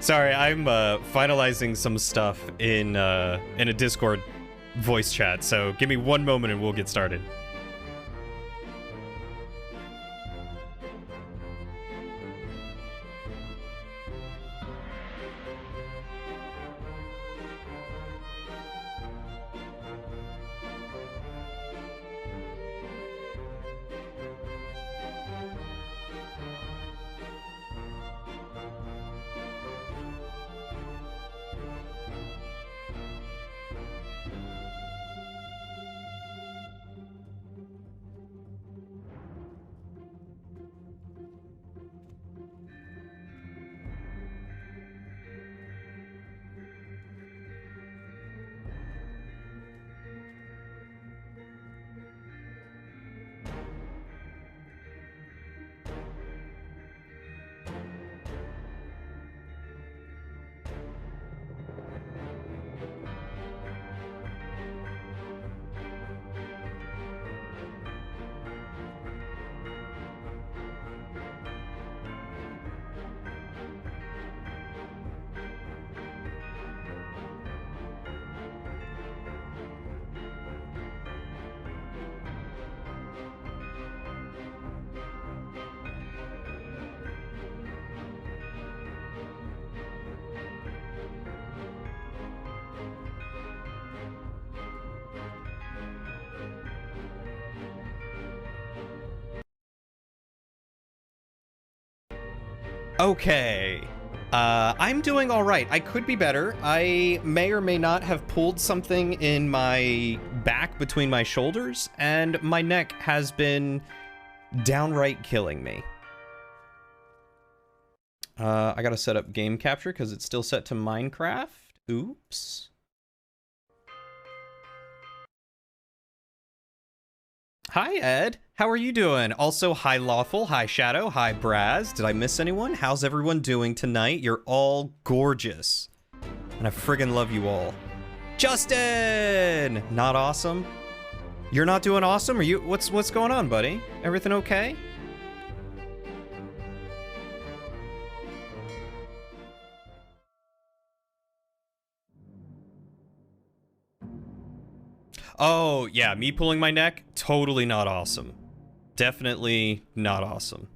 Sorry, I'm finalizing some stuff in a Discord voice chat, so give me one moment and we'll get started. Okay. I'm doing all right. I could be better. I may or may not have pulled something in my back between my shoulders, and my neck has been downright killing me. I gotta set up game capture because it's still set to Minecraft. Oops. Hi, Ed. How are you doing? Also, hi, Lawful. Hi, Shadow. Hi, Braz. Did I miss anyone? How's everyone doing tonight? You're all gorgeous. And I friggin' love you all. Justin! Not awesome? You're not doing awesome? Are you? What's going on, buddy? Everything okay? Oh, yeah, me pulling my neck? Totally not awesome. Definitely not awesome.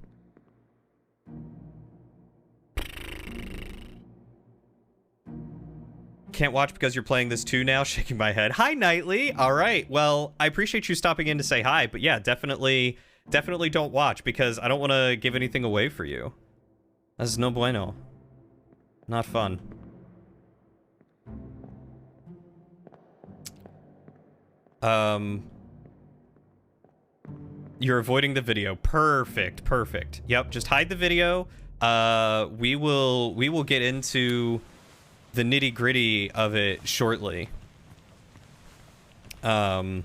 Can't watch because you're playing this too now? Shaking my head. Hi, Nightly! Alright, well, I appreciate you stopping in to say hi, but yeah, definitely don't watch because I don't want to give anything away for you. That's no bueno. Not fun. You're avoiding the video. Perfect, perfect. Yep, just hide the video. We will get into the nitty-gritty of it shortly. Only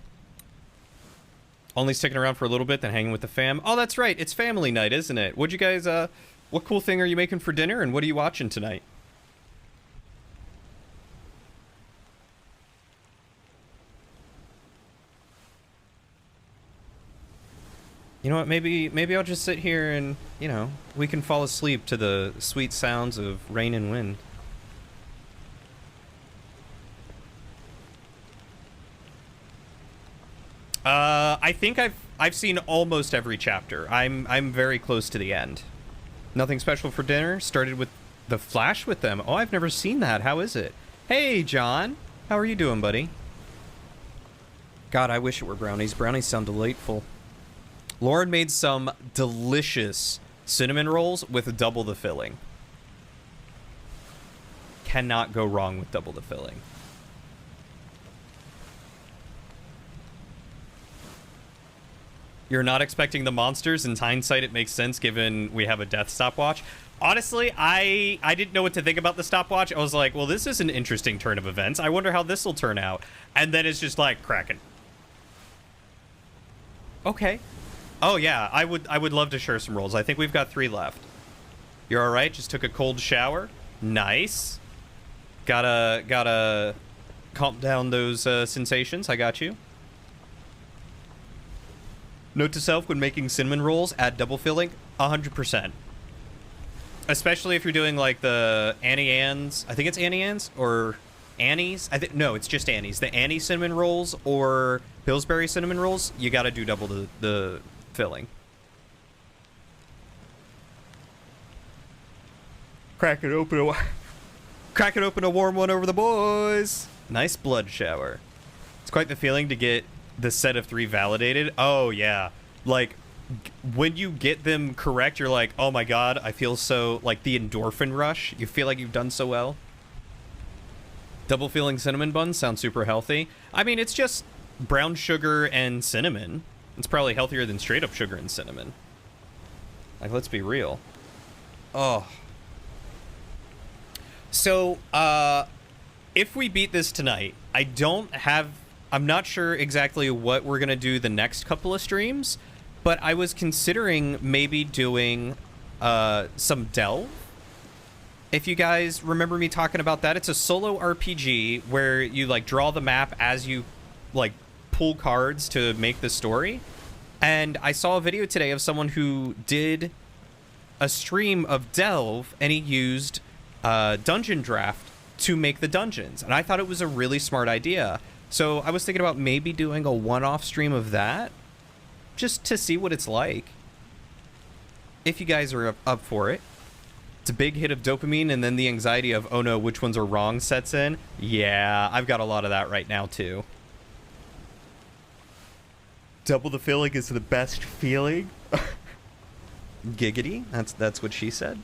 sticking around for a little bit, then hanging with the fam. Oh, that's right. It's family night, isn't it? What'd you guys, what cool thing are you making for dinner, and what are you watching tonight? You know what, maybe I'll just sit here and, you know, we can fall asleep to the sweet sounds of rain and wind. I think I've seen almost every chapter. I'm very close to the end. Nothing special for dinner. Started with The Flash with them. Oh, I've never seen that. How is it? Hey, John. How are you doing, buddy? God, I wish it were brownies. Brownies sound delightful. Lauren made some delicious cinnamon rolls with double the filling. Cannot go wrong with double the filling. You're not expecting the monsters. In hindsight, it makes sense given we have a death stopwatch. Honestly, I didn't know what to think about the stopwatch. I was like, well, this is an interesting turn of events. I wonder how this will turn out. And then it's just like, Kraken. Okay. Oh, yeah, I would love to share some rolls. I think we've got 3 left. You're all right? Just took a cold shower. Nice. Gotta calm down those sensations. I got you. Note to self, when making cinnamon rolls, add double filling. 100%. Especially if you're doing like the Annie Ann's. I think it's Annie Ann's or Annie's. No, it's just Annie's. The Annie cinnamon rolls or Pillsbury cinnamon rolls, you gotta do double the filling. Crack it open a warm one over the boys. Nice blood shower. It's quite the feeling to get the set of 3 validated. Oh yeah, like when you get them correct, you're like, oh my god, I feel so, like the endorphin rush. You feel like you've done so well. Double filling cinnamon buns sound super healthy. I mean, it's just brown sugar and cinnamon. It's probably healthier than straight up sugar and cinnamon. Like, let's be real. Oh. So, if we beat this tonight, I'm not sure exactly what we're gonna do the next couple of streams, but I was considering maybe doing some Delve. If you guys remember me talking about that, it's a solo RPG where you like draw the map as you like pull cards to make the story. And I saw a video today of someone who did a stream of Delve, and he used Dungeon Draft to make the dungeons. And I thought it was a really smart idea. So I was thinking about maybe doing a one-off stream of that, just to see what it's like. If you guys are up for it. It's a big hit of dopamine, and then the anxiety of, oh no, which ones are wrong sets in. Yeah, I've got a lot of that right now too. Double the feeling is the best feeling. Giggity. That's what she said.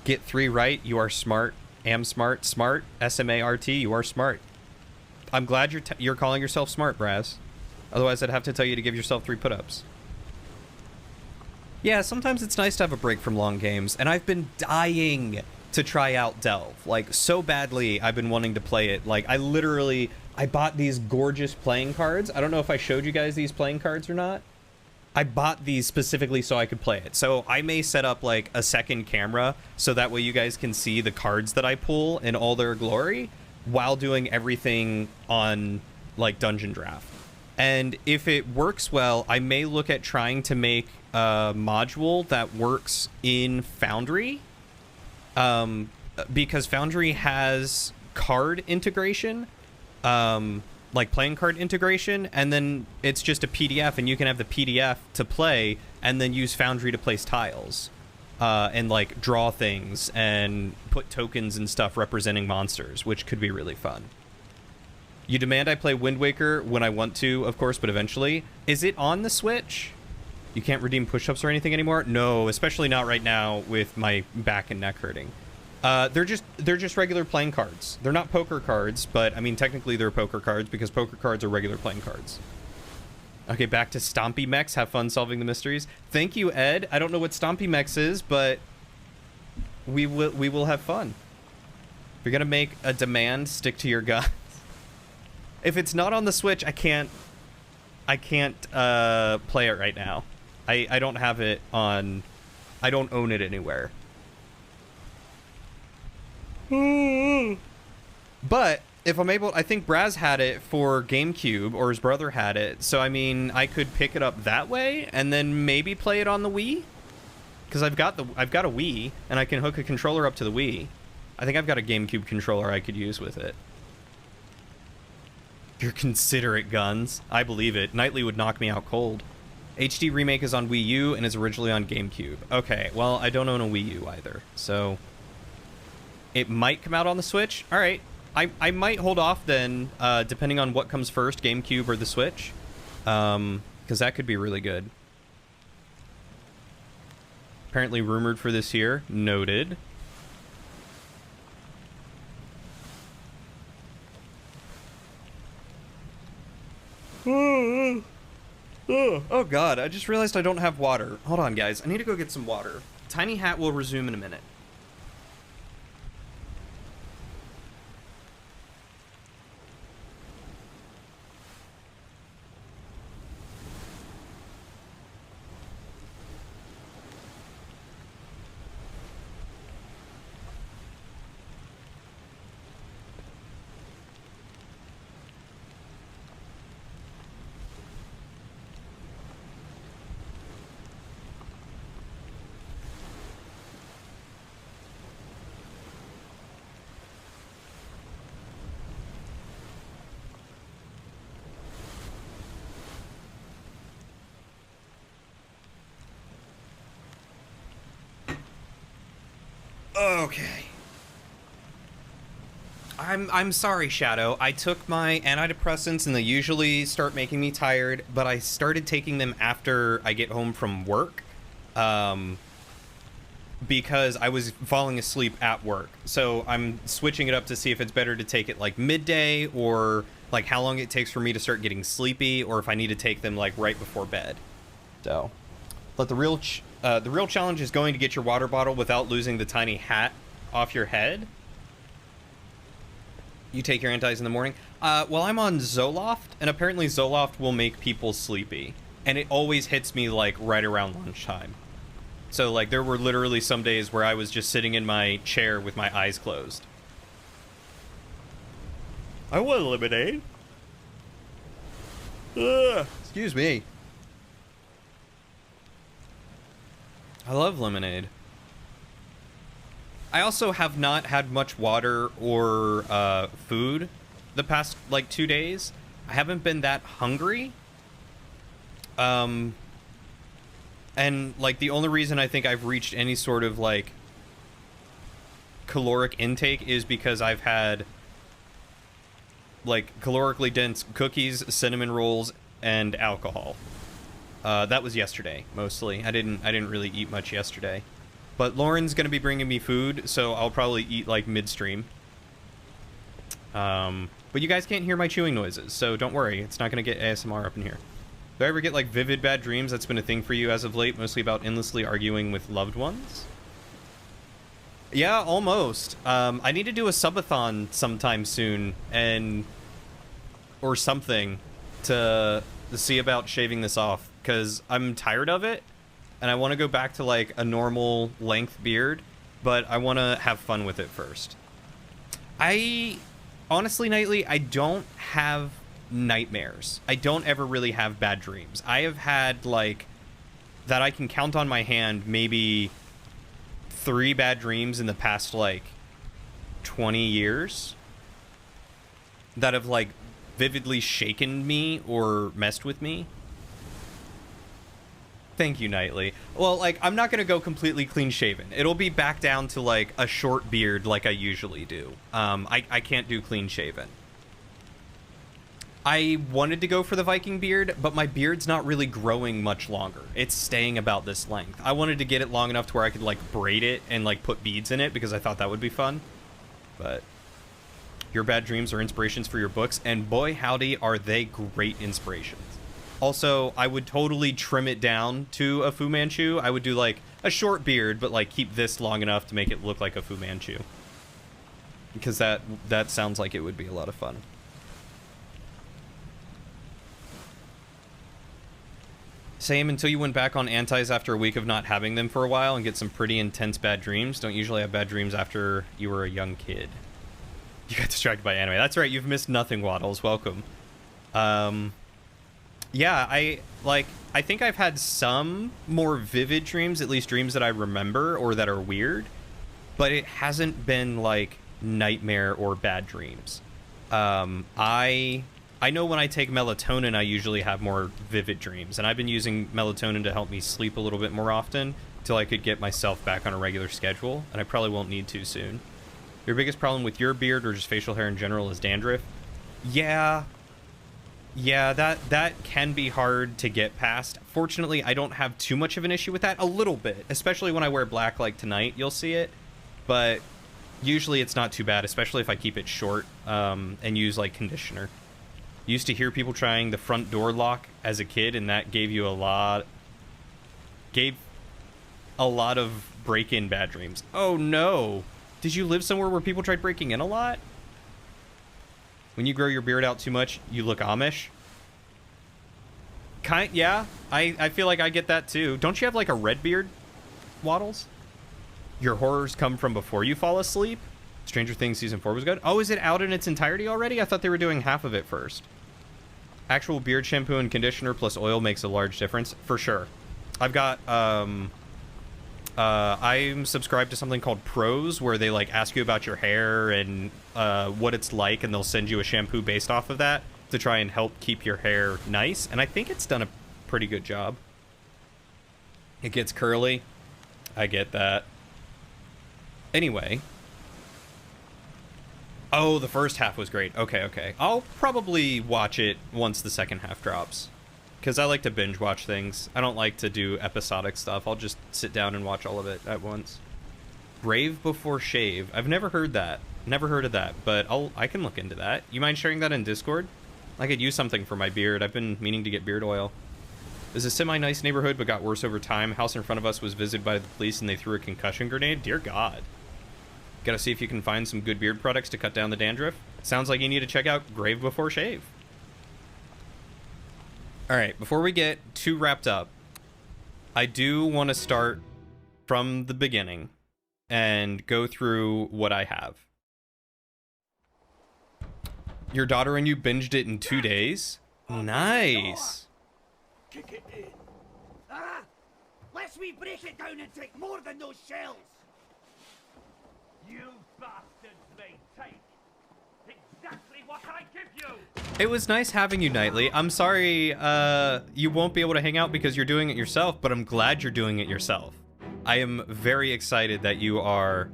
Get 3 right. You are smart. Am smart. Smart. SMART. You are smart. I'm glad you're calling yourself smart, Braz. Otherwise, I'd have to tell you to give yourself 3 put-ups. Yeah, sometimes it's nice to have a break from long games, and I've been dying to try out Delve. Like, so badly I've been wanting to play it. Like, I bought these gorgeous playing cards. I don't know if I showed you guys these playing cards or not. I bought these specifically so I could play it. So I may set up, like, a second camera so that way you guys can see the cards that I pull in all their glory while doing everything on, like, Dungeon Draft. And if it works well, I may look at trying to make a module that works in Foundry. Because Foundry has card integration, like playing card integration, and then it's just a PDF, and you can have the PDF to play, and then use Foundry to place tiles, and like draw things, and put tokens and stuff representing monsters, which could be really fun. You demand I play Wind Waker when I want to, of course, but eventually. Is it on the Switch? You can't redeem push-ups or anything anymore? No, especially not right now with my back and neck hurting. They're just regular playing cards. They're not poker cards, but I mean technically they're poker cards because poker cards are regular playing cards. Okay, back to Stompy Mechs. Have fun solving the mysteries. Thank you, Ed. I don't know what Stompy Mechs is, but we will have fun. If you're gonna make a demand, stick to your guns. If it's not on the Switch, I can't play it right now. I don't have it on. I don't own it anywhere. But if I'm able, I think Braz had it for GameCube, or his brother had it. So I mean, I could pick it up that way and then maybe play it on the Wii. Because I've got a Wii and I can hook a controller up to the Wii. I think I've got a GameCube controller I could use with it. You're considerate, Guns. I believe it. Nightly would knock me out cold. HD Remake is on Wii U and is originally on GameCube. Okay, well, I don't own a Wii U either, so it might come out on the Switch. All right, I might hold off then, depending on what comes first, GameCube or the Switch, because that could be really good. Apparently rumored for this year. Noted. Oh god, I just realized I don't have water. Hold on, guys. I need to go get some water. Tiny Hat will resume in a minute. Okay. I'm sorry, Shadow. I took my antidepressants and they usually start making me tired, but I started taking them after I get home from work, because I was falling asleep at work. So I'm switching it up to see if it's better to take it like midday, or like how long it takes for me to start getting sleepy, or if I need to take them like right before bed. So, but the real challenge is going to get your water bottle without losing the tiny hat off your head. You take your antis in the morning. Well, I'm on Zoloft, and apparently Zoloft will make people sleepy. And it always hits me, like, right around lunchtime. So, like, there were literally some days where I was just sitting in my chair with my eyes closed. I want lemonade. Ugh, excuse me. I love lemonade. I also have not had much water or food the past, like, 2 days. I haven't been that hungry. And, like, the only reason I think I've reached any sort of, like, caloric intake is because I've had, like, calorically dense cookies, cinnamon rolls, and alcohol. That was yesterday, mostly. I didn't really eat much yesterday. But Lauren's going to be bringing me food, so I'll probably eat, like, midstream. But you guys can't hear my chewing noises, so don't worry. It's not going to get ASMR up in here. Do I ever get, like, vivid bad dreams? That's been a thing for you as of late, mostly about endlessly arguing with loved ones? Yeah, almost. I need to do a subathon sometime soon, or something, to see about shaving this off, because I'm tired of it, and I want to go back to, like, a normal length beard, but I want to have fun with it first. Honestly, Nightly, I don't have nightmares. I don't ever really have bad dreams. I have had, like, that I can count on my hand, maybe 3 bad dreams in the past, like, 20 years that have, like, vividly shaken me or messed with me. Thank you, Nightly. Well, like, I'm not gonna go completely clean shaven. It'll be back down to, like, a short beard like I usually do. I can't do clean shaven. I wanted to go for the Viking beard, but my beard's not really growing much longer. It's staying about this length. I wanted to get it long enough to where I could, like, braid it and, like, put beads in it because I thought that would be fun. But your bad dreams are inspirations for your books, and boy howdy are they great inspirations. Also, I would totally trim it down to a Fu Manchu. I would do, like, a short beard, but, like, keep this long enough to make it look like a Fu Manchu. Because that sounds like it would be a lot of fun. Same, until you went back on antis after a week of not having them for a while and get some pretty intense bad dreams. Don't usually have bad dreams after you were a young kid. You got distracted by anime. That's right, you've missed nothing, Waddles. Welcome. Yeah, I think I've had some more vivid dreams, at least dreams that I remember or that are weird, but it hasn't been, like, nightmare or bad dreams. I know when I take melatonin, I usually have more vivid dreams, and I've been using melatonin to help me sleep a little bit more often till I could get myself back on a regular schedule, and I probably won't need to soon. Your biggest problem with your beard or just facial hair in general is dandruff? Yeah, that can be hard to get past. Fortunately, I don't have too much of an issue with that. A little bit, especially when I wear black like tonight, you'll see it. But usually it's not too bad, especially if I keep it short and use, like, conditioner. Used to hear people trying the front door lock as a kid, and that gave a lot of break-in bad dreams. Oh no! Did you live somewhere where people tried breaking in a lot? When you grow your beard out too much, you look Amish? Yeah, I feel like I get that too. Don't you have, like, a red beard, Waddles? Your horrors come from before you fall asleep? Stranger Things Season 4 was good? Oh, is it out in its entirety already? I thought they were doing half of it first. Actual beard shampoo and conditioner plus oil makes a large difference, for sure. I've got, I'm subscribed to something called Pros, where they, like, ask you about your hair and what it's like, and they'll send you a shampoo based off of that to try and help keep your hair nice, and I think it's done a pretty good job. It gets curly. I get that. Anyway. Oh, the first half was great. Okay. I'll probably watch it once the second half drops, because I like to binge watch things. I don't like to do episodic stuff. I'll just sit down and watch all of it at once. Brave before shave. I've never heard that. Never heard of that, but I can look into that. You mind sharing that in Discord? I could use something for my beard. I've been meaning to get beard oil. This is a semi-nice neighborhood, but got worse over time. House in front of us was visited by the police, and they threw a concussion grenade. Dear God. Gotta see if you can find some good beard products to cut down the dandruff. Sounds like you need to check out Grave Before Shave. Alright, before we get too wrapped up, I do want to start from the beginning and go through what I have. Your daughter and you binged it in 2 days? Nice. Kick it in. Ah! Let's we break it down and take more than those shells. You bastards may take exactly what I give you. It was nice having you, Nightly. I'm sorry you won't be able to hang out because you're doing it yourself, but I'm glad you're doing it yourself. I am very excited that you are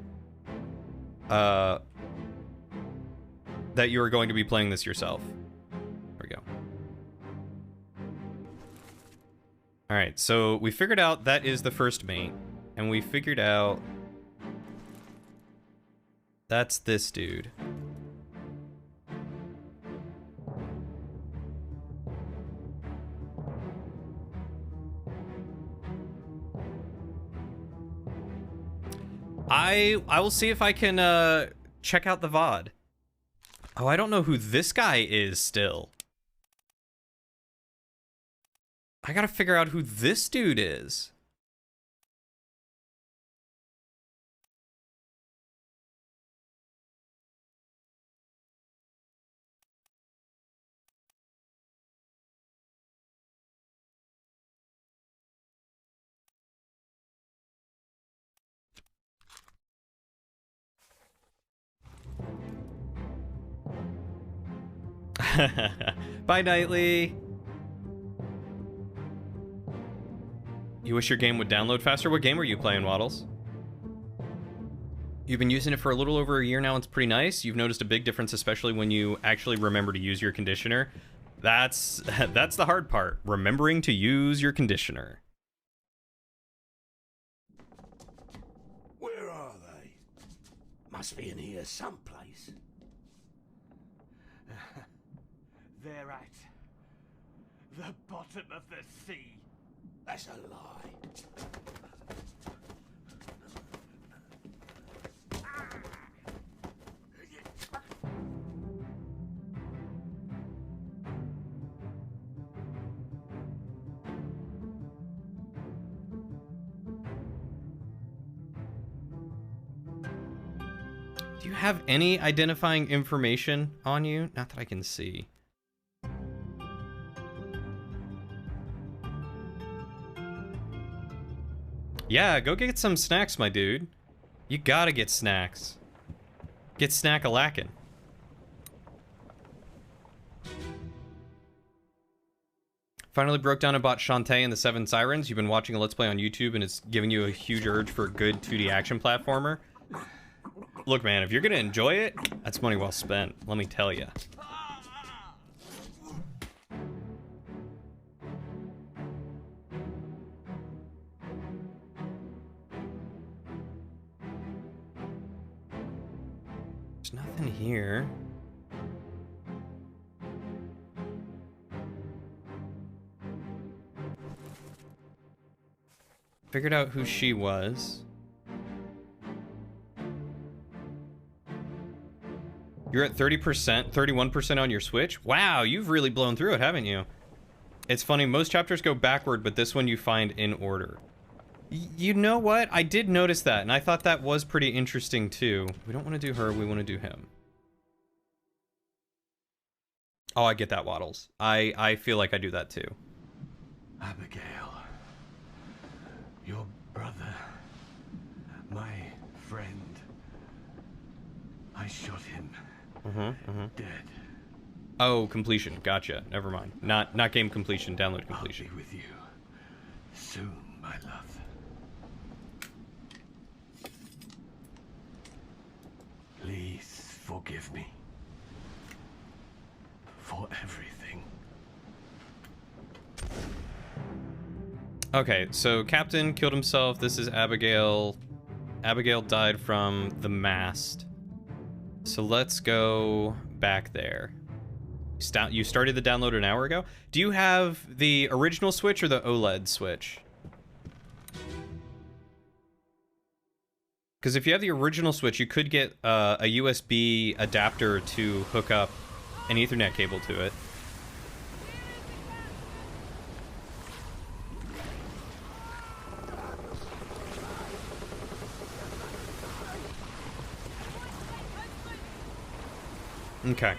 going to be playing this yourself. There we go. All right, so we figured out that is the first mate. And we figured out that's this dude. I will see if I can check out the VOD. Oh, I don't know who this guy is still. I gotta figure out who this dude is. Bye, Nightly. You wish your game would download faster? What game are you playing, Waddles? You've been using it for a little over a year now. It's pretty nice. You've noticed a big difference, especially when you actually remember to use your conditioner. That's the hard part, remembering to use your conditioner. Where are they? Must be in here someplace. They're at the bottom of the sea. That's a lie. Do you have any identifying information on you? Not that I can see. Yeah, go get some snacks, my dude. You gotta get snacks. Get snack-a-lackin'. Finally broke down and bought Shantae and the Seven Sirens. You've been watching a Let's Play on YouTube and it's giving you a huge urge for a good 2D action platformer. Look, man, if you're gonna enjoy it, that's money well spent, let me tell you. There's nothing here. Figured out who she was. You're at 30%, 31% on your Switch? Wow, you've really blown through it, haven't you? It's funny, most chapters go backward, but this one you find in order. You know what? I did notice that, and I thought that was pretty interesting, too. We don't want to do her, we want to do him. Oh, I get that, Waddles. I feel like I do that, too. Abigail, your brother, my friend, I shot him. Dead. Oh, completion. Gotcha. Never mind. Not game completion, download completion. I'll be with you soon, my love. Please forgive me for everything. Okay, so Captain killed himself. This is Abigail. Abigail died from the mast. So let's go back there. You started the download an hour ago? Do you have the original Switch or the OLED Switch? Because if you have the original Switch, you could get a USB adapter to hook up an Ethernet cable to it. Okay.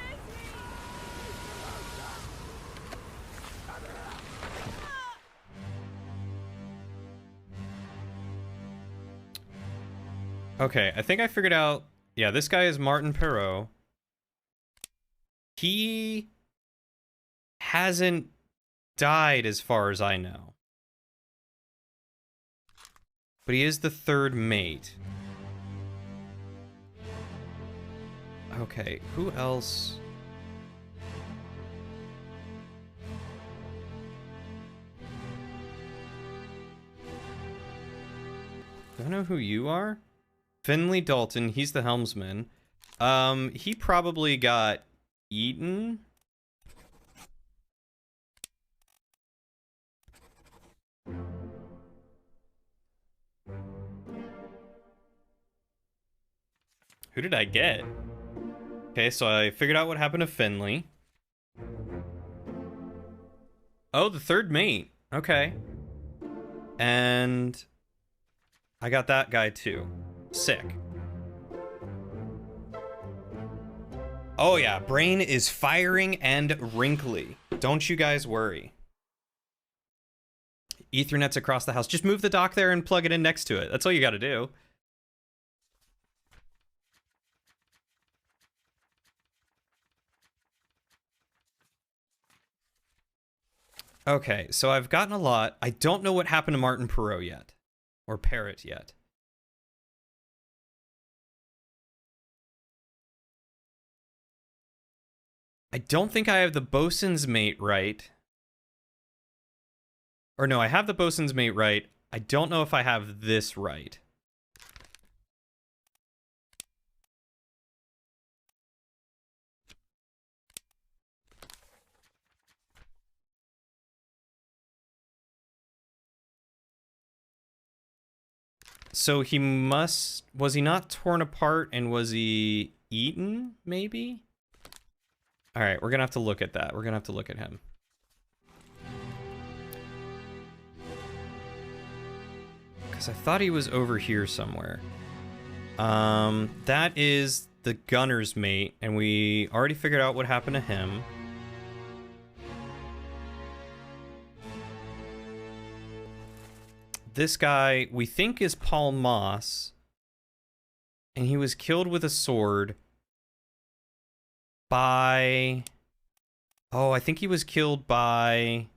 Okay, I think I figured out... Yeah, this guy is Martin Perrault. He hasn't died as far as I know. But he is the third mate. Okay, who else? Do I know who you are? Finley Dalton, he's the helmsman. He probably got eaten. Who did I get? Okay, so I figured out what happened to Finley. Oh, the third mate. Okay. And I got that guy too. Sick. Oh yeah, brain is firing and wrinkly. Don't you guys worry. Ethernet's across the house. Just move the dock there and plug it in next to it. That's all you gotta do. Okay, so I've gotten a lot. I don't know what happened to Martin Perot yet. Or Parrot yet. I don't think I have the bosun's mate right. Or no, I have the bosun's mate right. I don't know if I have this right. So he must... Was he not torn apart and was he eaten, maybe? Alright, we're gonna have to look at that. We're gonna have to look at him. Because I thought he was over here somewhere. That is the gunner's mate, and we already figured out what happened to him. This guy, we think, is Paul Moss. And he was killed with a sword by... Oh, I think he was killed by...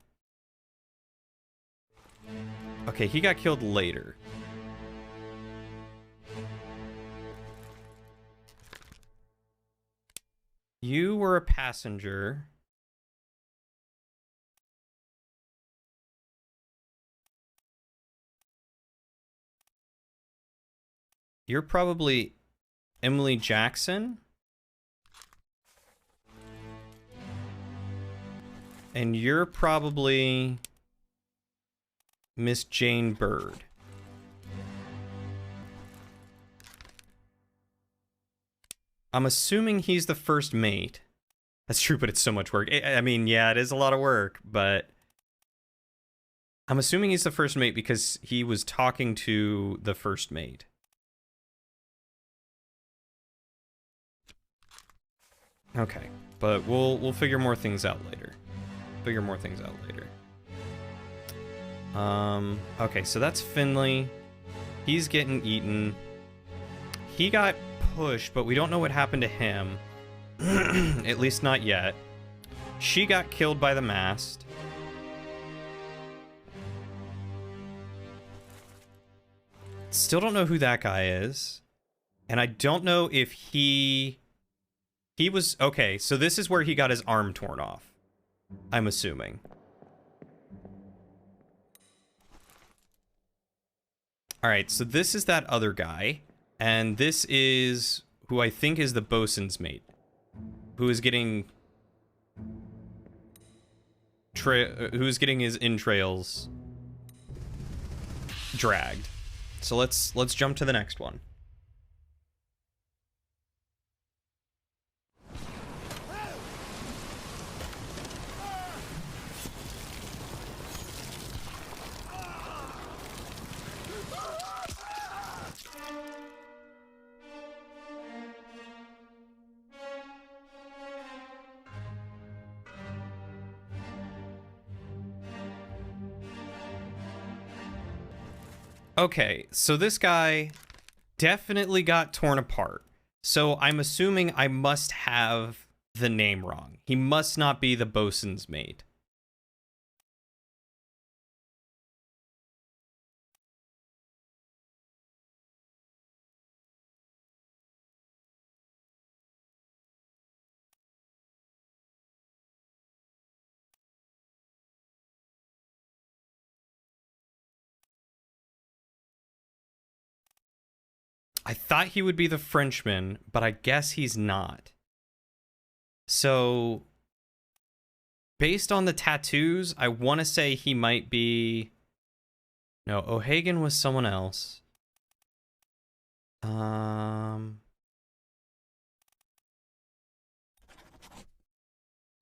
Okay, he got killed later. You were a passenger. You're probably Emily Jackson. And you're probably Miss Jane Bird. I'm assuming he's the first mate. That's true, but it's so much work. I mean, yeah, it is a lot of work, but I'm assuming he's the first mate because he was talking to the first mate. Okay, but we'll figure more things out later. Okay, so that's Finley. He's getting eaten. He got pushed, but we don't know what happened to him. At least not yet. She got killed by the mast. Still don't know who that guy is. And I don't know if he was... Okay, so this is where he got his arm torn off. I'm assuming. Alright, so this is that other guy. And this is who I think is the bosun's mate. Who is getting... who's getting his entrails dragged. So let's jump to the next one. Okay, so this guy definitely got torn apart. So I'm assuming I must have the name wrong. He must not be the bosun's mate. I thought he would be the Frenchman, but I guess he's not. So, based on the tattoos, I want to say he might be... No, O'Hagan was someone else.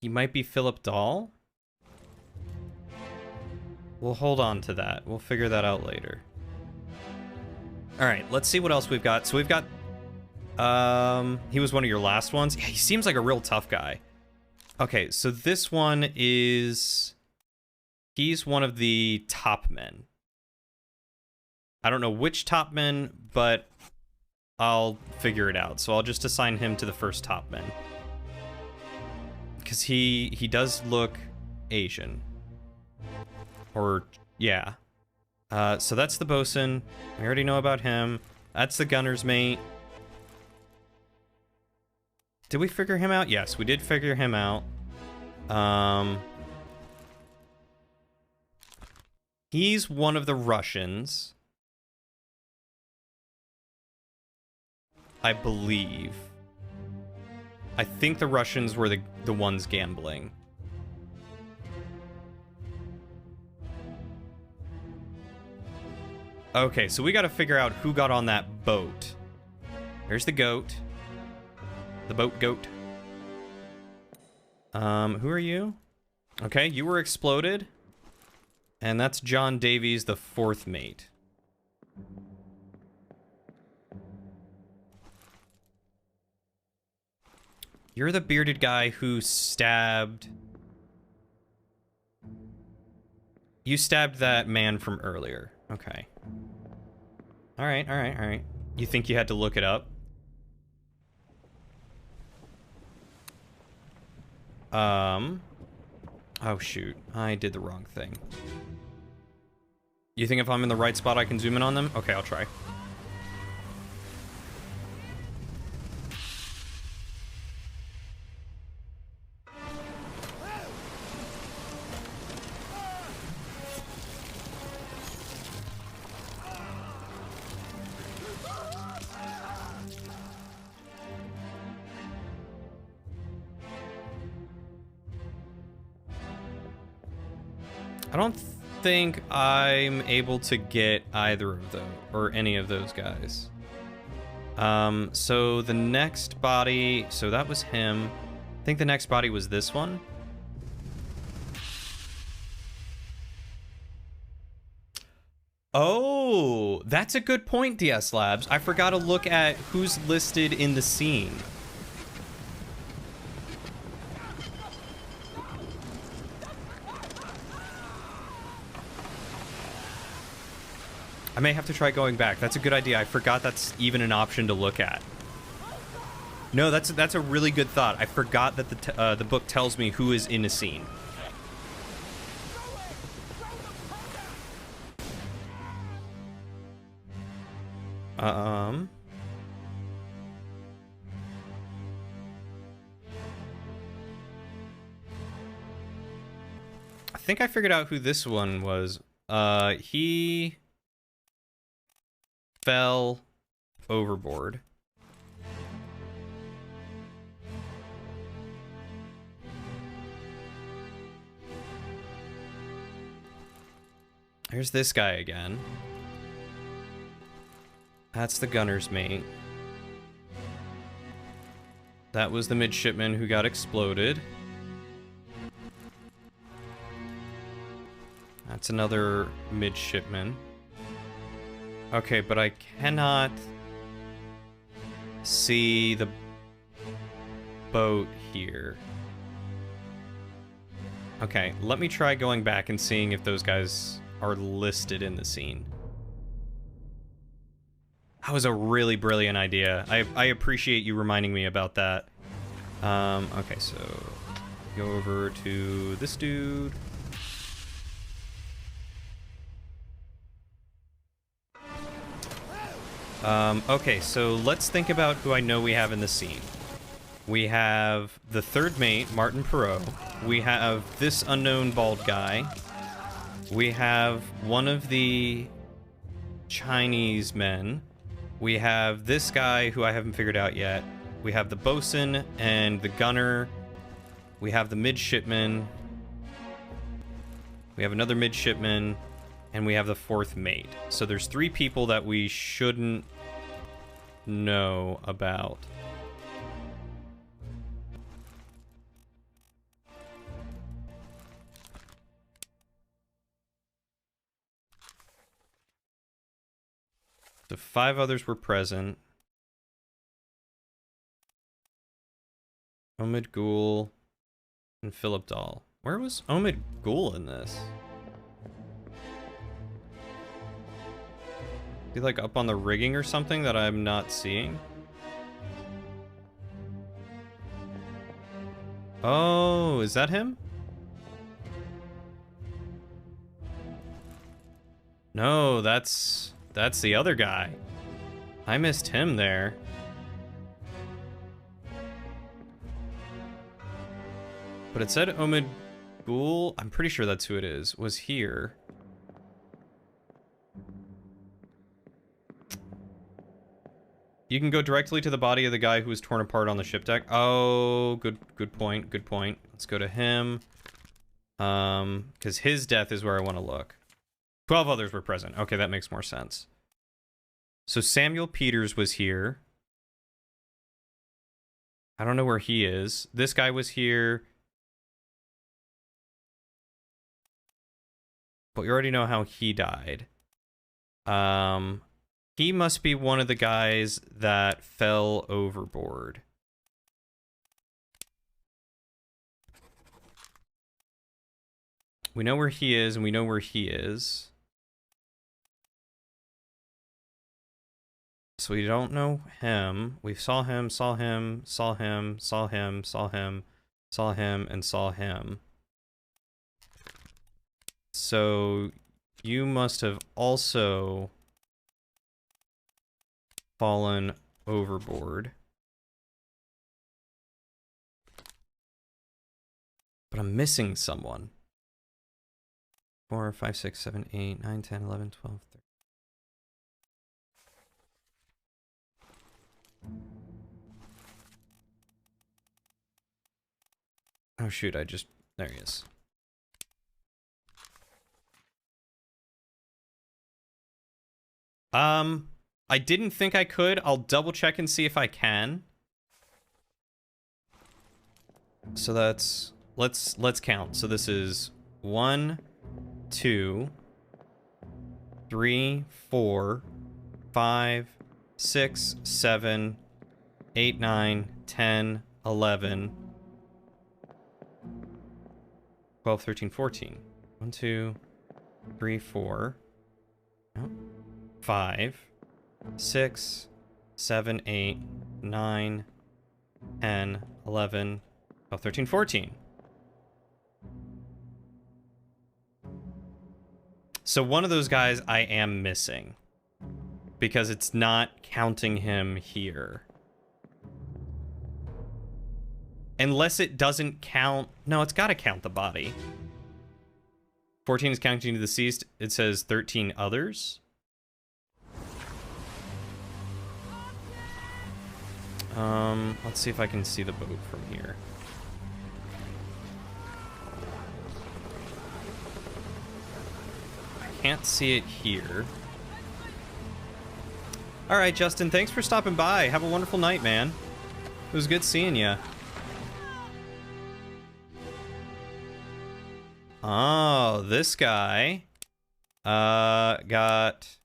He might be Philip Dahl. We'll hold on to that. We'll figure that out later. All right, let's see what else we've got. So we've got... he was one of your last ones. Yeah, he seems like a real tough guy. Okay, so this one is... He's one of the top men. I don't know which top men, but I'll figure it out. So I'll just assign him to the first top men. Because he does look Asian. Or, yeah. So that's the bosun. We already know about him. That's the gunner's mate. Did we figure him out? Yes, we did figure him out. He's one of the Russians. I believe. I think the Russians were the ones gambling. Okay, so we gotta figure out who got on that boat. There's the goat. The boat goat. Who are you? Okay, you were exploded. And that's John Davies, the fourth mate. You're the bearded guy who stabbed... You stabbed that man from earlier. Okay. Alright, alright, alright. You think you had to look it up? Oh shoot, I did the wrong thing. You think if I'm in the right spot I can zoom in on them? Okay, I'll try. I don't think I'm able to get either of those, or any of those guys. So the next body, so that was him. I think the next body was this one. Oh, that's a good point, DS Labs. I forgot to look at who's listed in the scene. I may have to try going back. That's a good idea. I forgot that's even an option to look at. No, that's a really good thought. I forgot that the book tells me who is in a scene. I think I figured out who this one was. He fell overboard. Here's this guy again. That's the gunner's mate. That was the midshipman who got exploded. That's another midshipman. Okay, but I cannot see the boat here. Okay, let me try going back and seeing if those guys are listed in the scene. That was a really brilliant idea. I appreciate you reminding me about that. Okay, so go over to this dude. Okay, so let's think about who I know we have in the scene. We have the third mate, Martin Perot. We have this unknown bald guy. We have one of the Chinese men. We have this guy who I haven't figured out yet. We have the bosun and the gunner. We have the midshipman. We have another midshipman. And we have the fourth mate. So there's 3 people that we shouldn't know about. So 5 others were present. Omid Ghoul and Philip Dahl. Where was Omid Ghoul in this? Is he like up on the rigging or something that I'm not seeing? Oh, is that him? No, that's the other guy. I missed him there. But it said Omid Ghoul, I'm pretty sure that's who it is, was here. You can go directly to the body of the guy who was torn apart on the ship deck. Oh, good point, good point. Let's go to him. Because his death is where I want to look. 12 others were present. Okay, that makes more sense. So Samuel Peters was here. I don't know where he is. This guy was here. But we already know how he died. He must be one of the guys that fell overboard. We know where he is, and we know where he is. So we don't know him. We saw him, saw him, saw him, saw him, saw him, saw him, and saw him. So you must have also fallen overboard. But I'm missing someone. 4, 5, 6, 7, 8, 9, 10, 11, 12, 13. Oh shoot, there he is. I didn't think I could. I'll double check and see if I can. So that's, let's count. So this is 1, 2, 3, 4, 5, 6, 7, 8, 9, 10, 11, 12, 13, 14. 1, 2, 3, 4, 5, 6, 7, 8, 9, 10, 11, 12, 13, 14. So one of those guys I am missing because it's not counting him here. Unless it doesn't count. No, it's got to count the body. 14 is counting the deceased. It says 13 others. Let's see if I can see the boat from here. I can't see it here. All right, Justin, thanks for stopping by. Have a wonderful night, man. It was good seeing you. Oh, this guy got...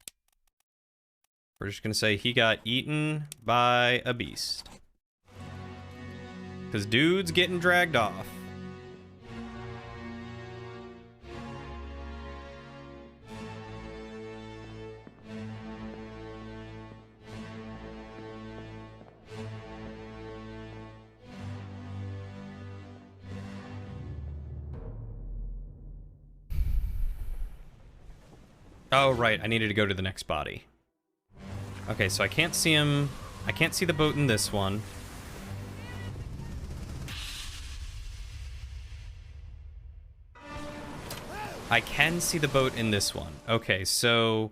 We're just gonna say he got eaten by a beast. Because dude's getting dragged off. Oh, right. I needed to go to the next body. Okay, so I can't see him. I can't see the boat in this one. I can see the boat in this one. Okay, so...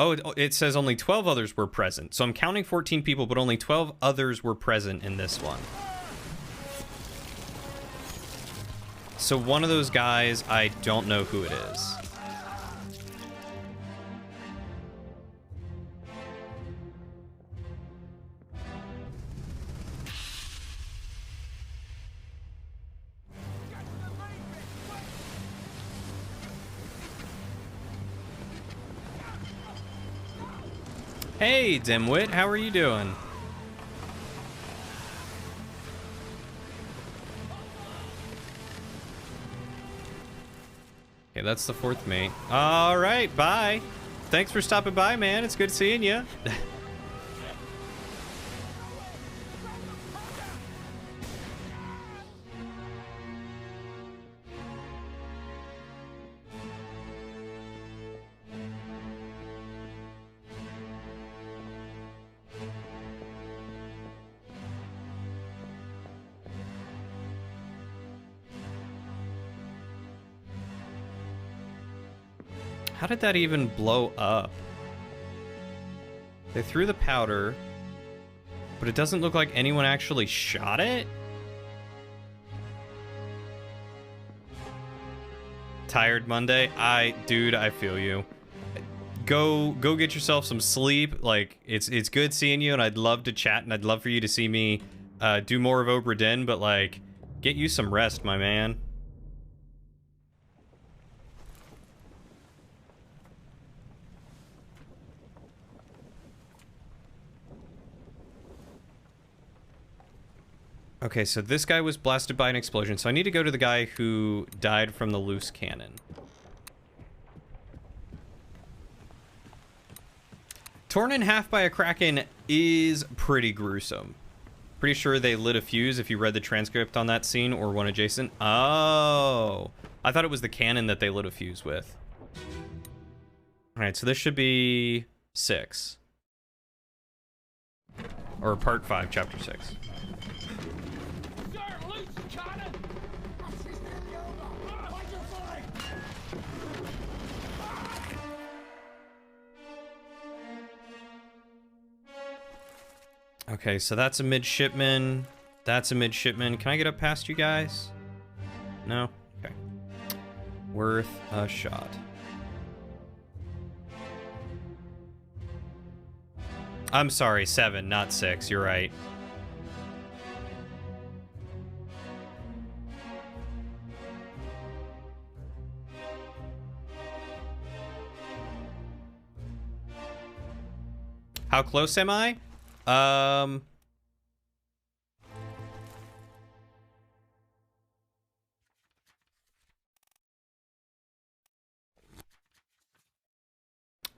Oh, it says only 12 others were present. So I'm counting 14 people, but only 12 others were present in this one. So one of those guys, I don't know who it is. Hey, dimwit, how are you doing? Okay, that's the fourth mate. All right, bye. Thanks for stopping by, man. It's good seeing you. How did that even blow up? They threw the powder, but it doesn't look like anyone actually shot it. Tired Monday? Dude, I feel you. Go get yourself some sleep. Like, it's good seeing you, and I'd love to chat, and I'd love for you to see me do more of Obra Dinn, but like, get you some rest, my man. Okay, so this guy was blasted by an explosion, so I need to go to the guy who died from the loose cannon. Torn in half by a kraken is pretty gruesome. Pretty sure they lit a fuse if you read the transcript on that scene or one adjacent. Oh, I thought it was the cannon that they lit a fuse with. All right, so this should be 6. Or part 5, chapter 6. Okay, so that's a midshipman. That's a midshipman. Can I get up past you guys? No? Okay. Worth a shot. I'm sorry, 7, not 6. You're right. How close am I? I'm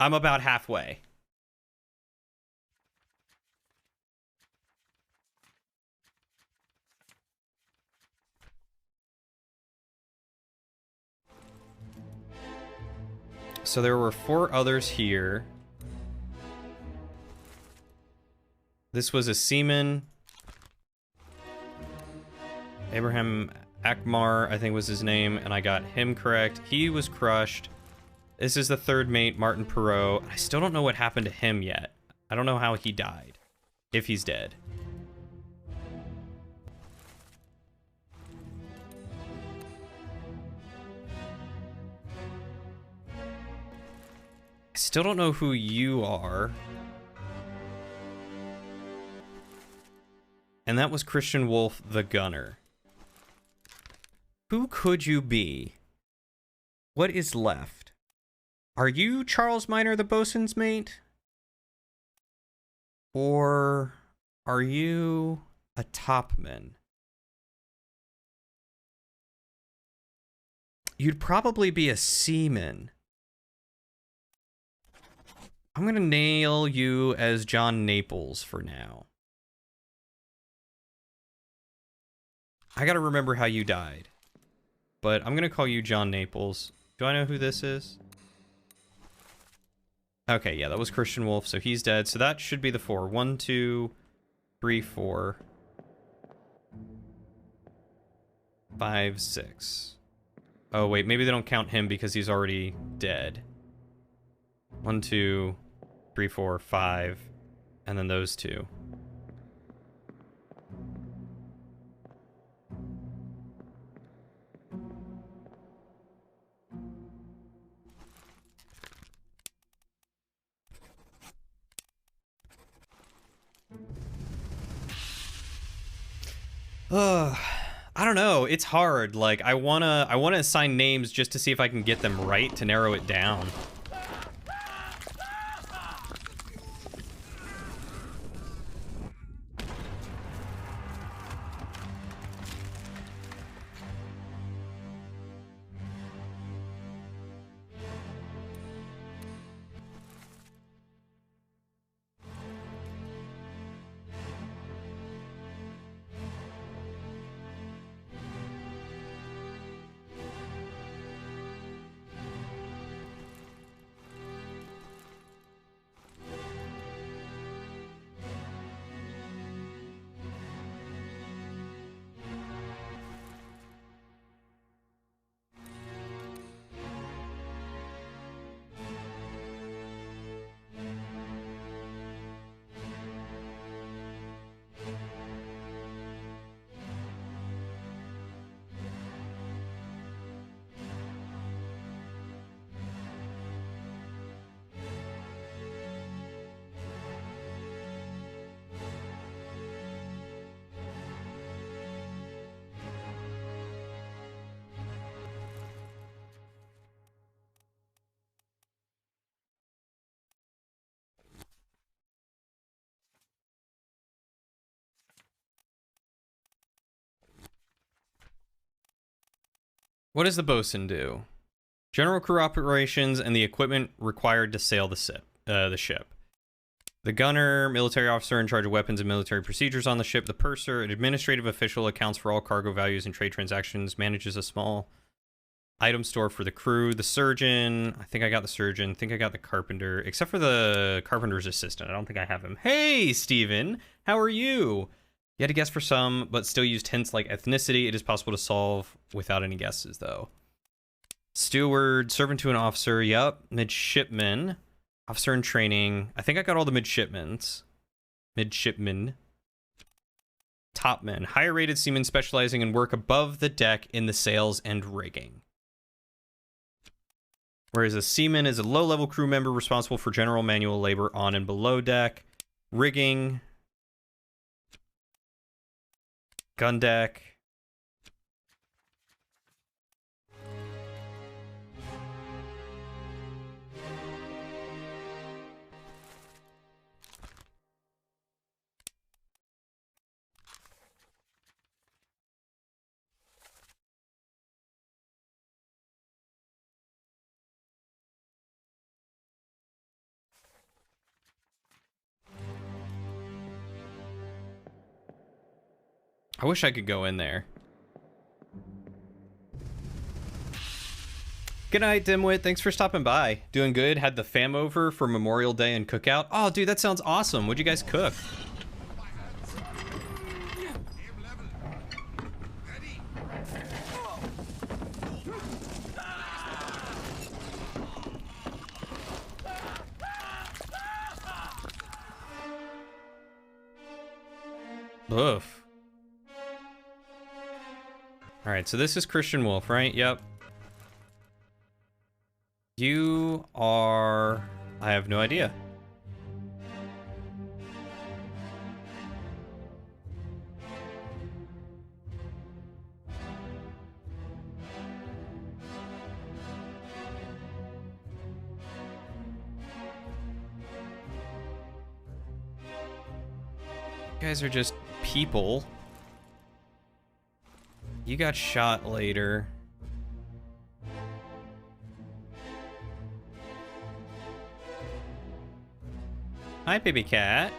about halfway. So there were 4 others here. This was a seaman. Abraham Akmar, I think was his name, and I got him correct. He was crushed. This is the 3rd mate, Martin Perot. I still don't know what happened to him yet. I don't know how he died, if he's dead. I still don't know who you are. And that was Christian Wolf, the gunner. Who could you be? What is left? Are you Charles Miner, the bosun's mate? Or are you a topman? You'd probably be a seaman. I'm gonna nail you as John Naples for now. I gotta remember how you died. But I'm gonna call you John Naples. Do I know who this is? Okay, yeah, that was Christian Wolf, so he's dead. So that should be the 4. 1, 2, 3, 4. 5, 6. Oh, wait, maybe they don't count him because he's already dead. 1, 2, 3, 4, 5, and then those two. I don't know. It's hard. Like, I wanna assign names just to see if I can get them right to narrow it down. What does the bosun do? General crew operations and the equipment required to sail the ship. The gunner, military officer in charge of weapons and military procedures on the ship. The purser, an administrative official, accounts for all cargo values and trade transactions, manages a small item store for the crew. The surgeon, I think I got the surgeon. I think I got the carpenter, except for the carpenter's assistant. I don't think I have him. Hey, Steven, how are you? You had to guess for some, but still used hints like ethnicity. It is possible to solve without any guesses, though. Steward, servant to an officer. Yep. Midshipman. Officer in training. I think I got all the midshipmens. Midshipman. Topman. Higher rated seamen specializing in work above the deck in the sails and rigging. Whereas a seaman is a low-level crew member responsible for general manual labor on and below deck. Rigging. Gun deck. I wish I could go in there. Good night, Dimwit. Thanks for stopping by. Doing good. Had the fam over for Memorial Day and cookout. Oh, dude, that sounds awesome. What'd you guys cook? Oof. All right, so this is Christian Wolf, right? Yep. You are... I have no idea. You guys are just people. You got shot later. Hi, baby cat.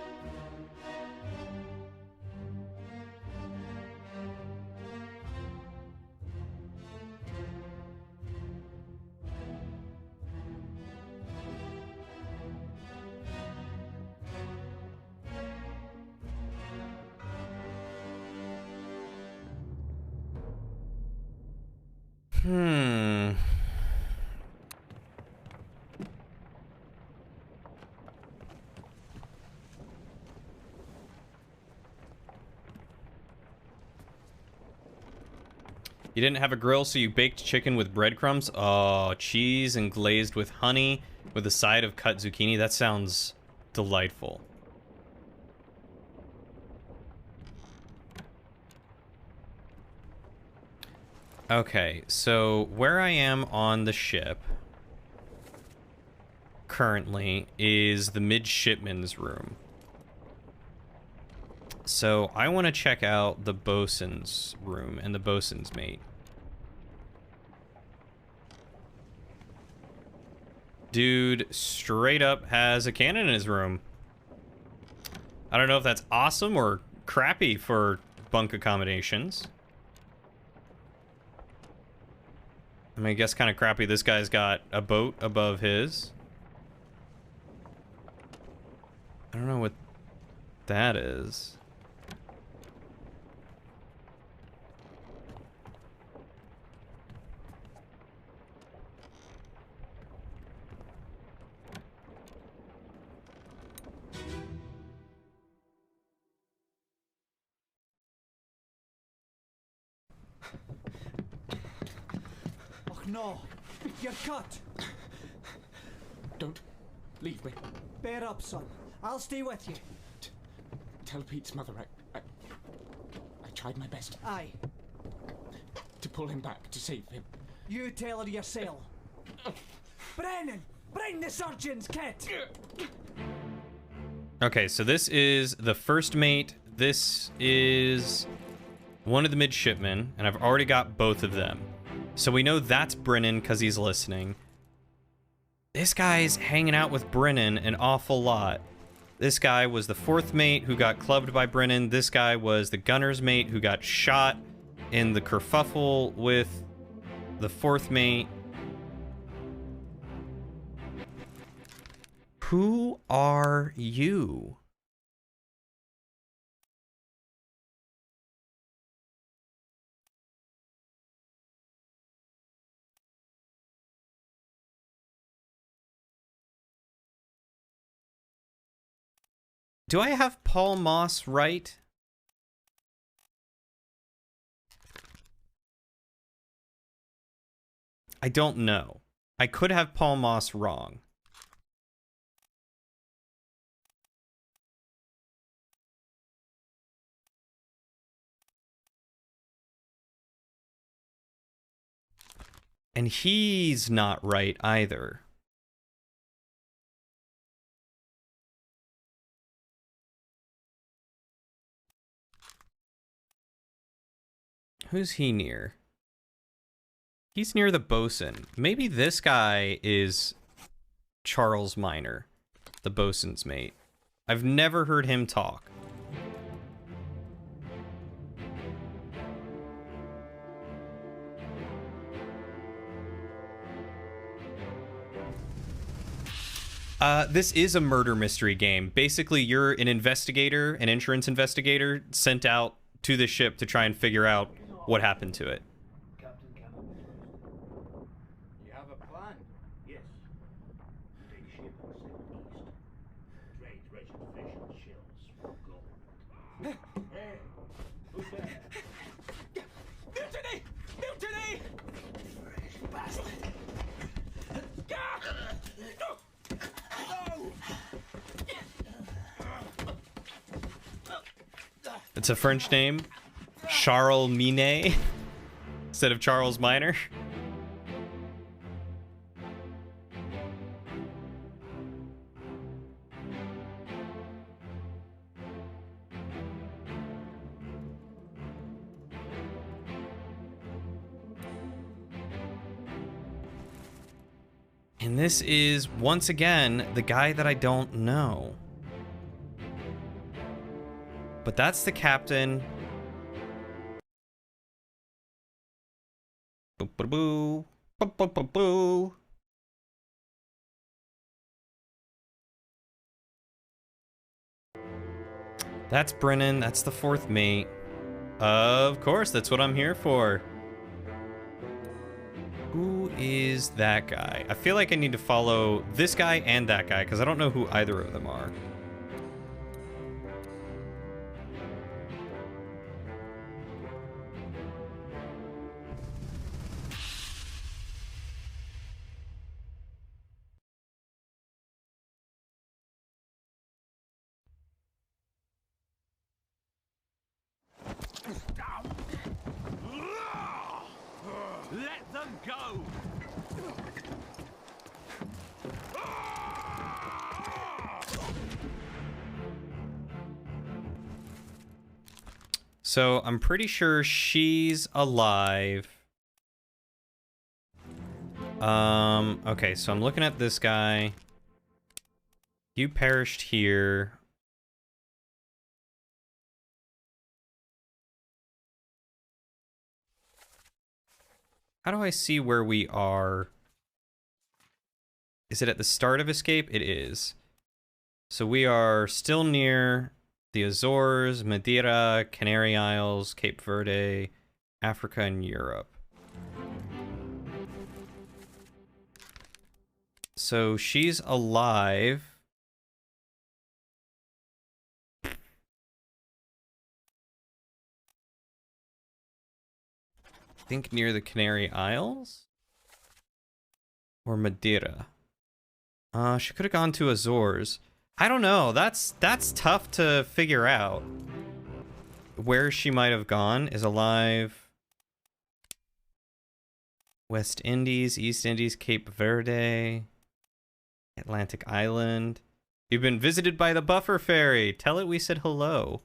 You didn't have a grill, so you baked chicken with breadcrumbs? Oh, cheese and glazed with honey with a side of cut zucchini. That sounds delightful. Okay, so where I am on the ship currently is the midshipman's room. So I want to check out the bosun's room and the bosun's mate. Dude straight up has a cannon in his room. I don't know if that's awesome or crappy for bunk accommodations. I mean, I guess kind of crappy. This guy's got a boat above his. I don't know what that is. Oh no, you're cut. Don't leave me. Bear up, son. I'll stay with you. Tell Pete's mother I tried my best Aye, to pull him back, to save him. you tell her yourself. Brennan, bring the surgeon's kit. Okay, so this is the first mate. This is one of the midshipmen, and I've already got both of them. So we know that's Brennan because he's listening. This guy's hanging out with Brennan an awful lot. This guy was the fourth mate who got clubbed by Brennan. This guy was the gunner's mate who got shot in the kerfuffle with the fourth mate. Who are you? Do I have Paul Moss right? I don't know. I could have Paul Moss wrong. And he's not right either. Who's he near? He's near the bosun. Maybe this guy is Charles Minor, the bosun's mate. I've never heard him talk. This is a murder mystery game. Basically, you're an investigator, an insurance investigator, sent out to the ship to try and figure out what happened to it. Captain Cannon. You have a plan? Yes. Take ship and sail east. Trade treasured fish and shells for gold. Hey, who's there? Mutiny! Mutiny! Bastard! It's a French name. Charles Minet instead of Charles Minor. And this is, once again, the guy that I don't know. But that's the captain. Boo, boo, boo. Boo, boo, boo, boo. That's Brennan. That's the fourth mate. Of course, that's what I'm here for. Who is that guy? I feel like I need to follow this guy and that guy because I don't know who either of them are. go! So I'm pretty sure she's alive. Okay, so I'm looking at this guy. You perished here. How do I see where we are? Is it at the start of escape? It is. So we are still near the Azores, Madeira, Canary Isles, Cape Verde, Africa, and Europe. So she's alive. I think near the Canary Isles? Or Madeira? She could have gone to Azores. I don't know. That's tough to figure out. Where she might have gone is alive. West Indies, East Indies, Cape Verde, Atlantic Island. You've been visited by the Buffer Fairy. Tell it we said hello.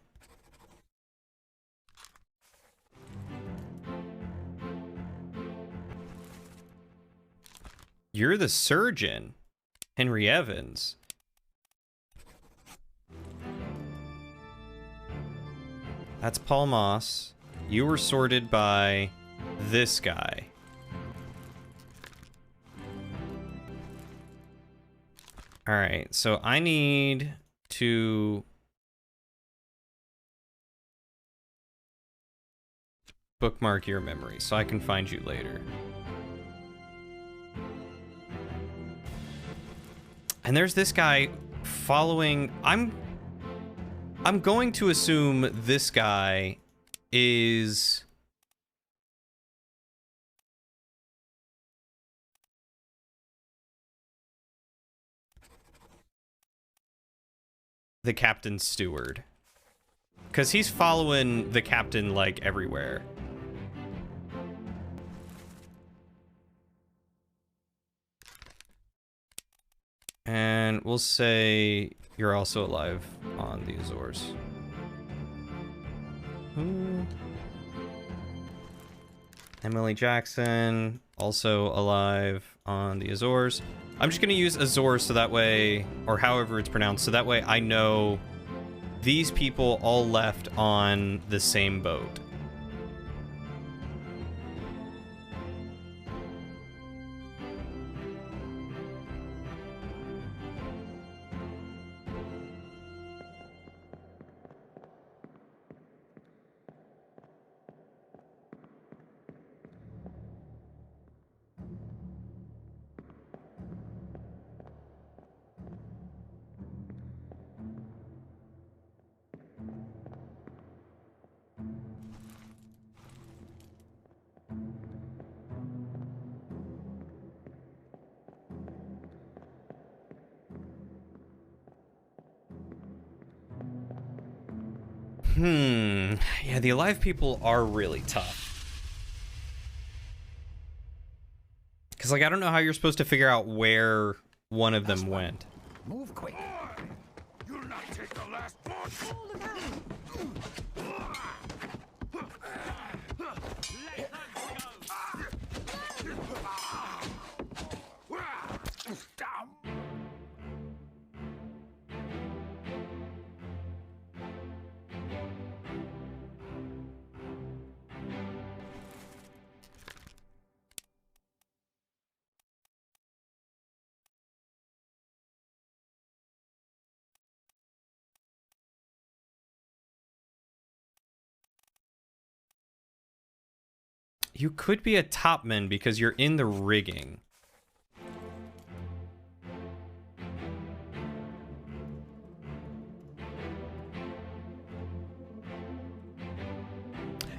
You're the surgeon, Henry Evans. That's Paul Moss. You were sorted by this guy. All right, so I need to bookmark your memory so I can find you later. And there's this guy following. I'm going to assume this guy is the captain's steward, because he's following the captain like everywhere. And we'll say you're also alive on the Azores. Ooh. Emily Jackson, also alive on the Azores. I'm just going to use Azores so that way, or however it's pronounced, so that way I know these people all left on the same boat. Yeah, the alive people are really tough. Because, like, I don't know how you're supposed to figure out where one of them went. Move quick. You'll not take the last one. You could be a topman because you're in the rigging.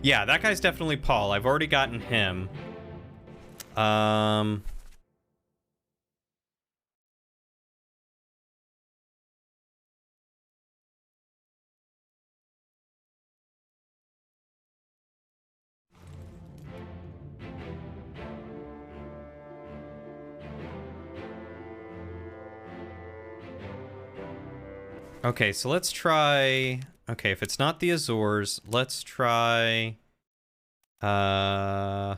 Yeah, that guy's definitely Paul. I've already gotten him. Okay, so let's try... Okay, if it's not the Azores, let's try... Alright,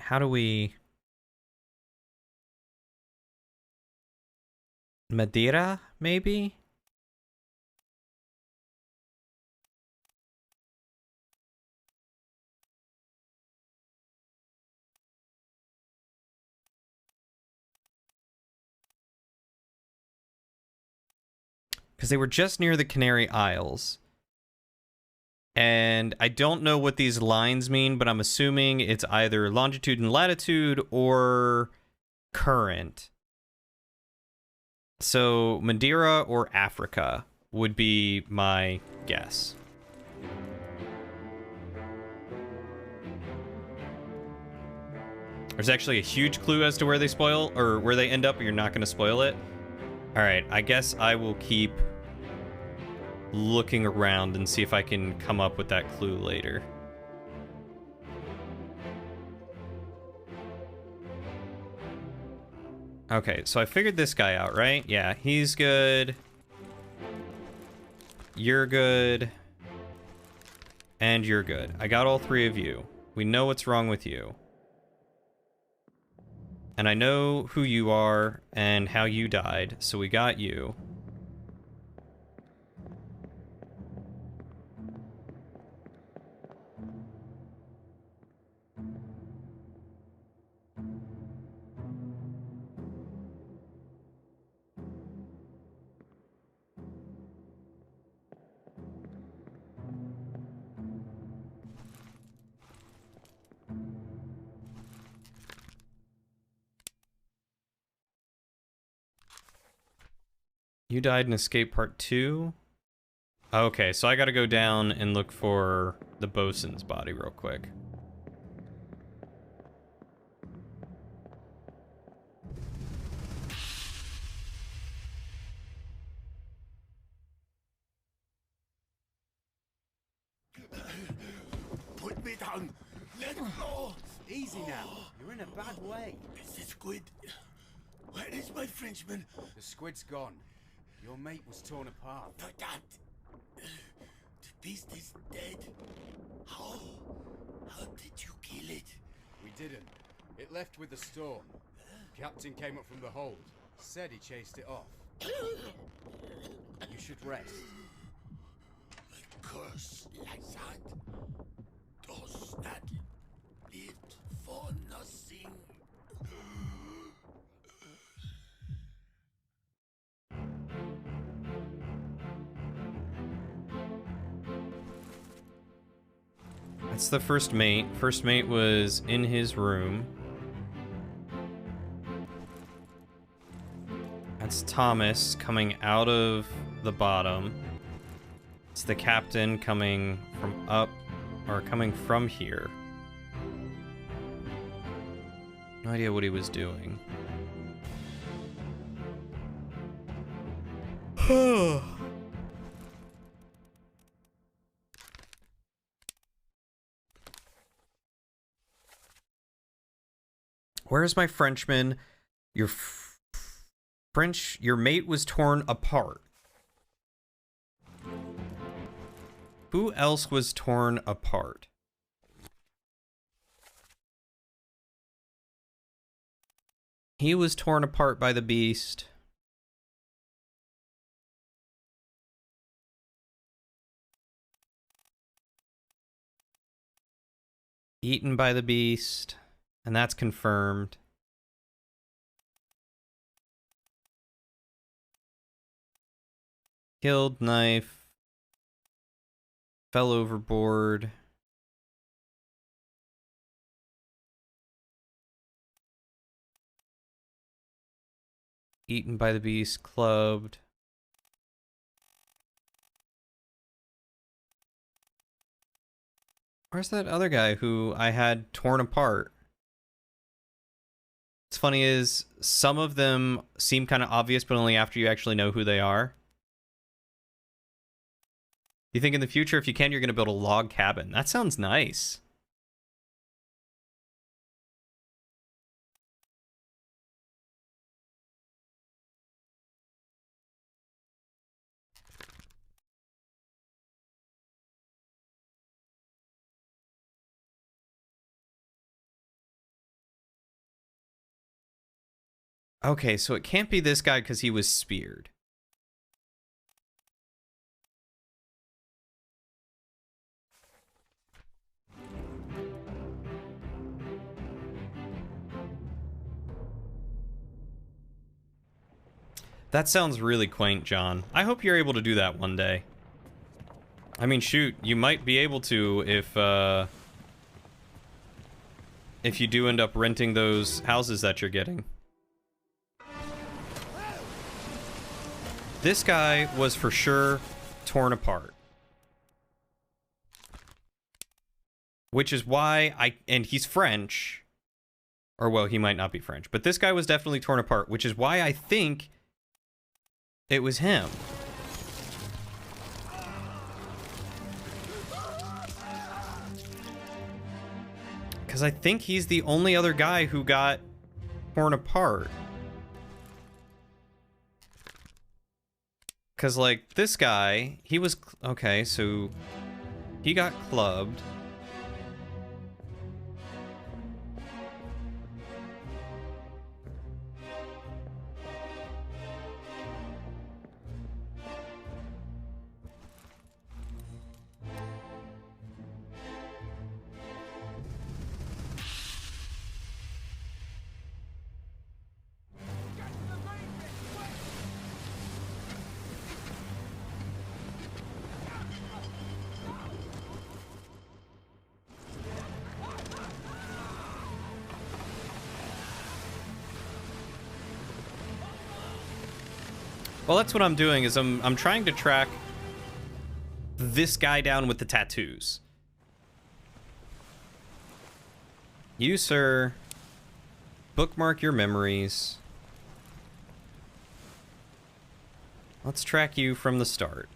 how do we... Madeira, maybe? Because they were just near the Canary Isles. And I don't know what these lines mean, but I'm assuming it's either longitude and latitude or current. So Madeira or Africa would be my guess. There's actually a huge clue as to where they spoil, or where they end up, but you're not going to spoil it. All right, I guess I will keep looking around and see if I can come up with that clue later. Okay, so I figured this guy out, right? Yeah, he's good. You're good. And you're good. I got all three of you. We know what's wrong with you. And I know who you are and how you died, so we got you. You died in Escape Part 2? Okay, so I gotta go down and look for the bosun's body real quick. Put me down. Let go. Easy now. You're in a bad way. Is the squid? Where is my Frenchman? The squid's gone. Your mate was torn apart. That. The beast is dead. How? How did you kill it? We didn't. It left with the storm. Captain came up from the hold. Said he chased it off. You should rest. A curse like that does not live for nothing. That's the first mate. First mate was in his room. That's Thomas coming out of the bottom. It's the captain coming from up, or coming from here. No idea what he was doing. Where's my Frenchman? Your your mate was torn apart. Who else was torn apart? He was torn apart by the beast. Eaten by the beast. And that's confirmed. Killed, knife. Fell overboard. Eaten by the beast, clubbed. Where's that other guy who I had torn apart? What's funny is some of them seem kind of obvious, but only after you actually know who they are. You think in the future, if you can, you're going to build a log cabin. That sounds nice. Okay, so it can't be this guy because he was speared. That sounds really quaint, John. I hope you're able to do that one day. I mean, shoot, you might be able to if you do end up renting those houses that you're getting. This guy was for sure torn apart. Which is why and he's French. Or, well, he might not be French. But this guy was definitely torn apart, which is why I think it was him. Because I think he's the only other guy who got torn apart. Because, like, this guy, he was... Okay, so he got clubbed. Well, that's what I'm doing, is I'm trying to track this guy down with the tattoos. You, sir, bookmark your memories. Let's track you from the start.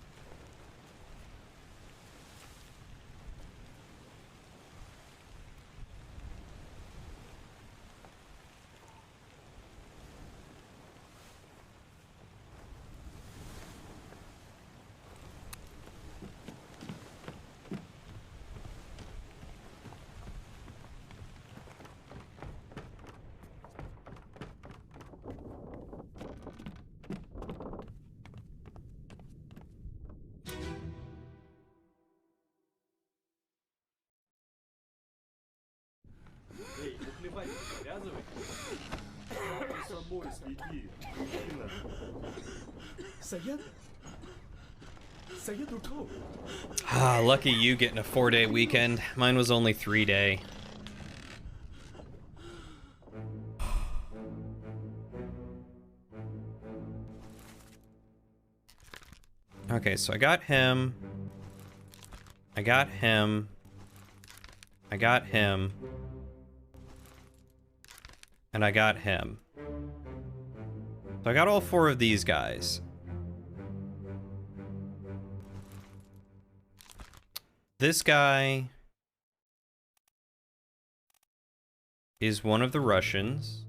Ah, lucky you getting a 4-day weekend. Mine was only 3-day. Okay, so I got him. I got him. I got him. And I got him. So I got all 4 of these guys. This guy is one of the Russians.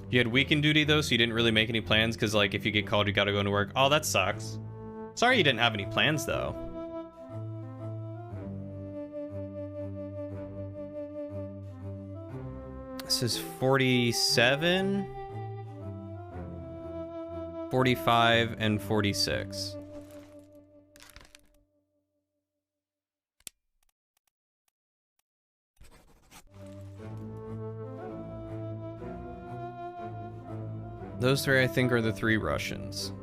You had weekend duty, though, so you didn't really make any plans, because, like, if you get called, you gotta go into work. Oh, that sucks. Sorry you didn't have any plans, though. This is 47, 45, and 46. Those 3, I think, are the 3 Russians.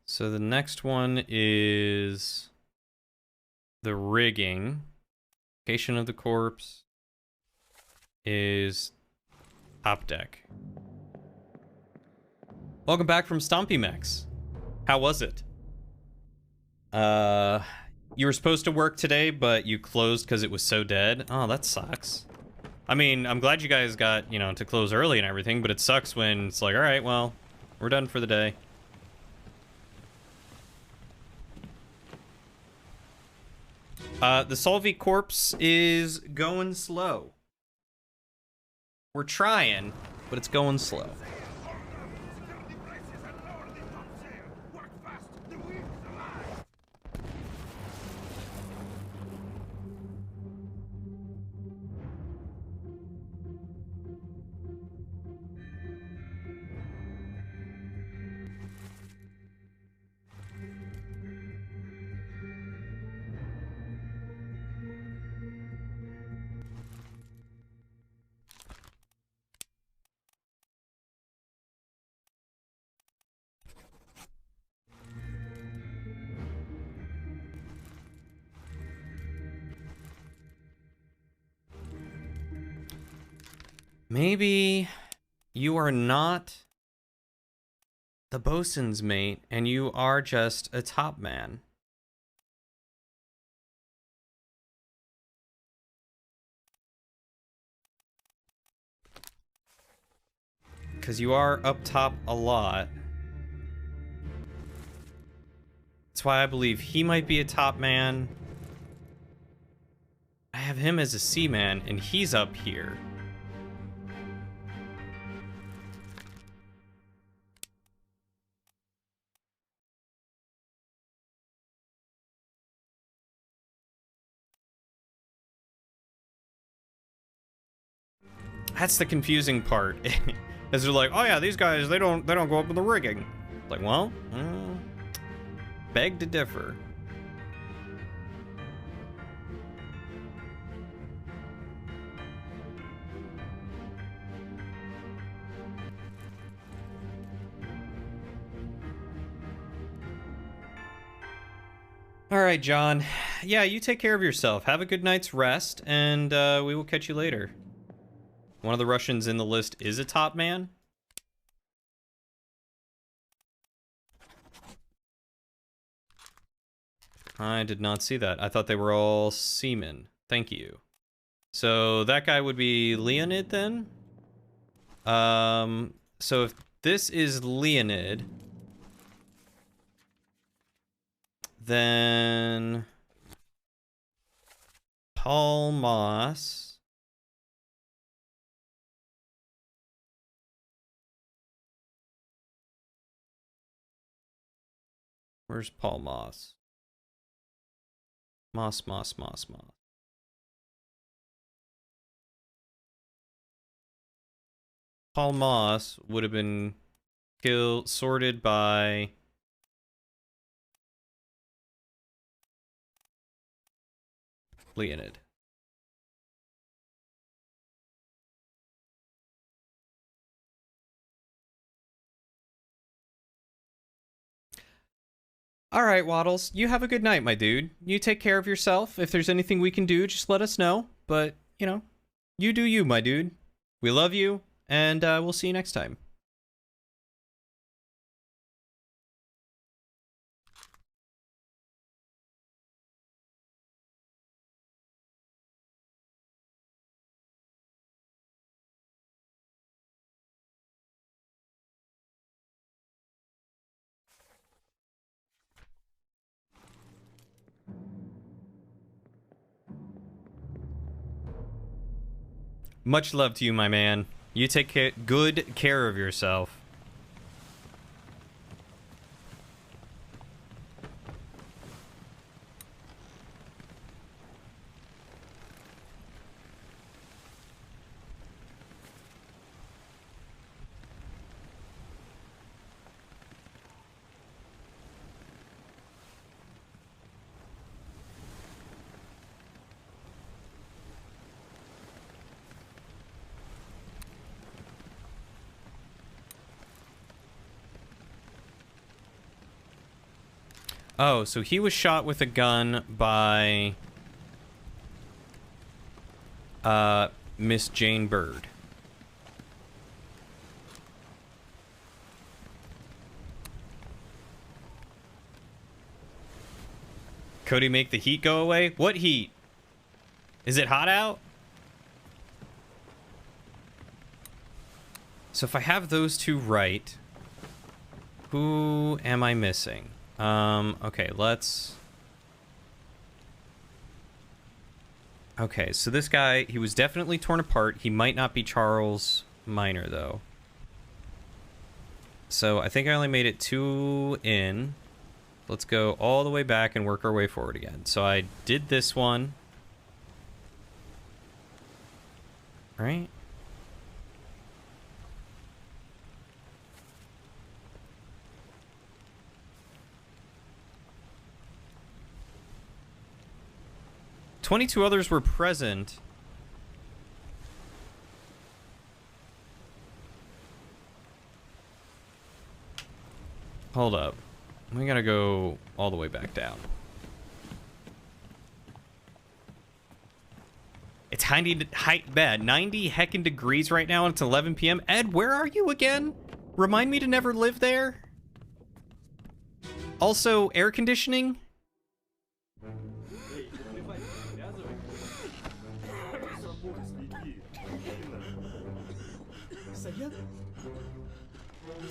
So the next one is the rigging. Location of the corpse is top deck. Welcome back from Stompy Mex. How was it? You were supposed to work today, but you closed because it was so dead. Oh, that sucks. I mean, I'm glad you guys got, you know, to close early and everything, but it sucks when it's like, all right, well, we're done for the day. The Solvi corpse is going slow. We're trying, but it's going slow. Maybe you are not the bosun's mate and you are just a top man. Because you are up top a lot. That's why I believe he might be a top man. I have him as a C man and he's up here. That's the confusing part. Is they're like, oh yeah, these guys, they don't go up in the rigging. It's like, well, beg to differ. All right, John. Yeah, you take care of yourself. Have a good night's rest, and we will catch you later. One of the Russians in the list is a top man. I did not see that. I thought they were all seamen. Thank you. So that guy would be Leonid then? So if this is Leonid, then Paul Moss. Where's Paul Moss? Moss. Paul Moss would have been sorted by Leonid. All right, Waddles. You have a good night, my dude. You take care of yourself. If there's anything we can do, just let us know. But, you know, you do you, my dude. We love you, and we'll see you next time. Much love to you, my man. You take good care of yourself. Oh, so he was shot with a gun by Miss Jane Bird. Cody, make the heat go away? What heat? Is it hot out? So if I have those two right, who am I missing? Okay, let's... Okay, so this guy, he was definitely torn apart. He might not be Charles Minor, though. So I think I only made it 2 in. Let's go all the way back and work our way forward again. So I did this one. Right? "22 others were present." Hold up. We gotta go all the way back down. It's 90 heckin' degrees right now, and it's 11 p.m. Ed, where are you again? Remind me to never live there. Also, air conditioning?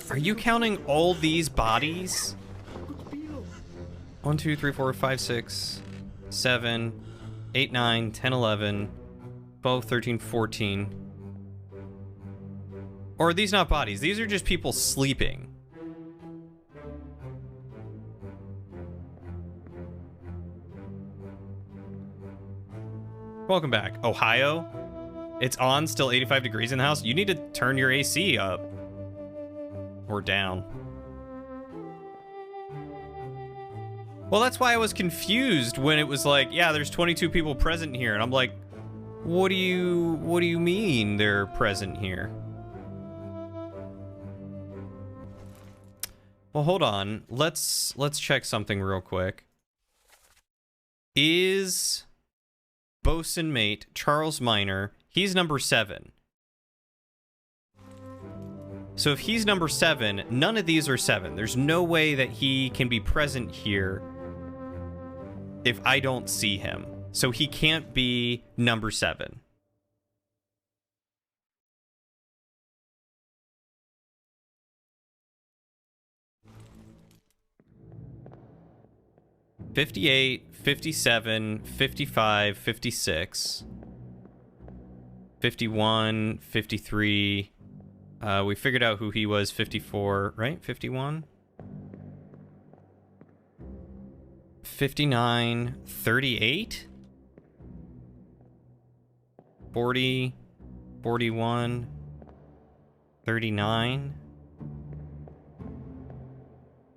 Are you counting all these bodies? 1, 2, 3, 4, 5, 6, 7, 8, 9, 10, 11, 12, 13, 14. Or are these not bodies? These are just people sleeping. Welcome back. Ohio? It's on, still 85 degrees in the house? You need to turn your AC up. Or down. Well, that's why I was confused when it was like, yeah, there's 22 people present here. And I'm like, what do you mean they're present here? Well, hold on. Let's check something real quick. Is bosun mate Charles Minor, he's number 7. So if he's number 7, none of these are 7. There's no way that he can be present here if I don't see him. So he can't be number 7. "58, 57, 55, 56, 51, 53. We figured out who he was, 54, right? 51? 59, 38? 40, 41, 39,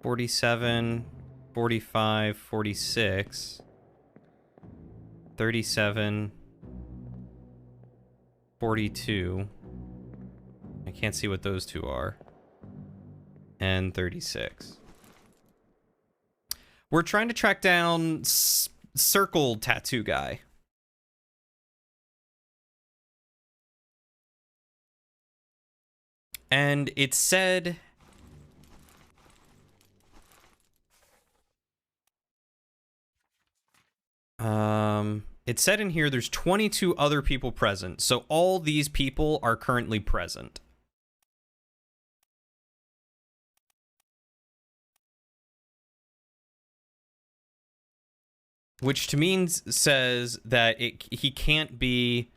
47, 45, 46, 37, 42. I can't see what those two are. And 36. We're trying to track down circle tattoo guy. And it said... It said in here there's 22 other people present. So all these people are currently present. Which to me says that he can't be...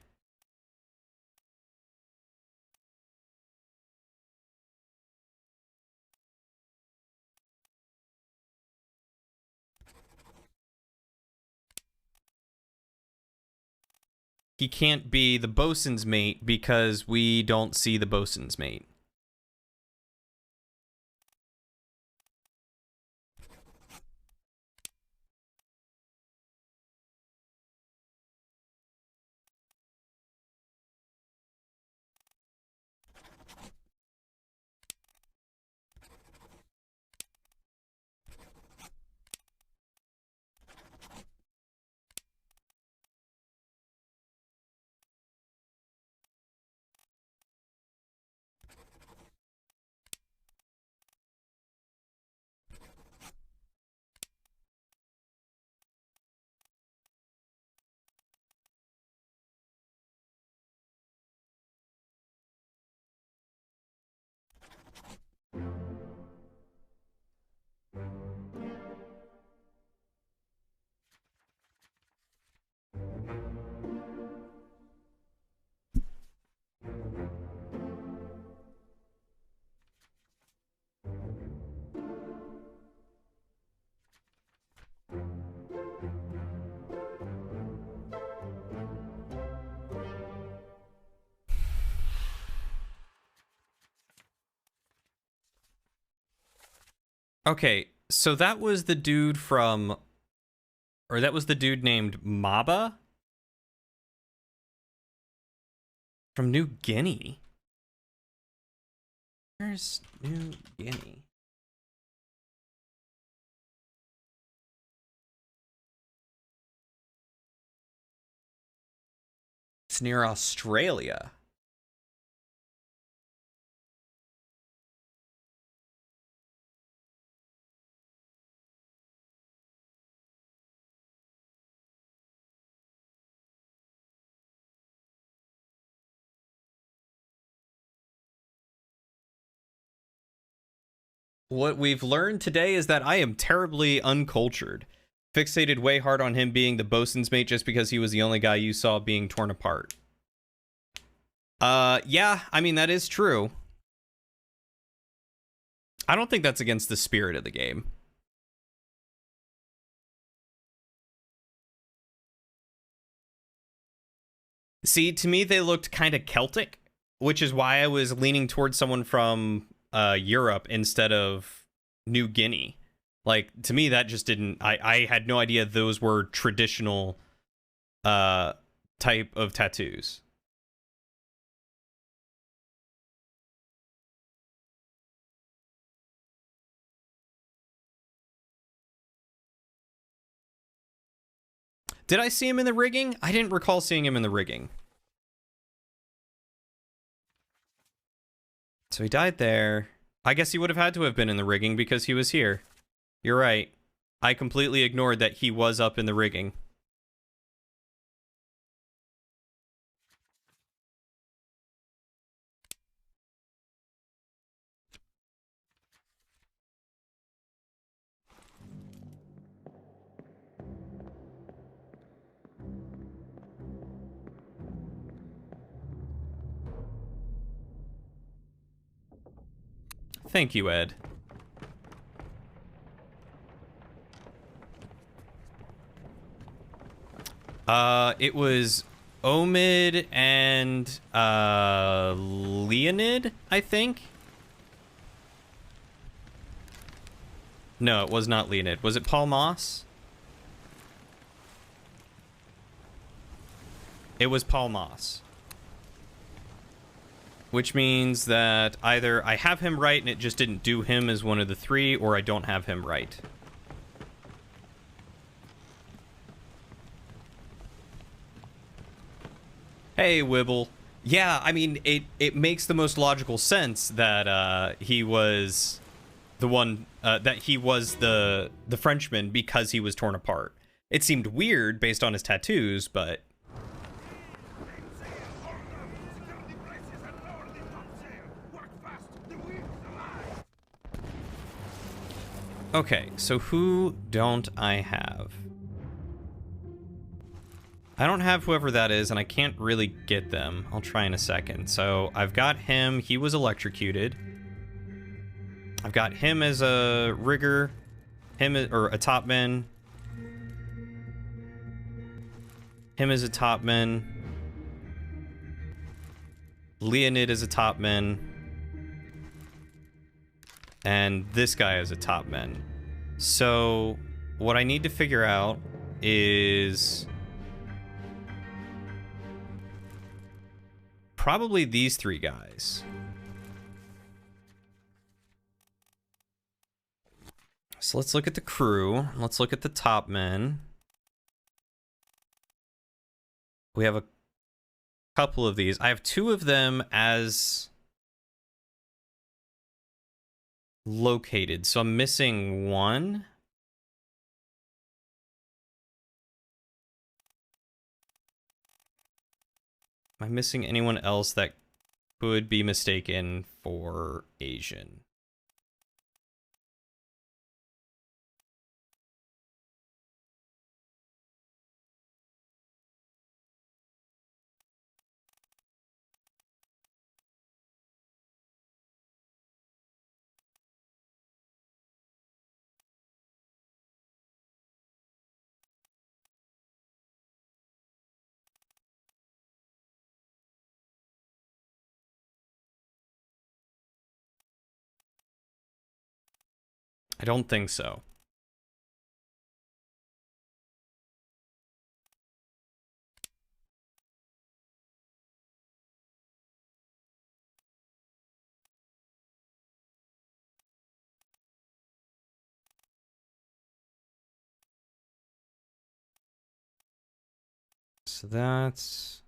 He can't be the bosun's mate because we don't see the bosun's mate. Okay, so that was the dude from, or that was the dude named Maba from New Guinea. Where's New Guinea? It's near Australia. What we've learned today is that I am terribly uncultured. Fixated way hard on him being the bosun's mate just because he was the only guy you saw being torn apart. Yeah, I mean, that is true. I don't think that's against the spirit of the game. See, to me, they looked kind of Celtic, which is why I was leaning towards someone from Europe instead of New Guinea. Like, to me, that just didn't... I had no idea those were traditional type of tattoos. Did I see him in the rigging? I didn't recall seeing him in the rigging. So he died there. I guess he would have had to have been in the rigging because he was here. You're right. I completely ignored that he was up in the rigging. Thank you, Ed. It was Omid and Leonid, I think. No, it was not Leonid. Was it Paul Moss? It was Paul Moss. Which means that either I have him right and it just didn't do him as one of the three, or I don't have him right. Hey, Wibble. Yeah, I mean, it makes the most logical sense that he was the one, that he was the Frenchman because he was torn apart. It seemed weird based on his tattoos, but... Okay, so who don't I have? I don't have whoever that is, and I can't really get them. I'll try in a second. So I've got him. He was electrocuted. I've got him as a rigger. Or a topman. Him as a topman. Leonid as a topman. And this guy as a topman. So what I need to figure out is... probably these three guys. So let's look at the crew. Let's look at the top men. We have a couple of these. I have two of them as located, so I'm missing one. Am I missing anyone else that could be mistaken for Asian? I don't think so. So that's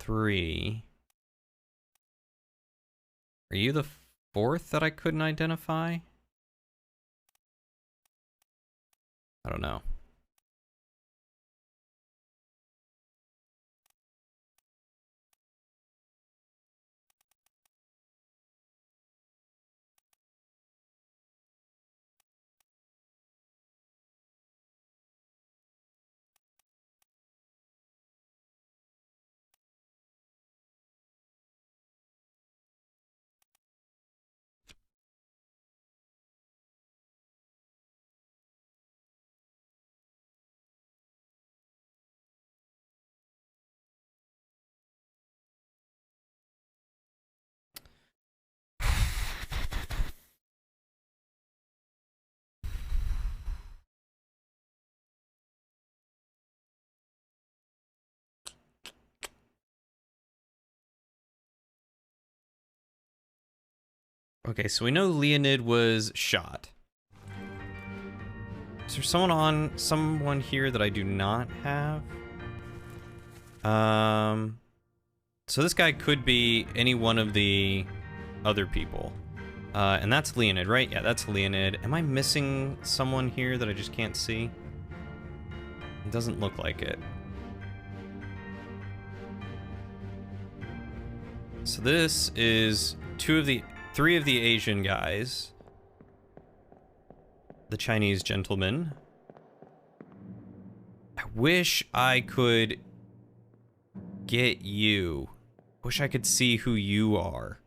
3. Are you the 4th that I couldn't identify? I don't know. Okay, so we know Leonid was shot. Is there someone here that I do not have? So this guy could be any one of the other people. And that's Leonid, right? Yeah, that's Leonid. Am I missing someone here that I just can't see? It doesn't look like it. So this is 3 of the Asian guys. The Chinese gentleman. I wish I could get you. Wish I could see who you are.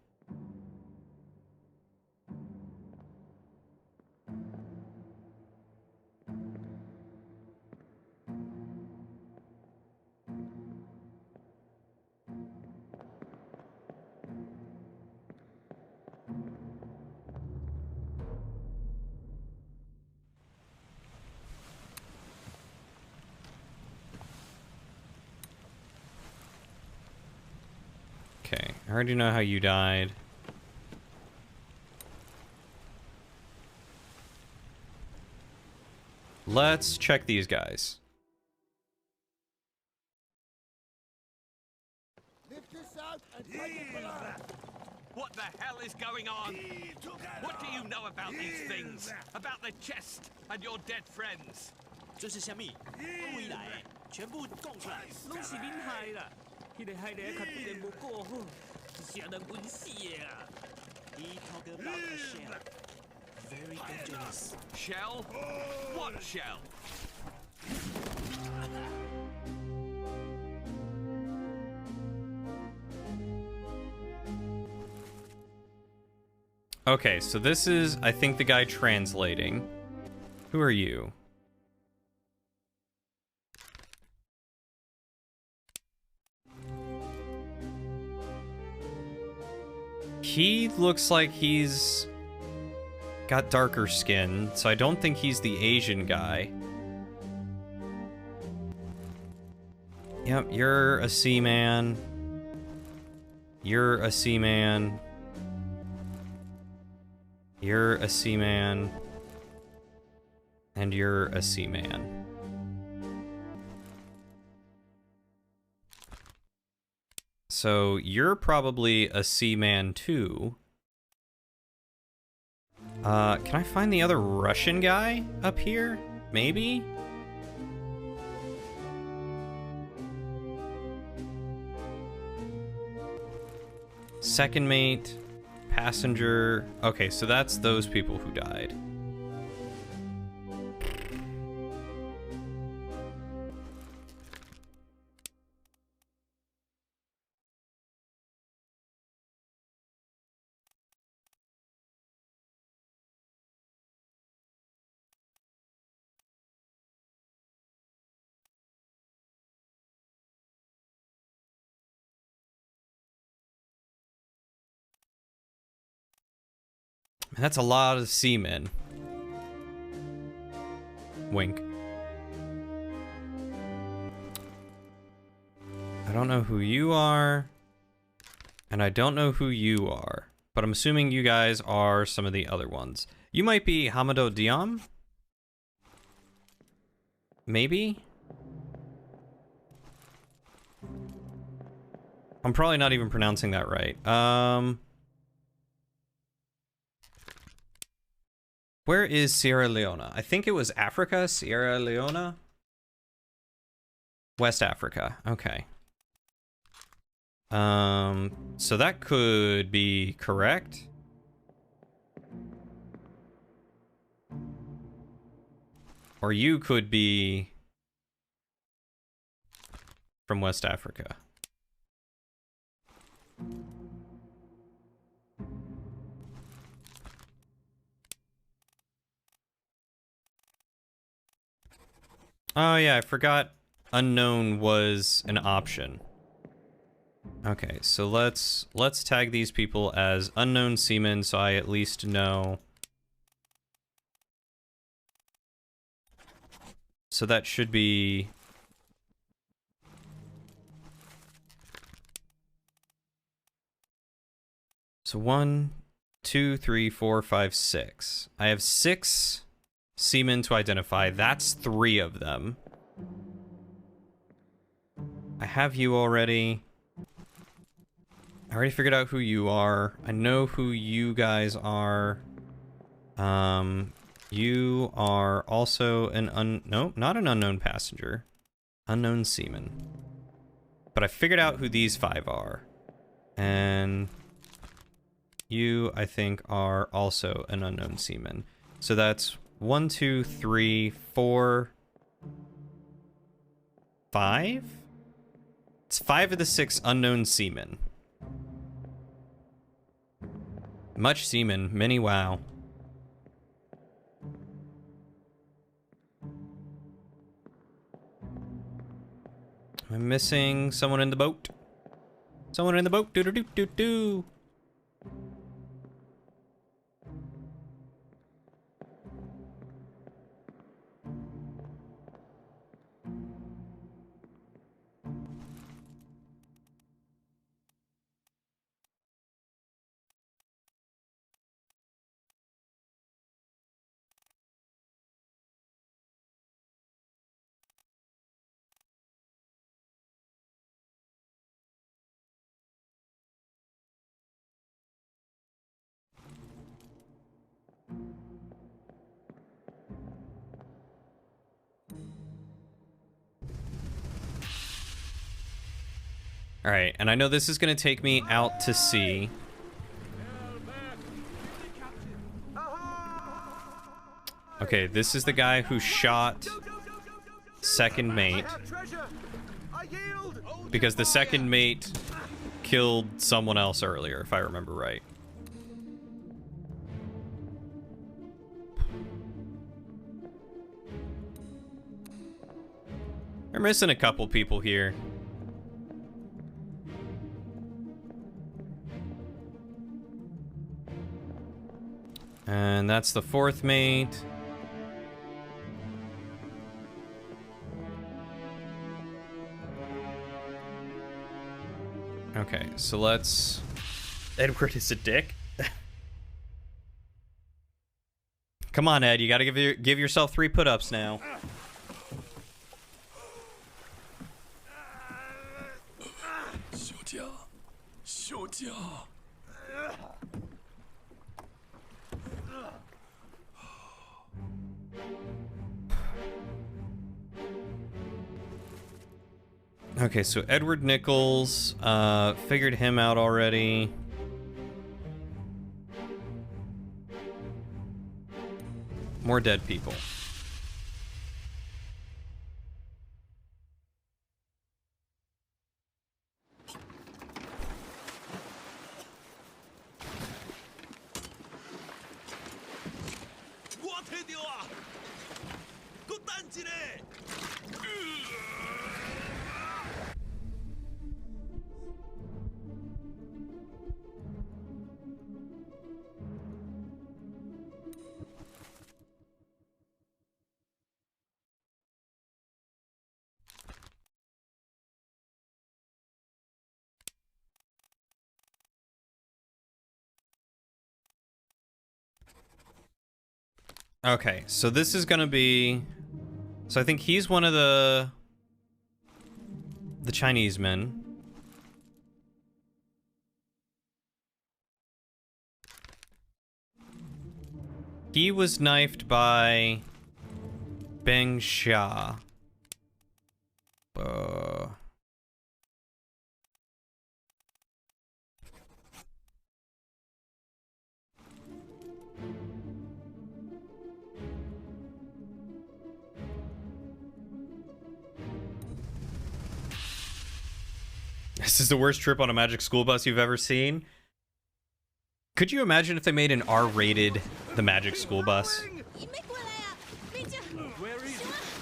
Okay, I already know how you died. Let's check these guys. What the hell is going on? What do you know about these things? About the chest and your dead friends? 这是虾米？未来全部供出来，拢是恁害啦！迄个害的较对人无顾好，是让人晕死的啊！He talk about a shell, very dangerous. Shell? What shell? Okay, so this is, I think, the guy translating. Who are you? He looks like he's got darker skin, so I don't think he's the Asian guy. Yep, you're a seaman. You're a seaman. You're a seaman. And you're a seaman. So you're probably a seaman too. Can I find the other Russian guy up here? Maybe? Second mate, passenger. Okay, so that's those people who died. That's a lot of seamen. Wink. I don't know who you are, and I don't know who you are, but I'm assuming you guys are some of the other ones. You might be Hamado Diam? Maybe? I'm probably not even pronouncing that right. Where is Sierra Leone? I think it was Africa, Sierra Leone? West Africa, okay. So that could be correct. Or you could be from West Africa. Oh yeah, I forgot unknown was an option. Okay, so let's tag these people as unknown seamen so I at least know. So that should be so 1, 2, 3, 4, 5, 6. I have 6 seamen to identify. That's 3 of them. I have you already. I already figured out who you are. I know who you guys are. You are also an no, not an unknown passenger. Unknown seaman. But I figured out who these 5 are. And you, I think, are also an unknown seaman. So that's 1, 2, 3, 4, 5? It's 5 of the 6 unknown seamen. Much seamen, many wow. I'm missing someone in the boat. Someone in the boat. Doo doo doo doo doo. All right, and I know this is going to take me out to sea. Okay, this is the guy who shot second mate. Because the second mate killed someone else earlier, if I remember right. We're missing a couple people here. And that's the 4th mate. Okay, so let's... Edward is a dick. Come on, Ed, you gotta give yourself 3 put-ups now. Okay, so Edward Nichols, figured him out already. More dead people. Okay, so this is gonna be... So I think he's one of the Chinese men. He was knifed by Beng Xia. This is the worst trip on a magic school bus you've ever seen. Could you imagine if they made an R-rated The Magic School Bus? Where is it?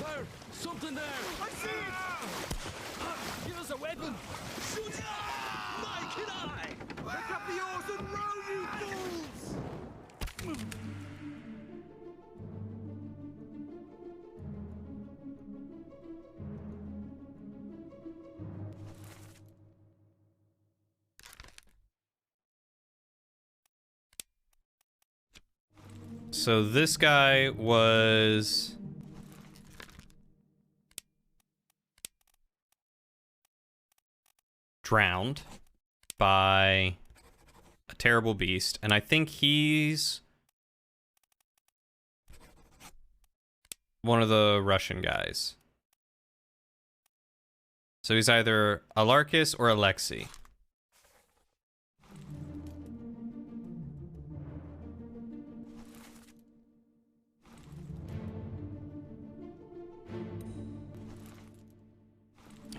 Where? Something there. I see it. Give us a weapon. Shoot it. Mike and I. Pick up the oars and row, you fools. So this guy was... drowned by a terrible beast, and I think he's one of the Russian guys. So he's either Alarkis or Alexei.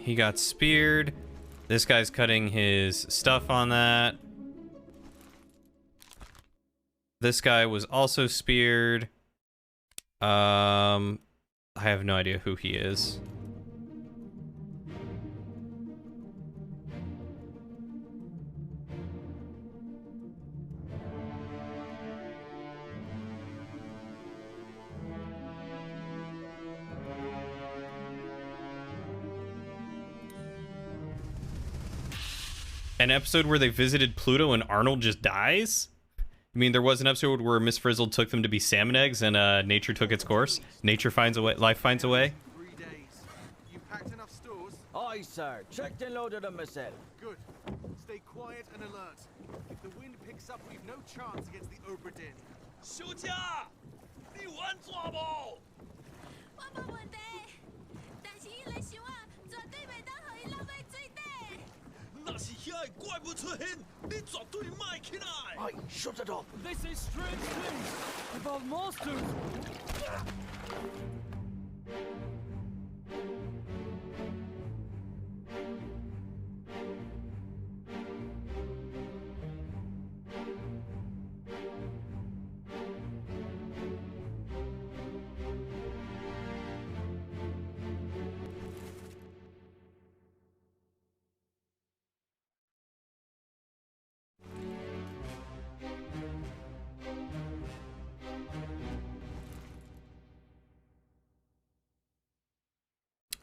He got speared. This guy's cutting his stuff on that. This guy was also speared. I have no idea who he is. An episode where they visited Pluto and Arnold just dies? I mean, there was an episode where Miss Frizzle took them to be salmon eggs and nature took its course. Nature finds a way, life finds a way. 3 days. You packed enough stores? Aye, sir. Checked and loaded them myself. Good. Stay quiet and alert. If the wind picks up, we've no chance against the Obra Dinn. 休假，你玩抓不？我冇问题，但是伊来想啊，绝对袂当互伊落去水底。那是遐个怪物出现，你绝对卖起来。 Aye, shut it up. They say strange things about monsters.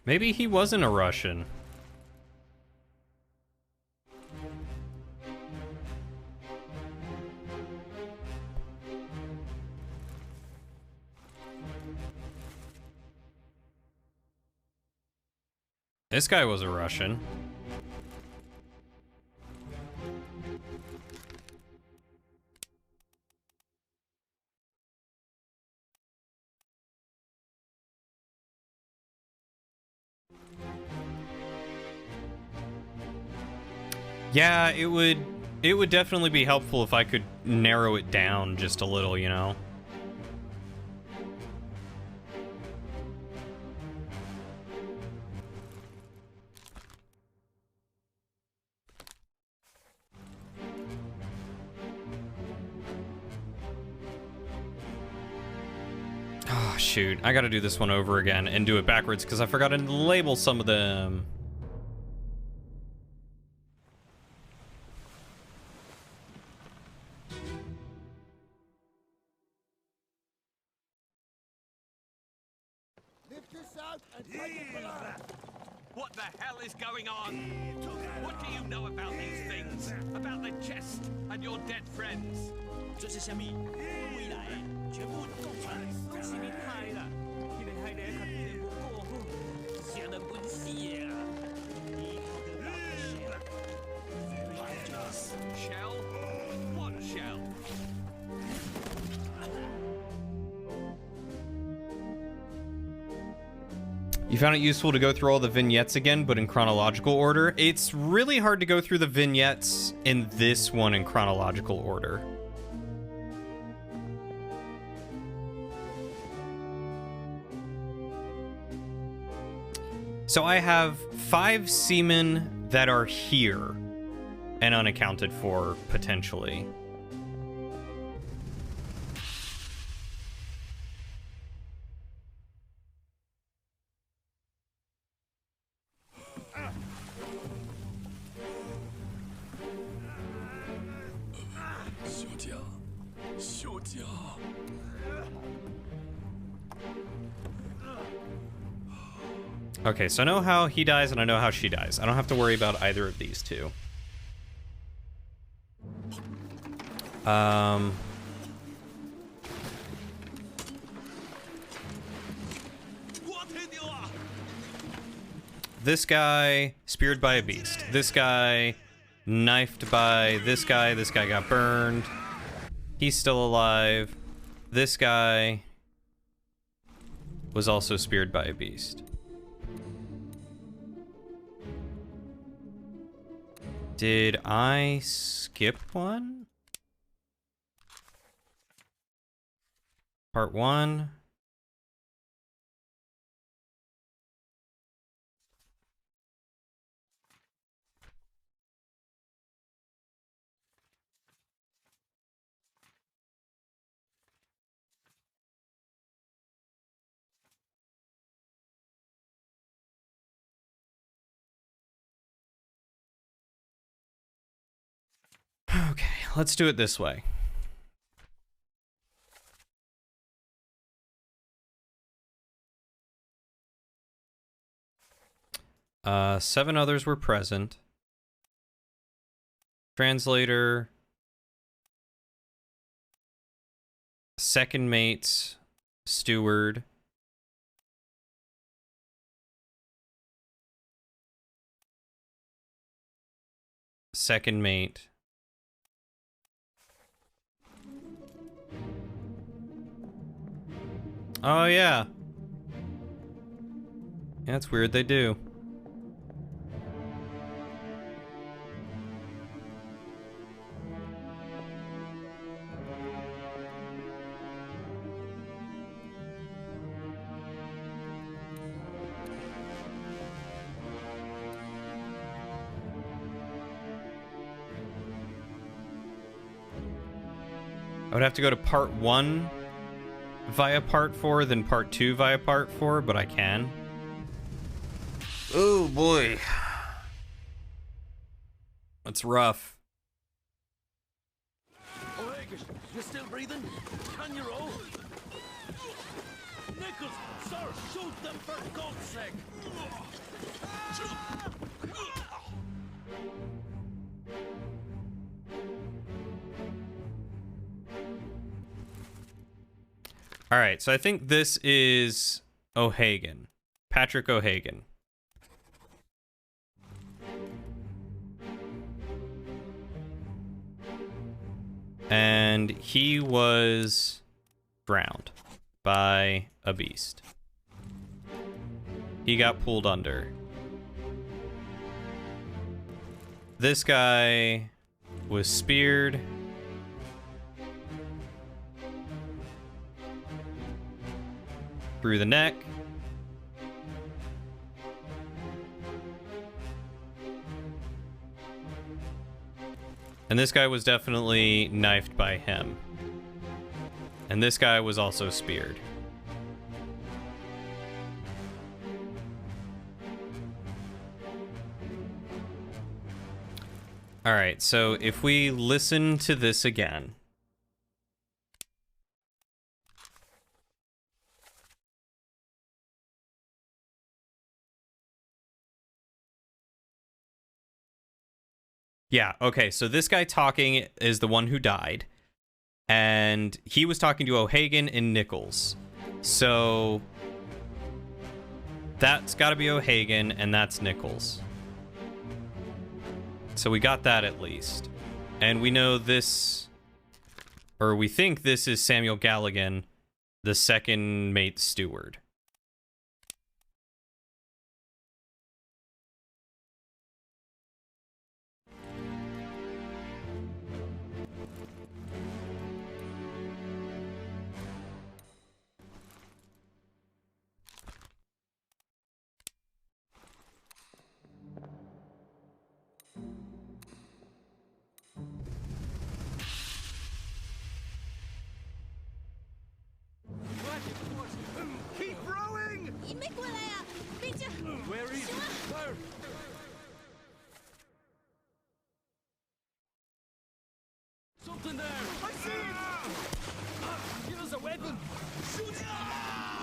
Maybe he wasn't a Russian. This guy was a Russian. Yeah, it would definitely be helpful if I could narrow it down just a little, you know. Oh, shoot. I gotta do this one over again and do it backwards because I forgot to label some of them. What the hell is going on? What do you know about these things? About the chest and your dead friends? 这是虾米？我未来嘅，全部講出來攏是恁害啦！迄個害你較對你無顧好，是人本事嘅啦！你頭殼老個小。Shell? What shell? You found it useful to go through all the vignettes again, but in chronological order? It's really hard to go through the vignettes in this one in chronological order. So I have 5 seamen that are here and unaccounted for, potentially. Okay, so I know how he dies and I know how she dies. I don't have to worry about either of these two. This guy speared by a beast. This guy knifed by this guy. This guy got burned. He's still alive. This guy was also speared by a beast. Did I skip one? Part 1. Okay, let's do it this way. Seven others were present. Translator. Second mate. Steward. Second mate. Oh, yeah. Yeah, it's weird they do. I would have to go to part 1 via part 4, then part 2 via part 4, but I can. Oh boy. That's rough. O'Hagan, you still breathing? Can you roll? Nichols, sir, shoot them for God's sake! All right, so I think this is O'Hagan. Patrick O'Hagan. And he was drowned by a beast. He got pulled under. This guy was speared. Through the neck. And this guy was definitely knifed by him. And this guy was also speared. All right, so if we listen to this again. Yeah, okay, so this guy talking is the one who died. and he was talking to O'Hagan and Nichols. So that's got to be O'Hagan, and that's Nichols. So we got that at least. And we know this, or we think this is Samuel Galligan, the second mate steward. Keep rowing! 你没过来啊，冰着。 Where is he? Where? Something there! I see it! Give us a weapon! Shoot it!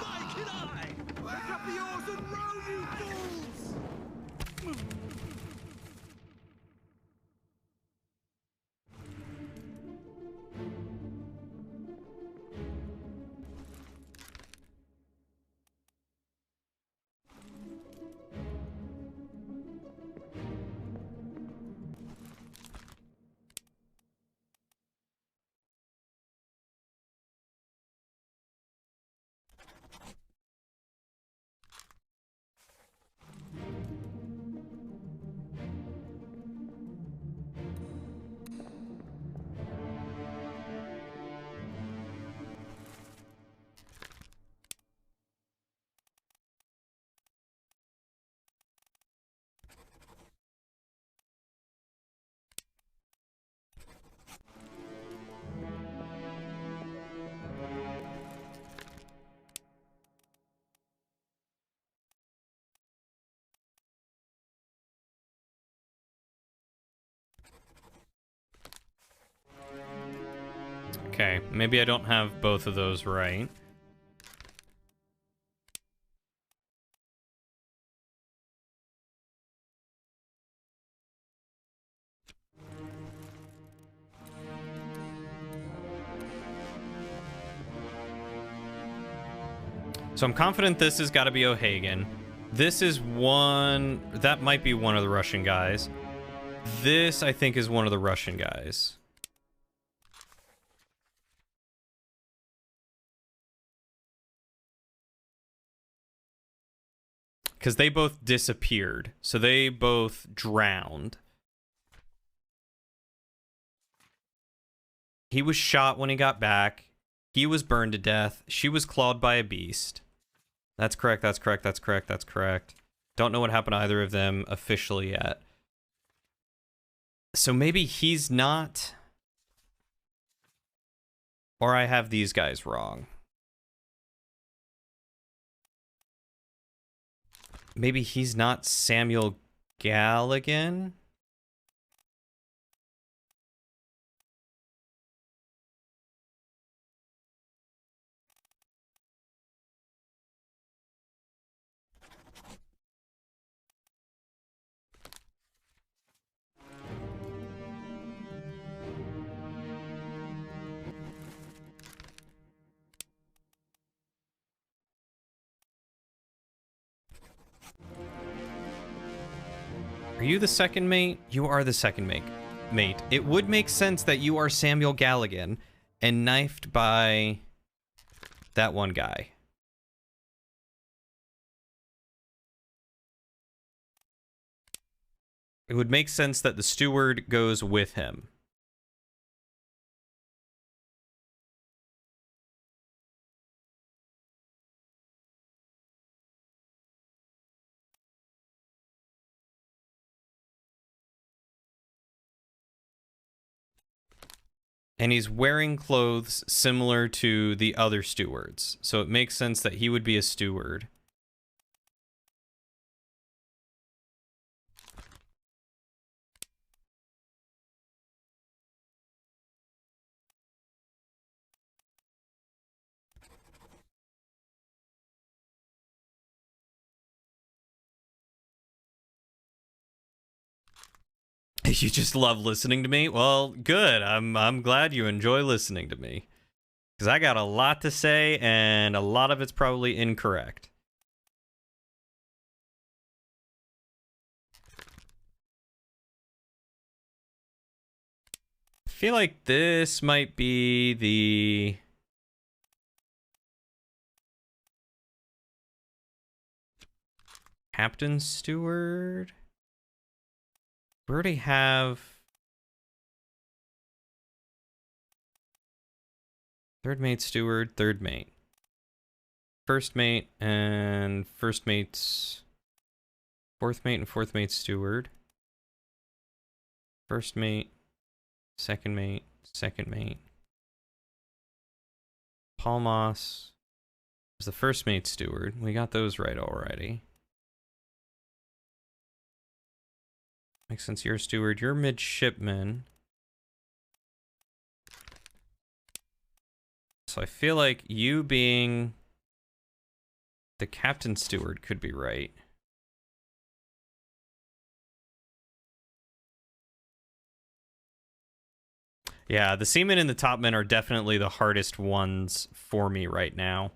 My kid eye! Pick up the oars and row, you fools! Okay, maybe I don't have both of those right. So I'm confident this has got to be O'Hagan. This is one... That might be one of the Russian guys. This, I think, is one of the Russian guys. Because they both disappeared. So they both drowned. He was shot when he got back. He was burned to death. She was clawed by a beast. That's correct, that's correct, that's correct, that's correct. Don't know what happened to either of them officially yet. So maybe he's not... Or I have these guys wrong. Maybe he's not Samuel Galligan? Are you the second mate? You are the second mate. It would make sense that you are Samuel Galligan and knifed by that one guy. It would make sense that the steward goes with him. And he's wearing clothes similar to the other stewards. So it makes sense that he would be a steward. You just love listening to me? Well, good. I'm glad you enjoy listening to me. Because I got a lot to say, and a lot of it's probably incorrect. I feel like this might be the... Captain Steward? We already have... Third mate steward, third mate. First mate and first mate's... Fourth mate and fourth mate steward. First mate, second mate, second mate. Paul Moss was the first mate steward. We got those right already. Makes sense, you're a steward. You're midshipman. So I feel like you being the captain steward could be right. Yeah, the seamen and the topmen are definitely the hardest ones for me right now.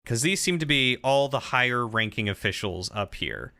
Because these seem to be all the higher ranking officials up here.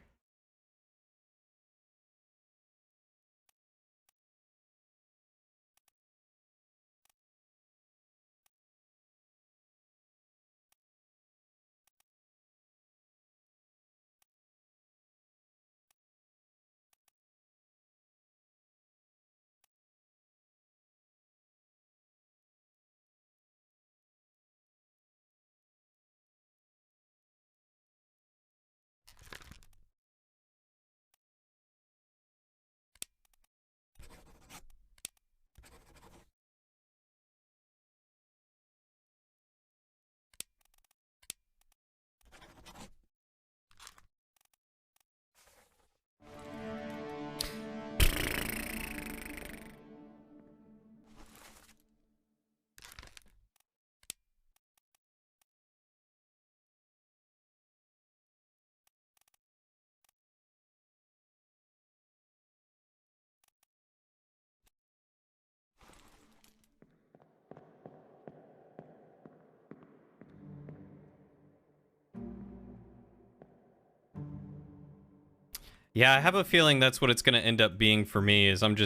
Yeah, I have a feeling that's what it's going to end up being for me, is I'm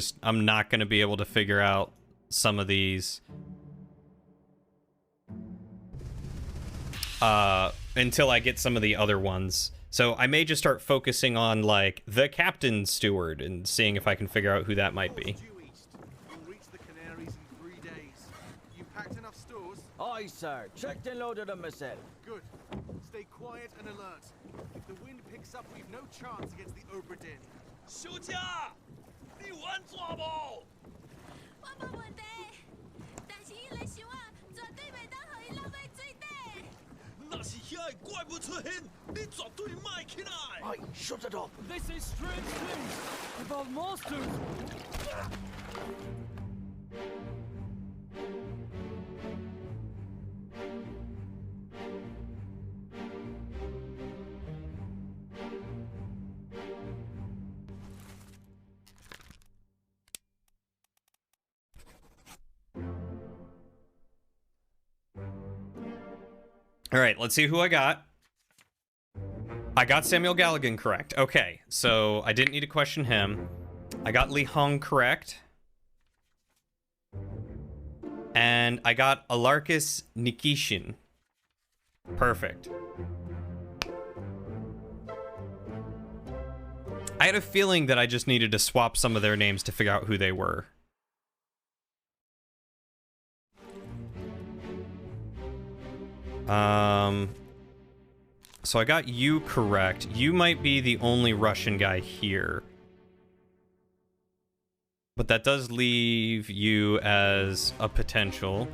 not going to be able to figure out some of these until I get some of the other ones. So I may just start focusing on, like, the captain steward and seeing if I can figure out who that might be. You'll reach the Canaries in 3 days. You packed enough stores? Aye, sir. Checked and loaded them myself. Good. Stay quiet and alert. If the wind picks up, we've no chance against the Obra Dinn. 休假，你玩抓不？我冇问题，但是伊来想啊，绝对袂当互伊浪费水底。那是遐个怪物出现，你绝对卖起来。 Aye, shut it up. They say strange things about monsters. All right, let's see who I got. I got Samuel Galligan correct. Okay, so I didn't need to question him. I got Li Hong correct. And I got Alarcus Nikishin. Perfect. I had a feeling that I just needed to swap some of their names to figure out who they were. So I got you correct. You might be the only Russian guy here. But that does leave you as a potential.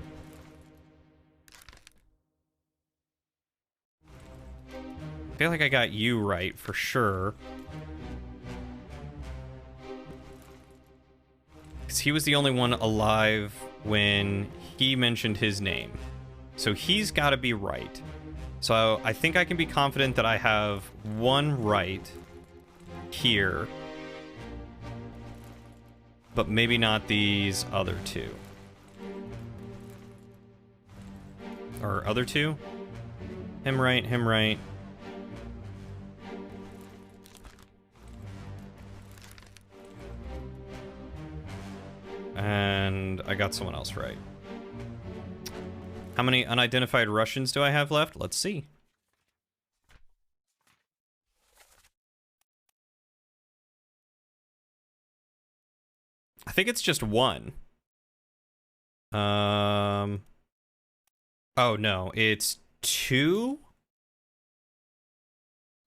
I feel like I got you right for sure. Because he was the only one alive when he mentioned his name. So he's got to be right. So I think I can be confident that I have one right. here. But maybe not these other two. Or other two? Him right, him right. And I got someone else right. How many unidentified Russians do I have left? Let's see. I think it's just one. Oh no, it's two?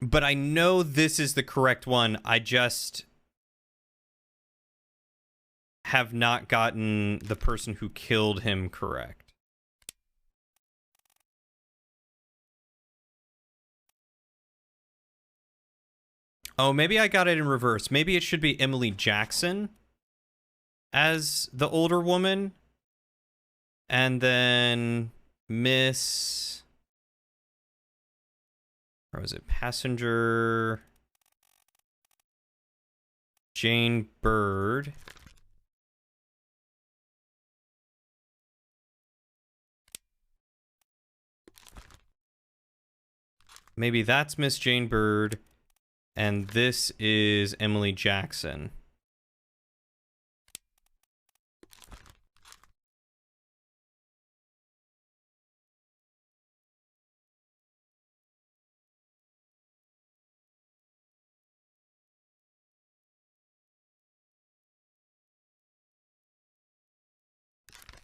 But I know this is the correct one. I just have not gotten the person who killed him correct. Oh, maybe I got it in reverse. Maybe it should be Emily Jackson as the older woman. And then Miss... Or was it Passenger Jane Bird? Maybe that's Miss Jane Bird, and this is Emily Jackson.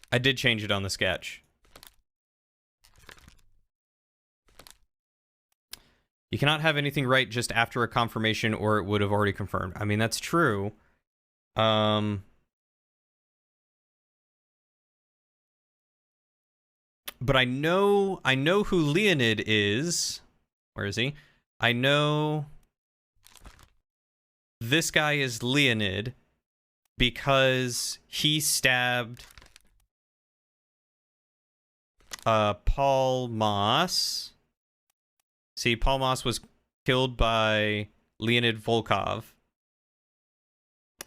I did change it on the sketch. You cannot have anything right just after a confirmation or it would have already confirmed. I mean, that's true. But I know who Leonid is. Where is he? I know this guy is Leonid because he stabbed Paul Moss. See, Paul Moss was killed by Leonid Volkov.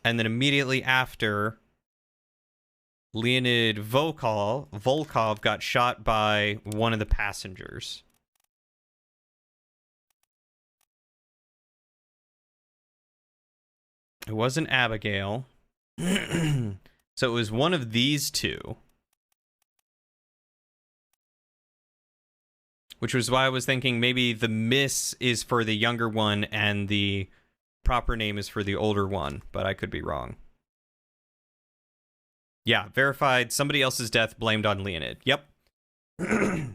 And then immediately after, Leonid Volkov got shot by one of the passengers. It wasn't Abigail. So it was one of these two. Which was why I was thinking maybe the Miss is for the younger one and the proper name is for the older one, but I could be wrong. Yeah, verified. Somebody else's death blamed on Leonid. Yep.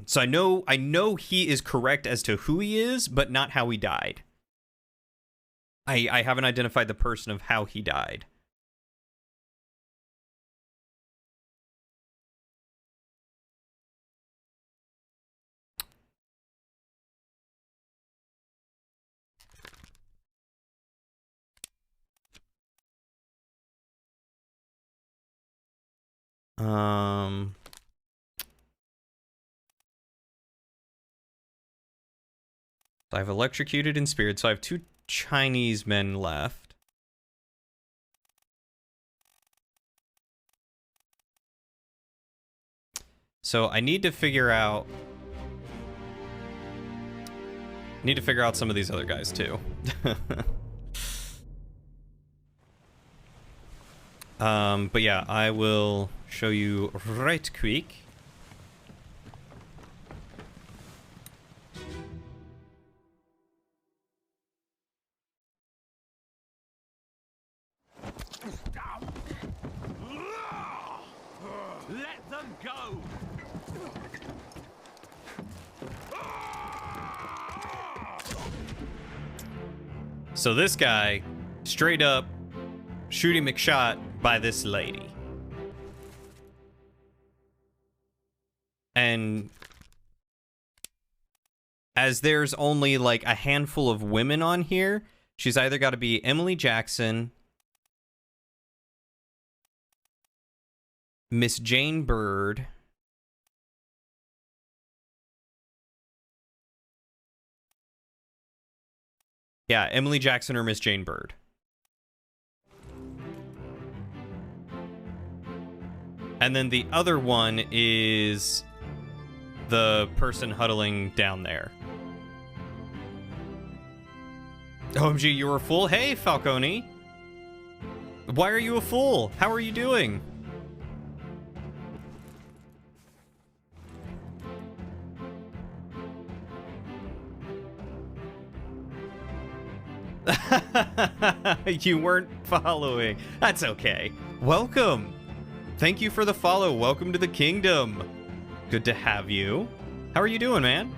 So I know he is correct as to who he is, but not how he died. I haven't identified the person of how he died. So I've electrocuted and speared, so I have 2 Chinese men left. So I need to figure out some of these other guys too. But yeah, I will show you right quick. Let them go! So this guy, straight up, shooting McShot by this lady. And as there's only like a handful of women on here, she's either got to be Emily Jackson, Miss Jane Bird, Yeah, Emily Jackson or Miss Jane Bird. And then the other one is the person huddling down there. OMG, you were a fool? Hey, Falcone. Why are you a fool? How are you doing? You weren't following. That's okay. Welcome. Thank you for the follow. Welcome to the kingdom. Good to have you. How are you doing, man?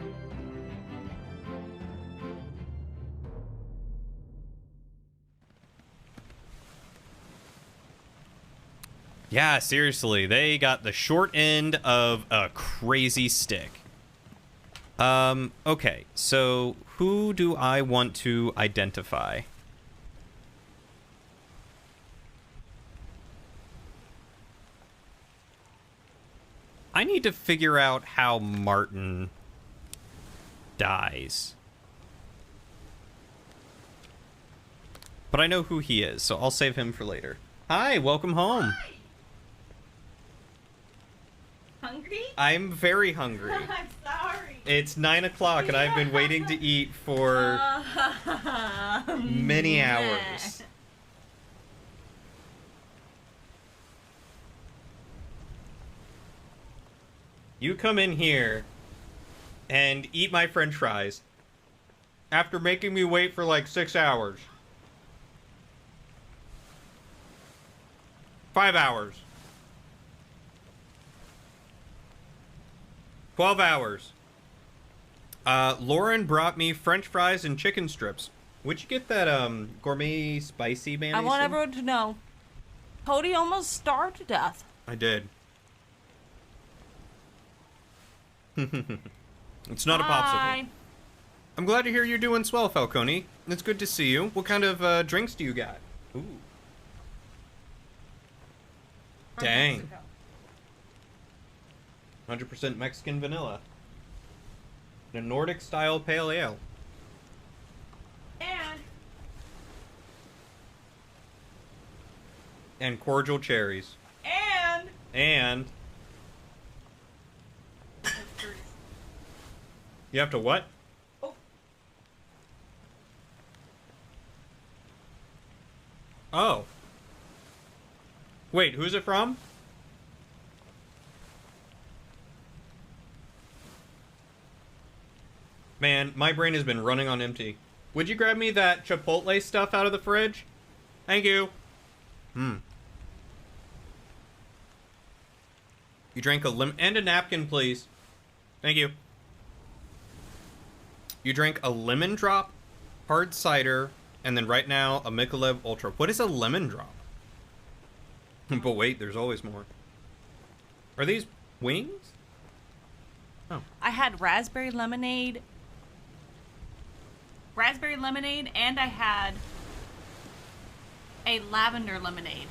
Yeah, seriously. They got the short end of a crazy stick. Okay. So who do I want to identify? I need to figure out how Martin dies. But I know who he is, so I'll save him for later. Hi, welcome home. Hi. Hungry? I'm very hungry. I'm sorry. It's 9 o'clock and I've been waiting to eat for many hours. You come in here and eat my french fries after making me wait for like 6 hours. 5 hours. 12 hours. Lauren brought me french fries and chicken strips. Where'd you get that gourmet spicy mayonnaise? I want everyone to know, Cody almost starved to death. I did. It's not a popsicle. I'm glad to hear you're doing swell, Falcone. It's good to see you. What kind of drinks do you got? Ooh. Dang. 100% Mexican vanilla. And a Nordic style pale ale. And cordial cherries. And you have to what? Oh. Oh. Wait, who's it from? Man, my brain has been running on empty. Would you grab me that Chipotle stuff out of the fridge? Thank you. You drank a and a napkin, please. Thank you. You drank a lemon drop, hard cider, and then right now a Michelob Ultra. What is a lemon drop? But wait, there's always more. Are these wings? Oh. I had raspberry lemonade, and I had a lavender lemonade.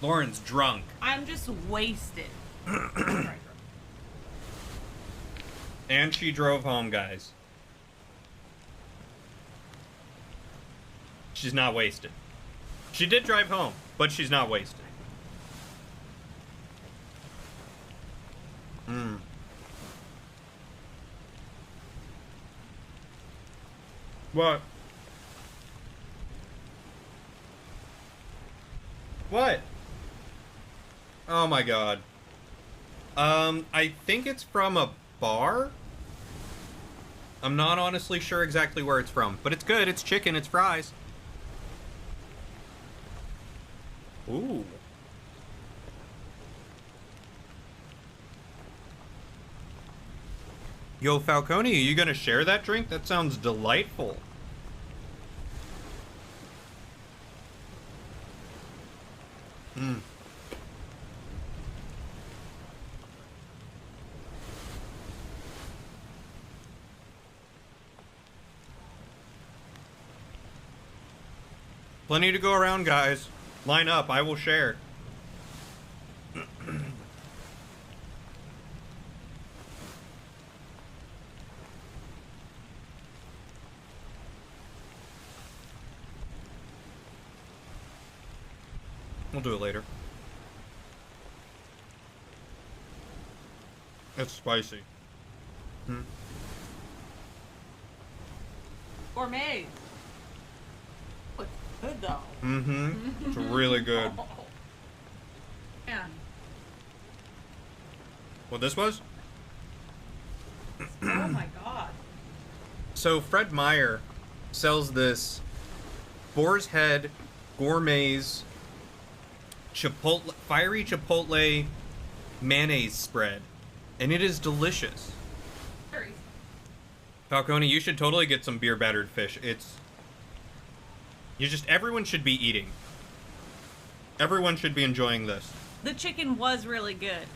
Lauren's drunk. I'm just wasted. And she drove home, guys. She's not wasted. She did drive home, but she's not wasted. What? What? Oh my god. I think it's from a bar? I'm not honestly sure exactly where it's from, but it's good. It's chicken, it's fries. Ooh. Yo, Falcone, are you gonna share that drink? That sounds delightful. Plenty to go around, guys. Line up, I will share. We'll do it later. It's spicy. Hmm. Gourmet. Looks good though. Mm-hmm. It's really good. Yeah. What this was? Oh my god. So Fred Meyer sells this Boar's Head Gourmet's Chipotle, fiery Chipotle mayonnaise spread, and it is delicious. Very. Falcone, you should totally get some beer battered fish. Everyone should be eating. Everyone should be enjoying this. The chicken was really good.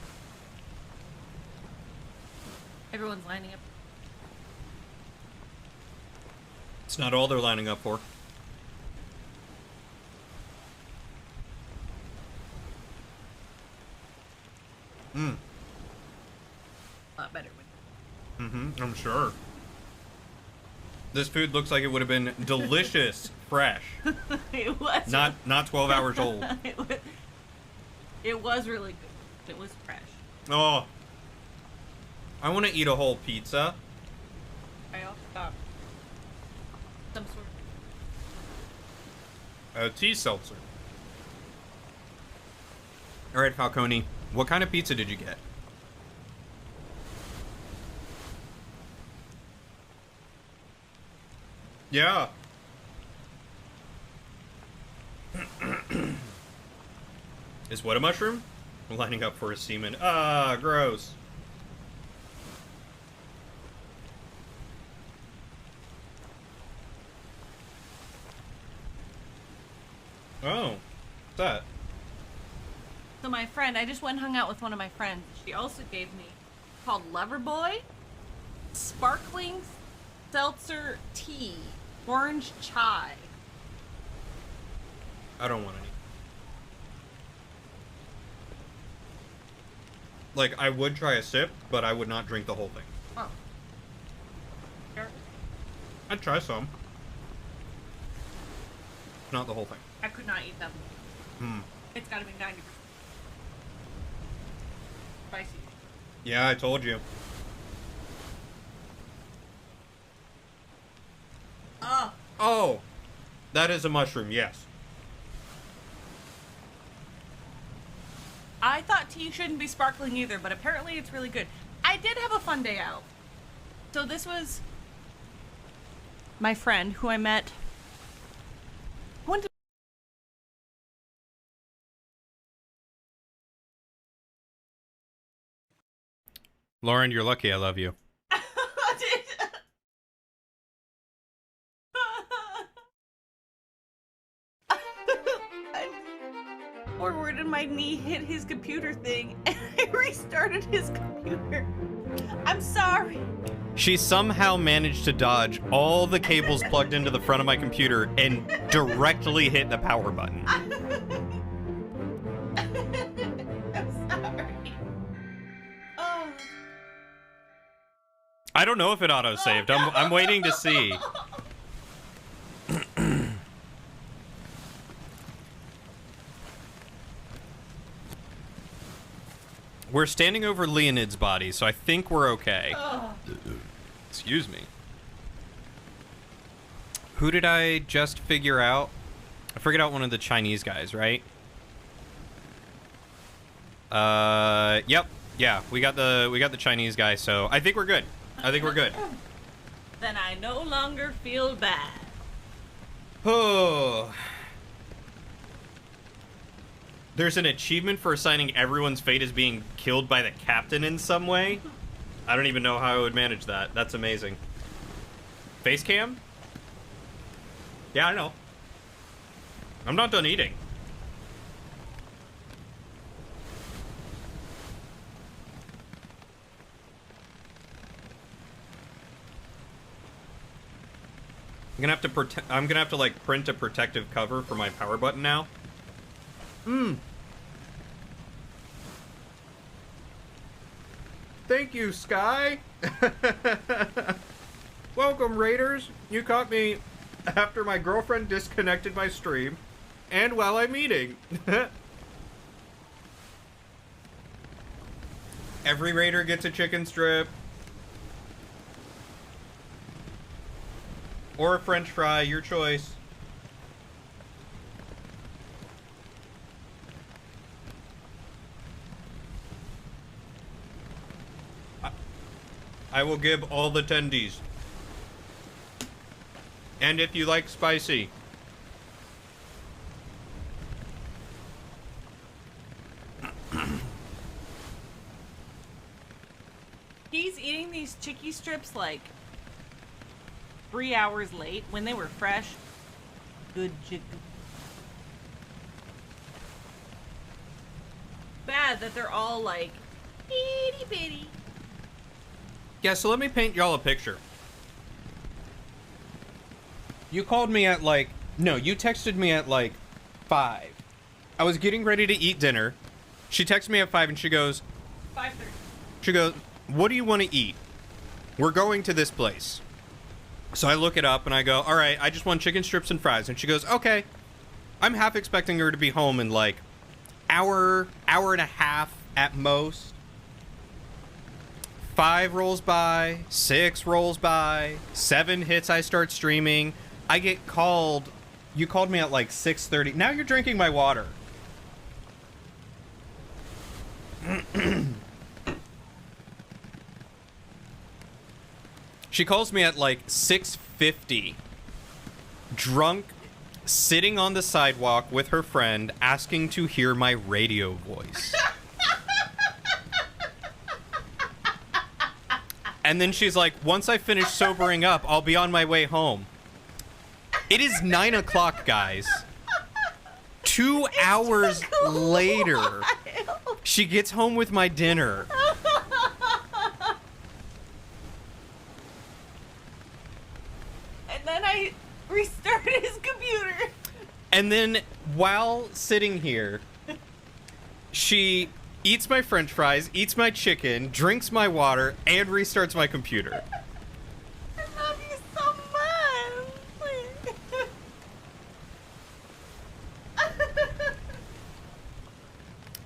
Everyone's lining up. It's not all they're lining up for. Mm. A lot better with. Mm-hmm, I'm sure. This food looks like it would have been delicious fresh. It was. Not 12 hours old. It was really good. It was fresh. Oh. I want to eat a whole pizza. I also got some sort A tea seltzer. All right, Falcone. What kind of pizza did you get? Yeah. Is what a mushroom? I'm lining up for a semen. Ah, gross. Oh, what's that? So my friend, I just went and hung out with one of my friends. She also gave me called Loverboy sparkling seltzer tea, orange chai. I don't want any. Like, I would try a sip, but I would not drink the whole thing. Oh. Sure. I'd try some. Not the whole thing. I could not eat them. Hmm. It's gotta be 90% spicy. Yeah, I told you. Oh. Oh, that is a mushroom, yes. I thought tea shouldn't be sparkling either, but apparently it's really good. I did have a fun day out. So this was my friend who I met. Went to Lauren, you're lucky I love you. forward and my knee hit his computer thing and I restarted his computer. I'm sorry. She somehow managed to dodge all the cables plugged into the front of my computer and directly hit the power button. I'm sorry. Oh. I don't know if it auto-saved. I'm waiting to see. We're standing over Leonid's body, so I think we're okay. Oh. Excuse me. Who did I just figure out? I figured out one of the Chinese guys, right? Yep. Yeah, we got the Chinese guy, so I think we're good. I think we're good. Then I no longer feel bad. Oh. There's an achievement for assigning everyone's fate as being killed by the captain in some way. I don't even know how I would manage that. That's amazing. Face cam? Yeah, I know. I'm not done eating. I'm gonna have to like print a protective cover for my power button now. Thank you, Sky. Welcome, Raiders. You caught me after my girlfriend disconnected my stream and while I'm eating. Every raider gets a chicken strip. Or a french fry, your choice. I will give all the tendies. And if you like spicy. He's eating these chicky strips like 3 hours late when they were fresh. Good chicken. Bad that they're all like itty bitty. Yeah, so let me paint y'all a picture. You called me at like... No, you texted me at like 5. I was getting ready to eat dinner. She texted me at 5 and she goes... 5:30. She goes, what do you want to eat? We're going to this place. So I look it up and I go, all right, I just want chicken strips and fries. And she goes, okay. I'm half expecting her to be home in like hour and a half at most. 5 rolls by, 6 rolls by, 7 hits, I start streaming. I get called. You called me at like 6:30. Now you're drinking my water. She calls me at like 6:50. Drunk, sitting on the sidewalk with her friend, asking to hear my radio voice. And then she's like, once I finish sobering up, I'll be on my way home. It is 9 o'clock, guys. 2 hours later, she gets home with my dinner. And then I restarted his computer. And then, while sitting here, she eats my french fries, eats my chicken, drinks my water, and restarts my computer. I love you so much.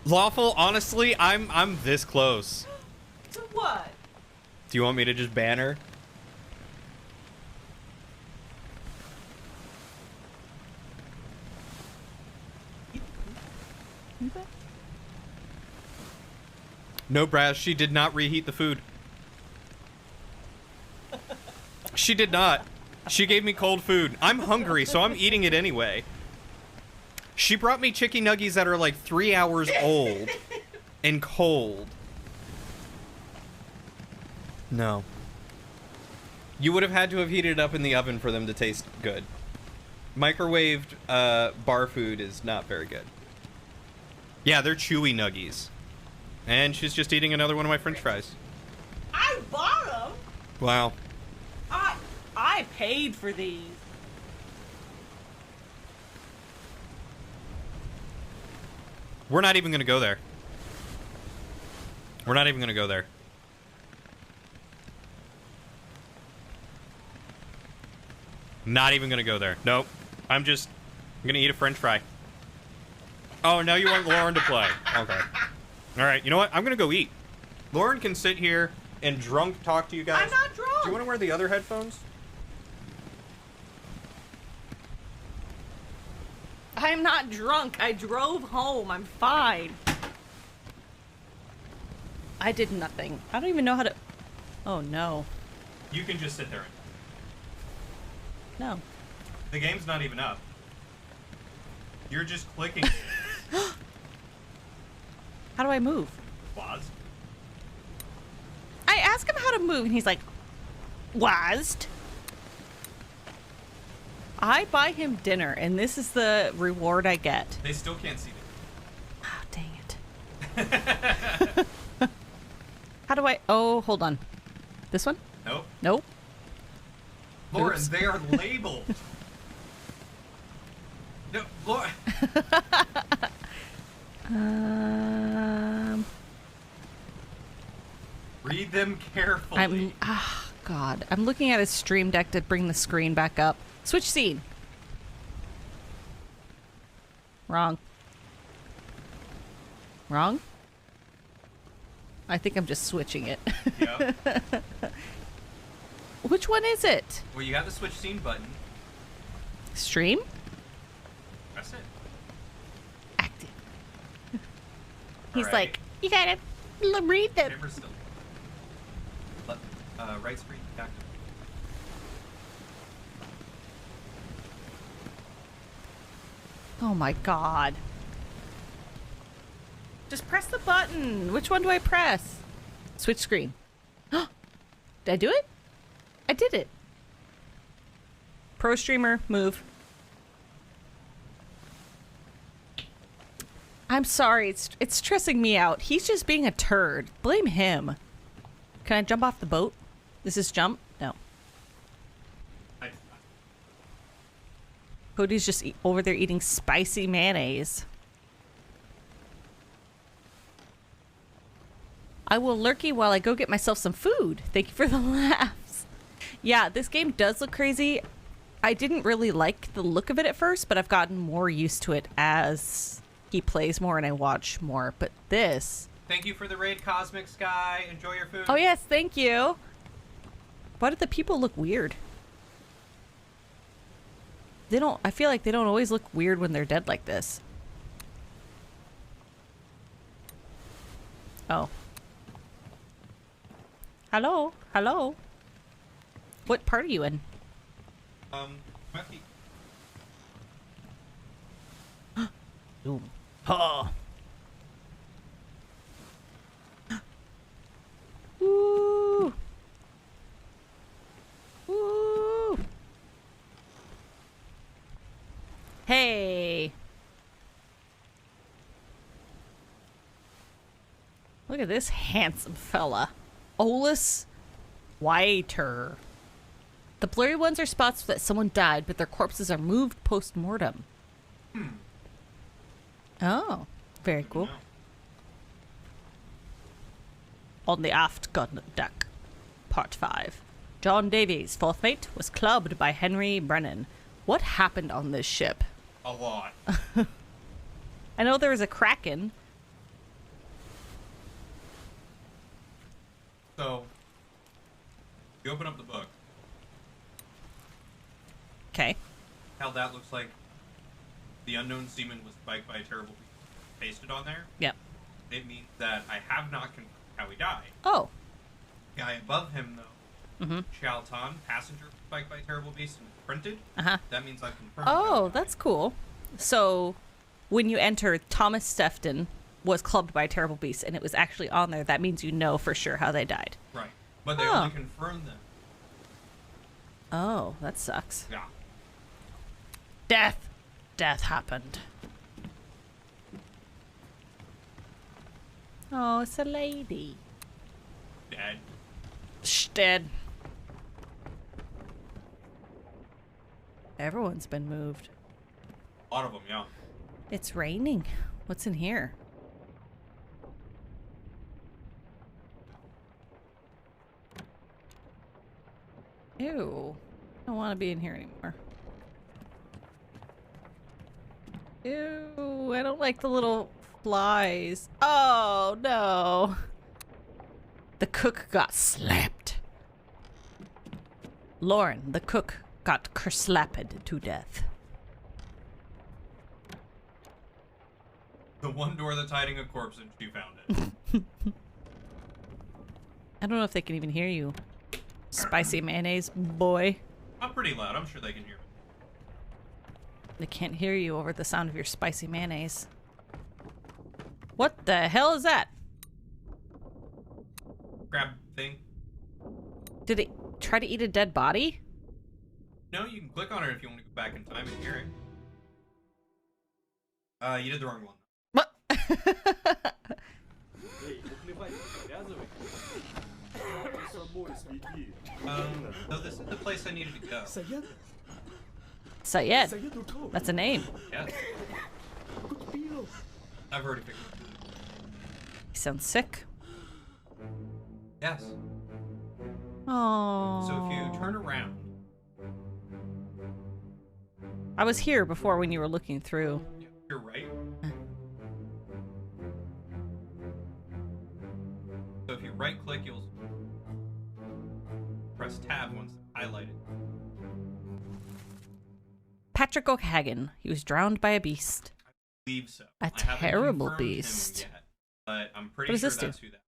Lawful, honestly, I'm this close. To what? Do you want me to just ban her? No, Braz, she did not reheat the food. She did not. She gave me cold food. I'm hungry, so I'm eating it anyway. She brought me chicken nuggies that are like 3 hours old and cold. No. You would have had to have heated it up in the oven for them to taste good. Microwaved bar food is not very good. Yeah, they're chewy nuggies. And she's just eating another one of my french fries. I bought them. Wow. I paid for these. We're not even going to go there. We're not even going to go there. Not even going to go there. Nope. I'm going to eat a french fry. Oh, now you want Lauren to play. Okay. All right, you know what? I'm going to go eat. Lauren can sit here and drunk talk to you guys. I'm not drunk. Do you want to wear the other headphones? I'm not drunk. I drove home. I'm fine. I did nothing. I don't even know how to... Oh, no. You can just sit there. No. The game's not even up. You're just clicking. How do I move? Pause. I ask him how to move, and he's like, "Wazd." I buy him dinner, and this is the reward I get. They still can't see it. Oh, dang it. How do I... Oh, hold on. This one? Nope. Nope. Lauren, Oops. they are labeled. No, Lauren. Read them carefully. God. I'm looking at his stream deck to bring the screen back up. Switch scene. Wrong. Wrong? I think I'm just switching it. Yep. Which one is it? Well, you got the switch scene button. Stream? Press it. Active. He's Alright. like, you gotta read them. Camera still. Right screen active. Oh my god. Just press the button. Which one do I press? Switch screen. Did I do it? I did it. Pro streamer, move. I'm sorry, it's stressing me out. He's just being a turd. Blame him. Can I jump off the boat? This is jump? No. Cody's just over there eating spicy mayonnaise. I will lurky while I go get myself some food. Thank you for the laughs. Yeah, this game does look crazy. I didn't really like the look of it at first, but I've gotten more used to it as he plays more and I watch more. But this... Thank you for the raid, Cosmic Sky. Enjoy your food. Oh yes, thank you. Why do the people look weird? They don't... I feel like they don't always look weird when they're dead like this. Oh. Hello? Hello? What part are you in? Matthew. Zoom. Oh. Woo. Woo. Hey. Look at this handsome fella. Olus Whiter. The blurry ones are spots that someone died, but their corpses are moved post-mortem. Oh, very cool. On the aft gun deck. Part 5. John Davies, fourth mate, was clubbed by Henry Brennan. What happened on this ship? A lot. I know there was a Kraken. So, you open up the book. Okay. How that looks like the unknown seaman was spiked by a terrible beast. Pasted on there. Yep. It means that I have not confirmed how he died. Oh. Guy above him, though, Chow Tan, passenger spiked by a terrible beast and printed. That means I've confirmed. Oh, that's cool. So, when you enter, Thomas Stefton was clubbed by a terrible beast, and it was actually on there. That means you know for sure how they died. Right. But they only confirmed them. Oh, that sucks. Yeah. Death. Death happened. Oh, it's a lady. Dead. Shh, dead. Everyone's been moved. A lot of them, yeah. It's raining. What's in here? Ew. I don't want to be in here anymore. Ew, I don't like the little flies. Oh, no. The cook got slapped. Lauren, the cook, got slapped to death. The one door that's hiding a corpse and she found it. I don't know if they can even hear you. Spicy mayonnaise boy. I'm pretty loud. I'm sure they can hear me. They can't hear you over the sound of your spicy mayonnaise. What the hell is that? Grab thing. Did it try to eat a dead body? No, you can click on it if you want to go back in time and hear it. You did the wrong one. What? So this is the place I needed to go. Sayed. That's a name. Yeah. I've already figured it out. He sounds sick. Yes. Oh. So if you turn around. I was here before when you were looking through. You're right. So if you right click, you'll press tab once highlighted. Patrick O'Hagan. He was drowned by a beast. I believe so. A I haven't terrible confirmed him beast. yet, but I'm pretty What does sure this do? that's who that.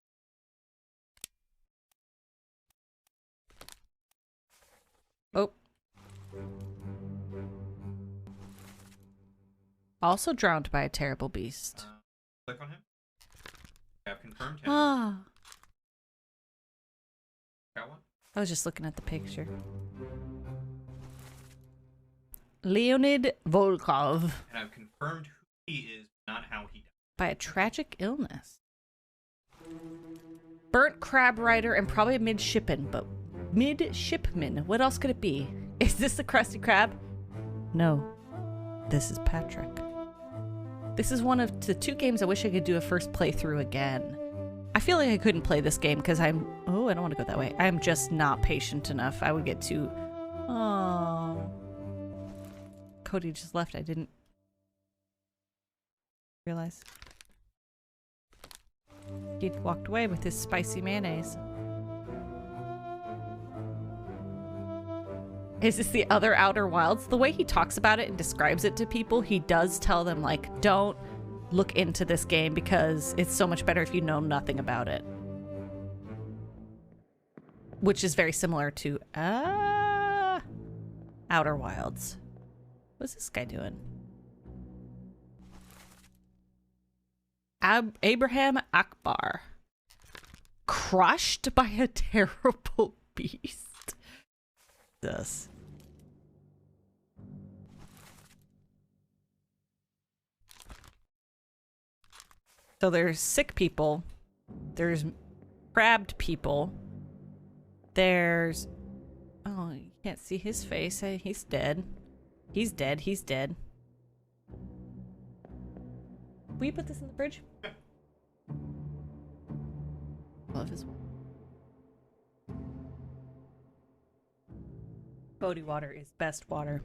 Oh. Also drowned by a terrible beast. Click on him. I've confirmed him. Ah. Got one? I was just looking at the picture. Leonid Volkov. And I've confirmed who he is, not how he died. By a tragic illness. Burnt crab rider and probably a midshipman, but midshipman. What else could it be? Is this the Krusty Krab? No. This is Patrick. This is one of the 2 games I wish I could do a first playthrough again. I feel like I couldn't play this game because I'm... Oh, I don't want to go that way. I'm just not patient enough. I would get too... Oh. Cody just left. I didn't realize. He walked away with his spicy mayonnaise. Is this the other Outer Wilds? The way he talks about it and describes it to people, he does tell them, like, don't look into this game because it's so much better if you know nothing about it. Which is very similar to Outer Wilds. What's this guy doing? Abraham Akbar. Crushed by a terrible beast. This. So there's sick people. There's crabbed people. There's... Oh, you can't see his face. He's dead. He's dead. He's dead. Will you put this in the fridge? Love his... Bodhi water is best water.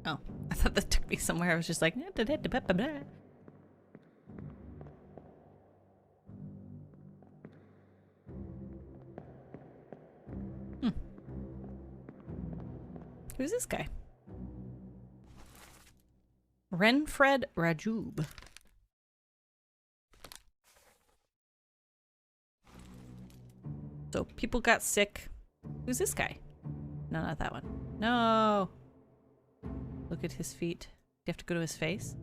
Oh, I thought that took me somewhere. I was just like... Who's this guy? Renfred Rajub. So people got sick. Who's this guy? No, not that one. No. Look at his feet. Do you have to go to his face?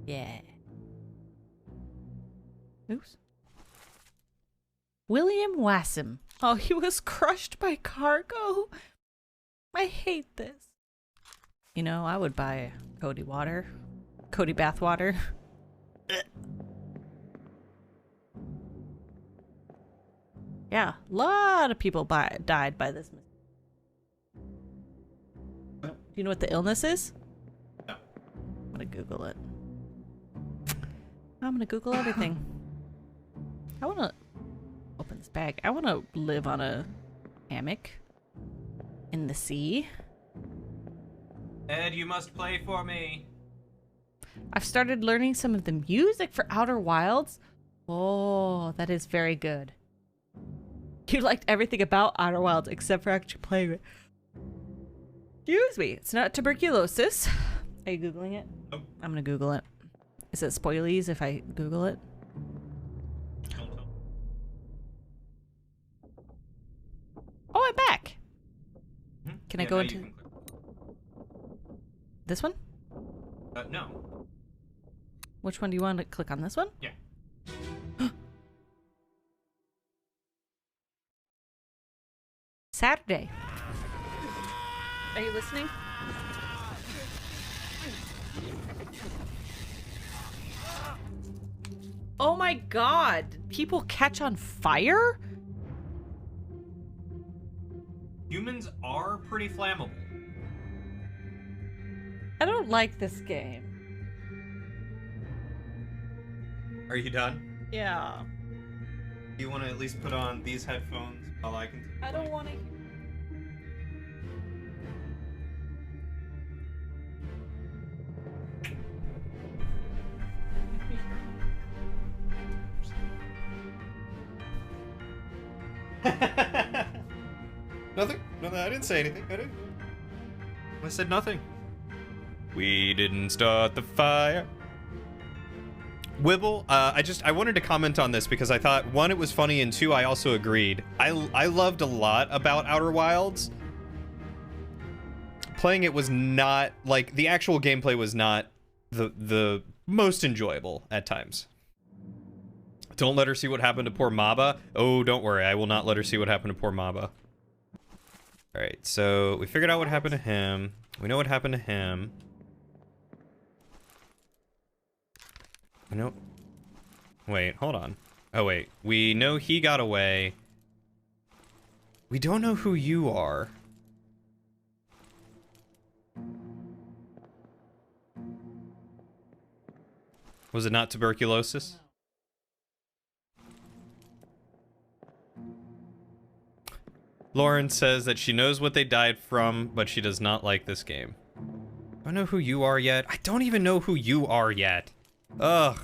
Yeah. Oops. William Wassam. Oh, he was crushed by cargo. I hate this. You know, I would buy Cody water. Cody bath water. Yeah, a lot of people died by this. Do you know what the illness is? No. I'm gonna Google it. I'm gonna Google everything. I wanna open this bag. I wanna live on a hammock in the sea. Ed, you must play for me. I've started learning some of the music for Outer Wilds. Oh, that is very good. You liked everything about Outer Wilds except for actually playing it. Excuse me. It's not tuberculosis. Are you Googling it? Nope. I'm gonna Google it. Is it spoilies if I Google it? Oh, I'm back. Mm-hmm. Can I go into... Click. This one? No. Which one do you want to click on? This one? Yeah. Saturday. Are you listening? Oh my god! People catch on fire? Humans are pretty flammable. I don't like this game. Are you done? Yeah. Do you want to at least put on these headphones while I can... I don't want to... Nothing. Nothing. I didn't say anything. I said nothing. We didn't start the fire. Wibble, I wanted to comment on this because I thought, one, it was funny, and two, I also agreed. I loved a lot about Outer Wilds. Playing it was not, like, the actual gameplay was not the most enjoyable at times. Don't let her see what happened to poor Maba. Oh, don't worry, I will not let her see what happened to poor Maba. Alright, so we figured out what happened to him. We know what happened to him. I know. Wait, hold on. Oh, wait. We know he got away. We don't know who you are. Was it not tuberculosis? Lauren says that she knows what they died from, but she does not like this game. I don't know who you are yet. I don't even know who you are yet. Ugh.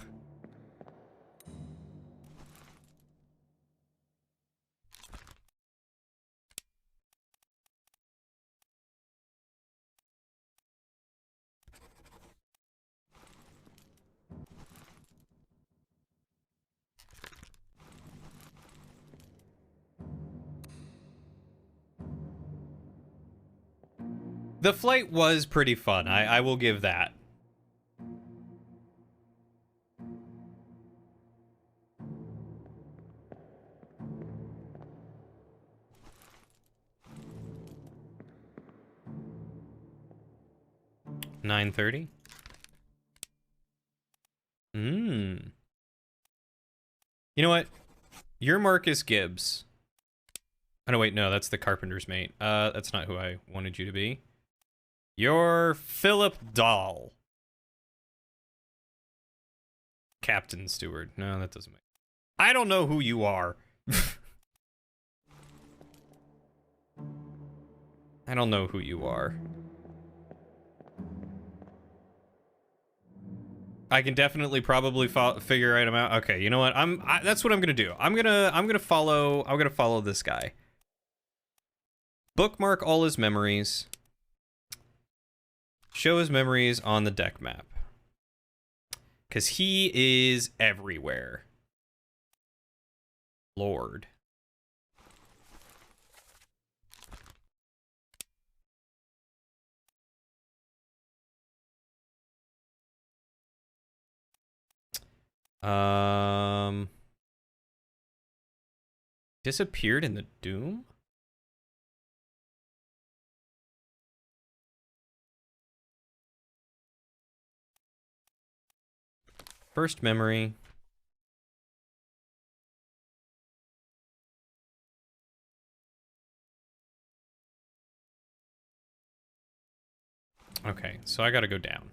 The flight was pretty fun. I will give that. $9:30. You know what? You're Marcus Gibbs. Oh, no, wait, no, that's the carpenter's mate. That's not who I wanted you to be. You're Philip Dahl. Captain Stewart. No, that doesn't make... I don't know who you are. I don't know who you are. I can definitely probably figure him out. Okay, you know what? That's what I'm gonna do. I'm gonna follow this guy. Bookmark all his memories. Show his memories on the deck map. Cause he is everywhere. Lord. Disappeared in the Doom? First memory. Okay, so I gotta go down.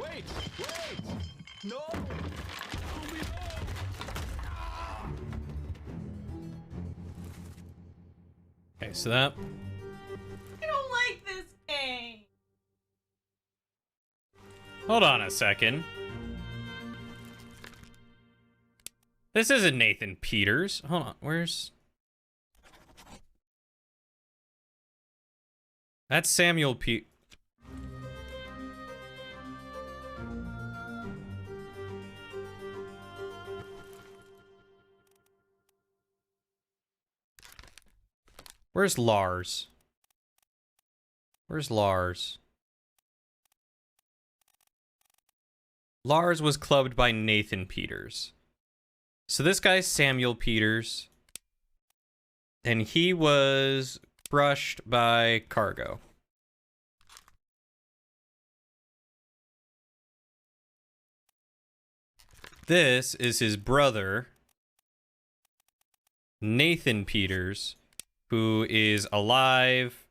Wait! Wait! No! Okay, so that... I don't like this game. Hold on a second. This isn't Nathan Peters. Hold on, where's... That's Samuel P... Where's Lars? Where's Lars? Lars was clubbed by Nathan Peters. So this guy's Samuel Peters. And he was crushed by Cargo. this is his brother, Nathan Peters, who is alive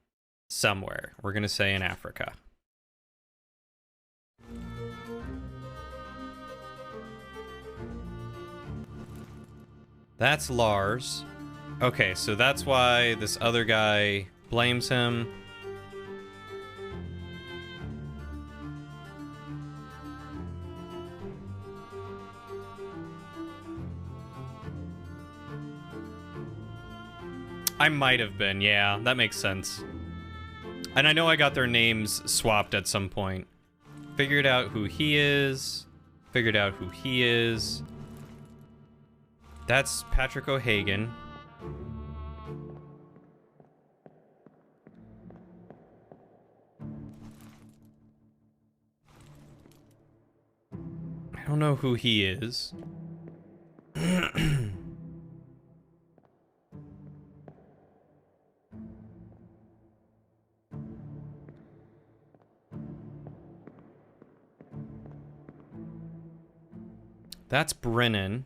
somewhere. We're going to say in Africa. That's Lars. Okay, so that's why this other guy blames him. I might have been, yeah, that makes sense. And I know I got their names swapped at some point. Figured out who he is. Figured out who he is. That's Patrick O'Hagan. I don't know who he is. That's Brennan.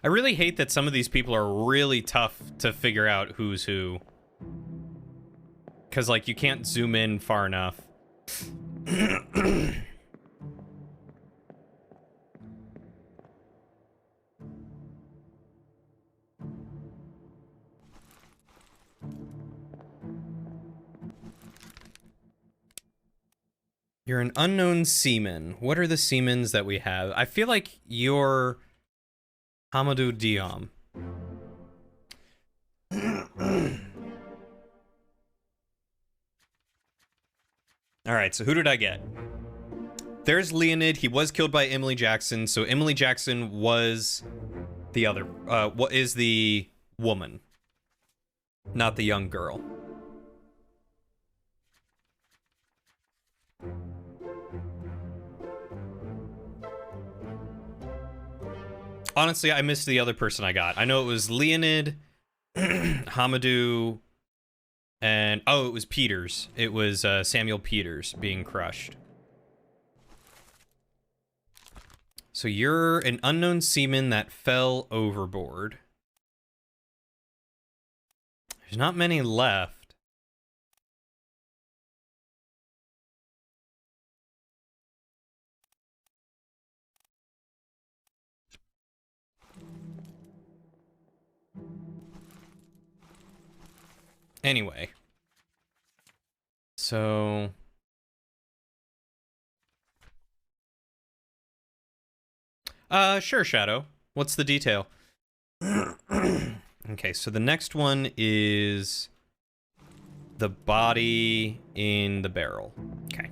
I really hate that some of these people are really tough to figure out who's who. Because, like, you can't zoom in far enough. You're an unknown seaman. What are the seamans that we have? I feel like you're Hamadou Diom. Alright, so who did I get? There's Leonid. He was killed by Emily Jackson, so Emily Jackson was the other. What is the woman? Not the young girl. Honestly, I missed the other person I got. I know it was Leonid, Hamadou, and... oh, it was Peters. It was Samuel Peters being crushed. So you're an unknown seaman that fell overboard. There's not many left. Anyway. So... sure, Shadow. What's the detail? Okay, so the next one is the body in the barrel. Okay.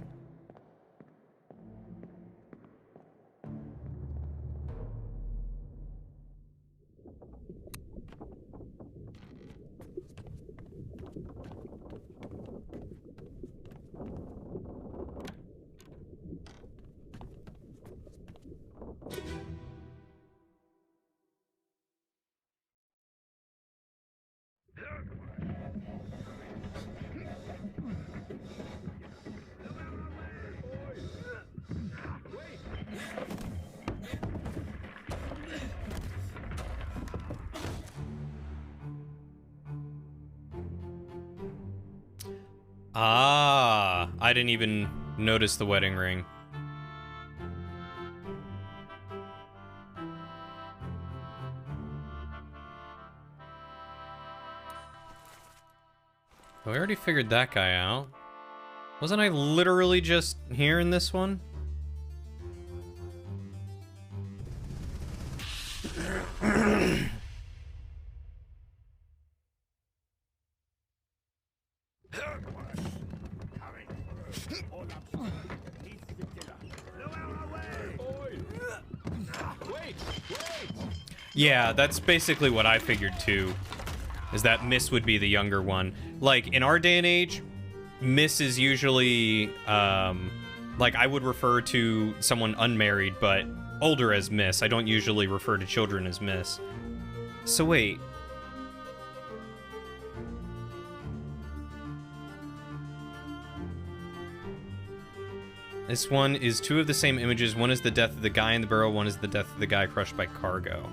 Ah, I didn't even notice the wedding ring. Oh, I already figured that guy out. Wasn't I literally just here in this one? Yeah, that's basically what I figured too, is that Miss would be the younger one. Like, in our day and age, Miss is usually, like, I would refer to someone unmarried, but older as Miss. I don't usually refer to children as Miss. So wait. This one is two of the same images. One is the death of the guy in the barrel. One is the death of the guy crushed by cargo.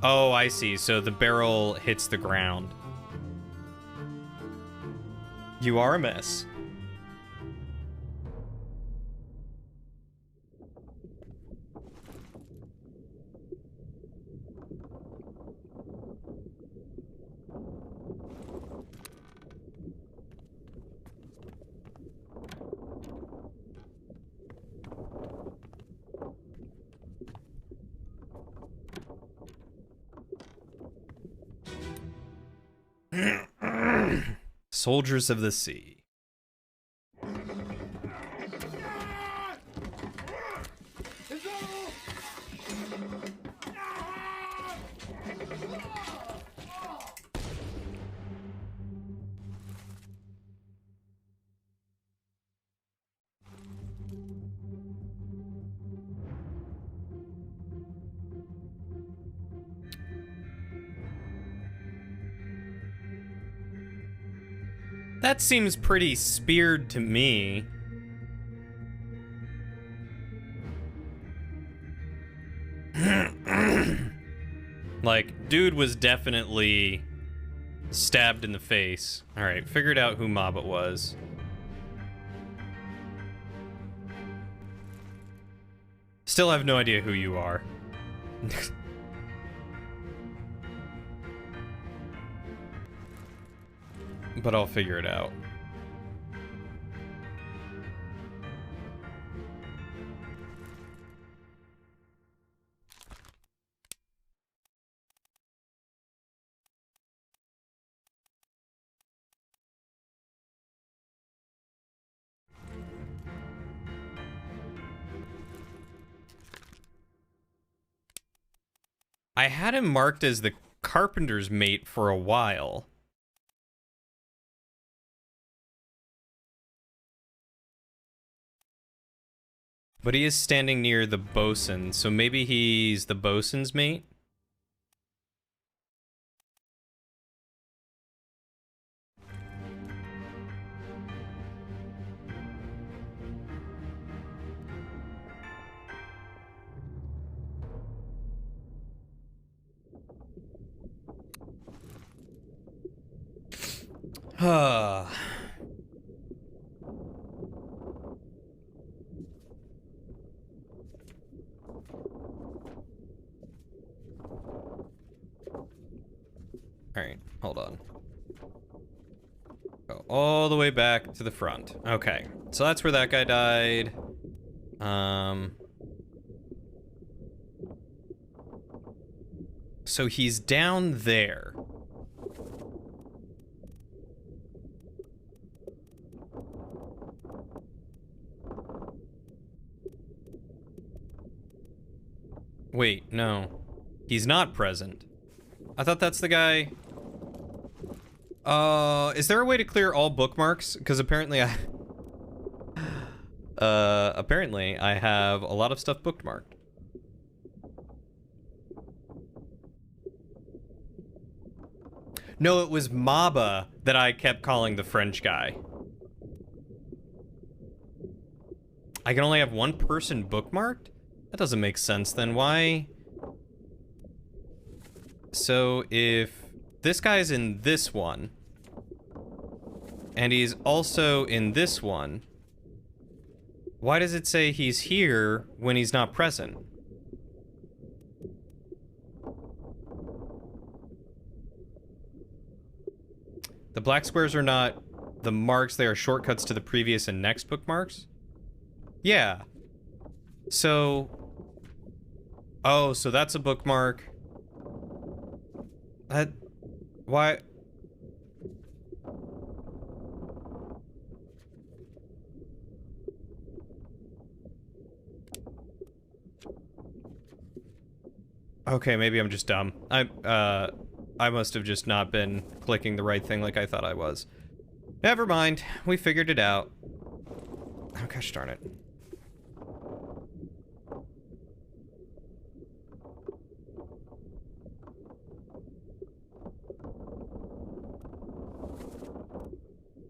Oh, I see. So the barrel hits the ground. You are a mess. Soldiers of the Sea. That seems pretty speared to me. Like, dude was definitely stabbed in the face. Alright, figured out who Mob it was. Still have no idea who you are. But I'll figure it out. I had him marked as the carpenter's mate for a while. But he is standing near the bosun, so maybe he's the bosun's mate? Alright, hold on. Go all the way back to the front. Okay, so that's where that guy died. So he's down there. Wait, no. He's not present. I thought that's the guy... is there a way to clear all bookmarks? Because apparently I... apparently I have a lot of stuff bookmarked. No, it was Maba that I kept calling the French guy. I can only have one person bookmarked? That doesn't make sense then. Why? So if this guy's in this one, and he's also in this one, why does it say he's here when he's not present? The black squares are not the marks, they are shortcuts to the previous and next bookmarks? Yeah. So... Oh, so that's a bookmark. Why... Okay, maybe I'm just dumb. I must have just not been clicking the right thing like I thought I was. Never mind. We figured it out. Oh, gosh darn it.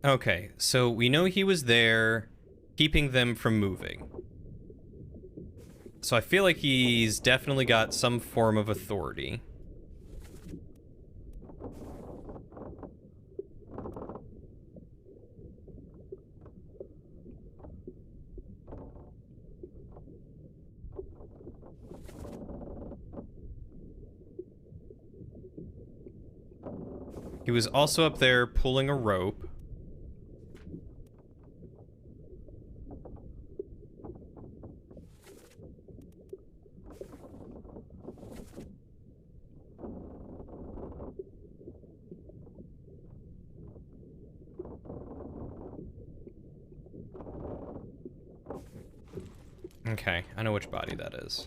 Okay, so we know he was there. keeping them from moving. So I feel like he's definitely got some form of authority. He was also up there pulling a rope. Okay, I know which body that is.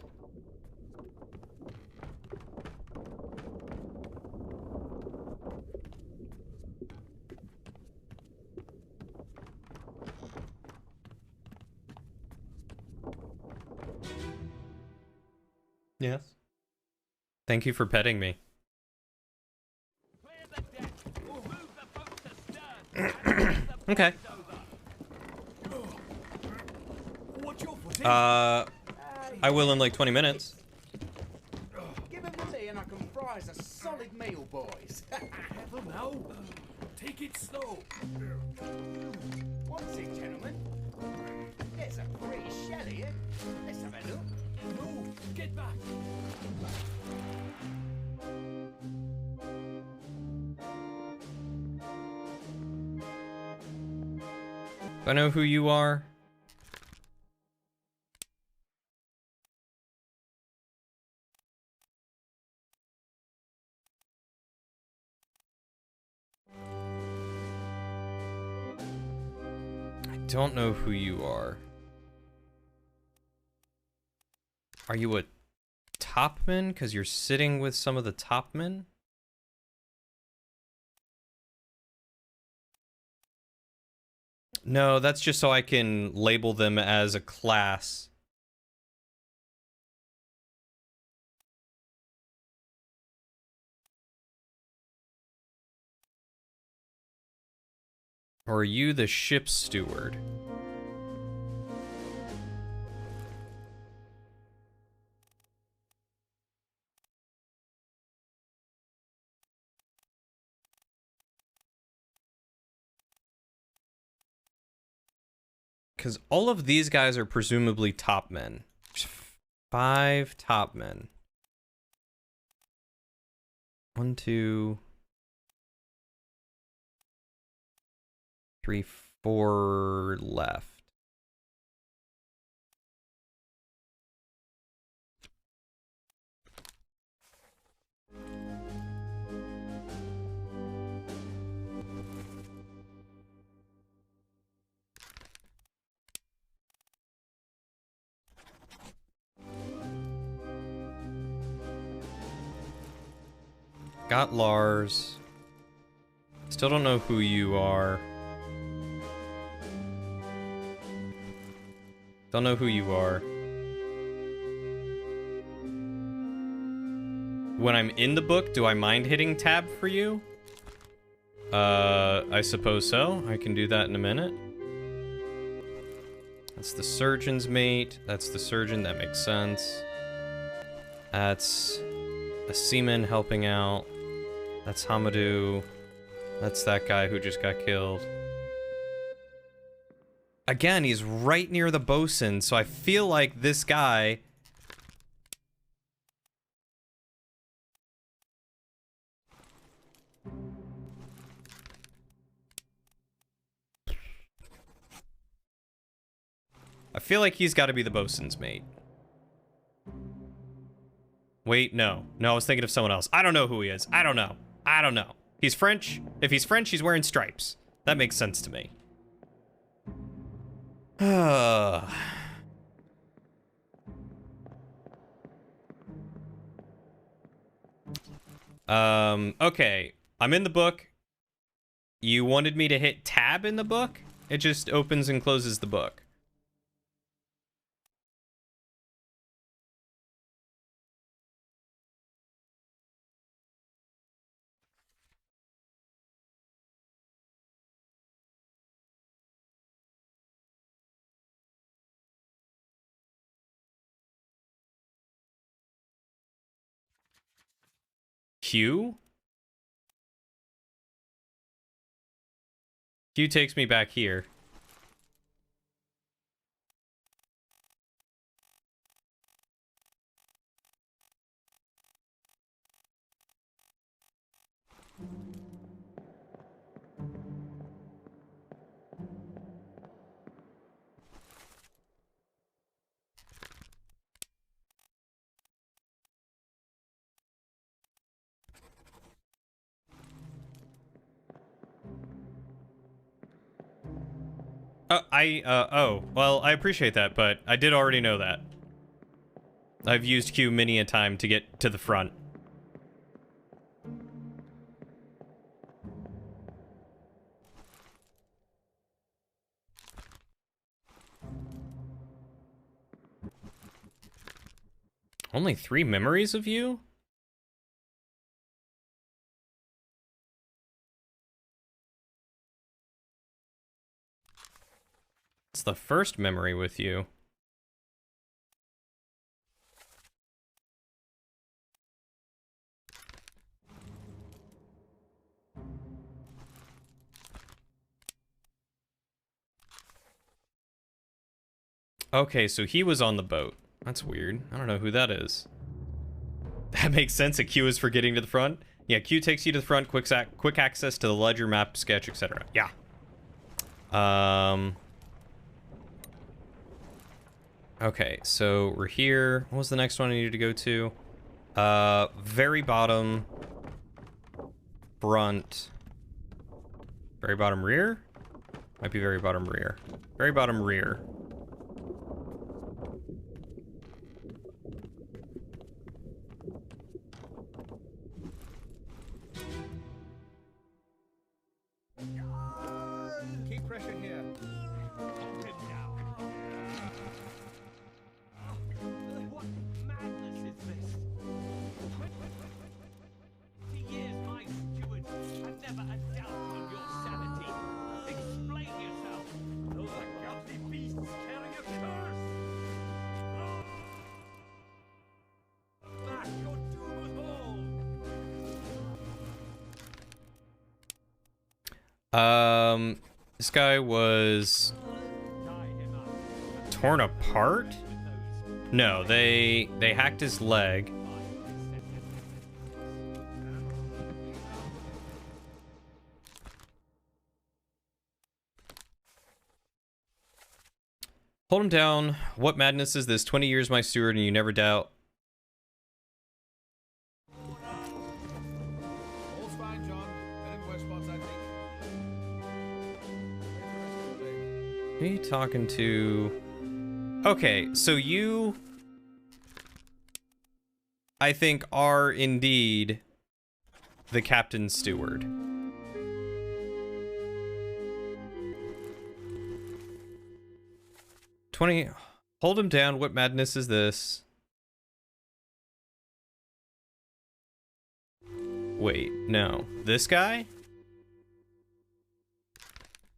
Yes. Thank you for petting me. Okay. I will in like 20 minutes. Give him to me and I can fry us a solid meal, boys. Careful now. Take it slow. What's it, gentlemen? There's a pretty shell here. Let's have a look. No, get back. Do I know who you are? I don't know who you are. Are you a topman? Because you're sitting with some of the topmen? No, that's just so I can label them as a class. Or are you the ship's steward? Because all of these guys are presumably top men. There's 5 top men. 1, 2, 3, 4 left. Got Lars. Still don't know who you are. Don't know who you are. When I'm in the book, do I mind hitting tab for you? I suppose so. I can do that in a minute. That's the surgeon's mate. That's the surgeon. That makes sense. That's a seaman helping out. That's Hamadou. That's that guy who just got killed. Again, he's right near the bosun, so I feel like this guy... I feel like he's got to be the bosun's mate. Wait, no. No, I was thinking of someone else. I don't know who he is. I don't know. I don't know. He's French. If he's French, he's wearing stripes. That makes sense to me. Okay. I'm in the book. You wanted me to hit tab in the book? It just opens and closes the book. Q? Q takes me back here. Oh, well, I appreciate that, but I did already know that. I've used Q many a time to get to the front. Only 3 memories of you? It's the first memory with you. Okay, so he was on the boat. That's weird. I don't know who that is. That makes sense. A Q is for getting to the front. Yeah, Q takes you to the front, quick access to the ledger, map, sketch, etc. Yeah. Okay, so we're here. What was the next one I needed to go to? Very bottom, front, very bottom rear? Might be very bottom rear. Very bottom rear. Keep pressure here. Hold him down. What madness is this? 20 years my steward. I've never a doubt on your sanity. Explain yourself. Those are godly beasts carrying a curse. Back your doom at home. This guy was torn apart? No, they hacked his leg. Hold him down. What madness is this? 20 years my steward and you never doubt. All's fine, John. Heading to West Spots, I think. Who are you talking to? Okay, so you, I think, are indeed the captain's steward. Hold him down. What madness is this? Wait, no. This guy?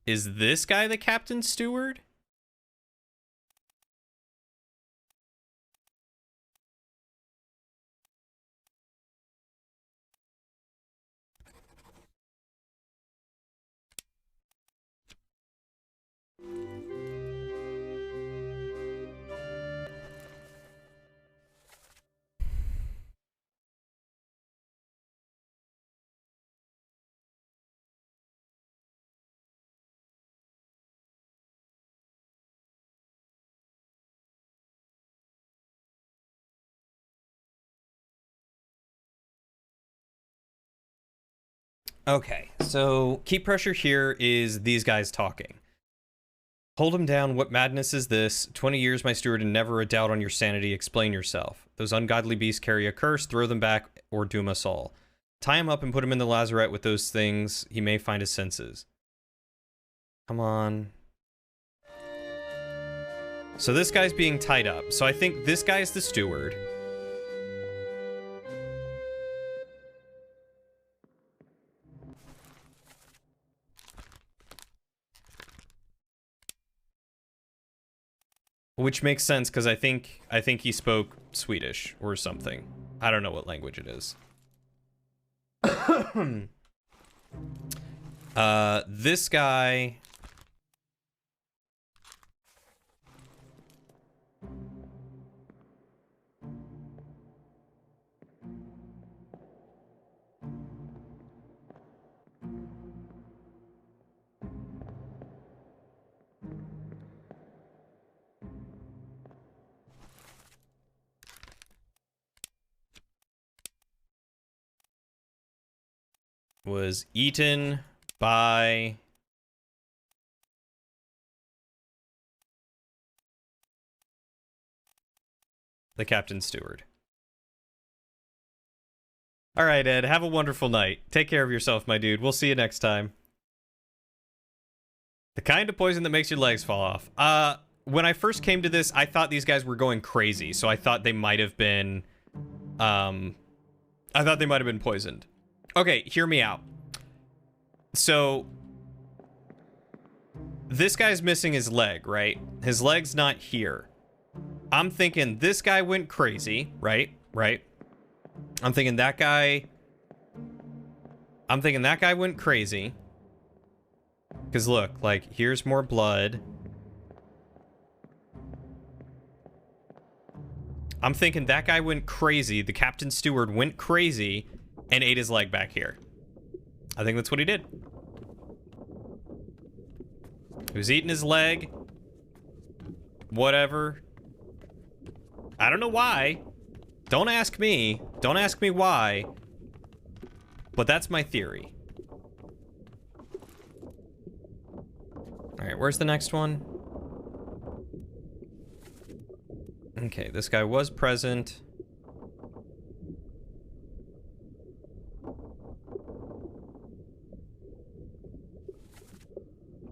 Is this guy the captain's steward? Okay, so key pressure here is these guys talking. Hold him down. What madness is this? 20 years, my steward, and never a doubt on your sanity. Explain yourself. Those ungodly beasts carry a curse. Throw them back or doom us all. Tie him up and put him in the lazarette with those things. He may find his senses. Come on. So this guy's being tied up. So I think this guy's the steward. Which makes sense because I think he spoke Swedish or something. I don't know what language it is. This guy... was eaten by the captain steward. All right, Ed, have a wonderful night. Take care of yourself, my dude. We'll see you next time. The kind of poison that makes your legs fall off. When I first came to this, I thought these guys were going crazy, so I thought they might have been, poisoned. Okay, hear me out. So, this guy's missing his leg, right? His leg's not here. I'm thinking this guy went crazy, right? Right? I'm thinking that guy went crazy. Because look, like, here's more blood. I'm thinking that guy went crazy. The captain steward went crazy and ate his leg back here. I think that's what he did. He was eating his leg. Whatever. I don't know why. Don't ask me. Don't ask me why. But that's my theory. Alright, where's the next one? Okay, this guy was present.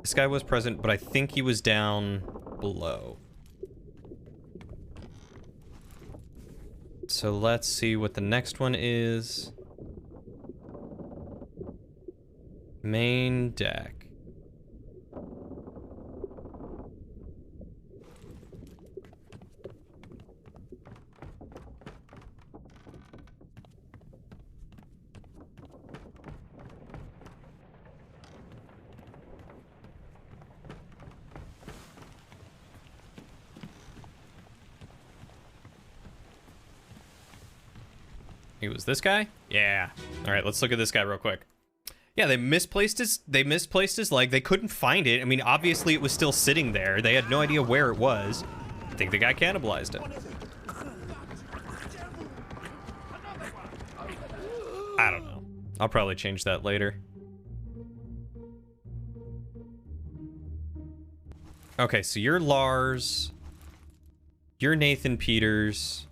This guy was present, but I think he was down below. So let's see what the next one is. Main deck. He was this guy? Yeah. All right, let's look at this guy real quick. Yeah, they misplaced his leg. They couldn't find it. I mean, obviously it was still sitting there. They had no idea where it was. I think the guy cannibalized it. I don't know. I'll probably change that later. Okay, so you're Lars. You're Nathan Peters.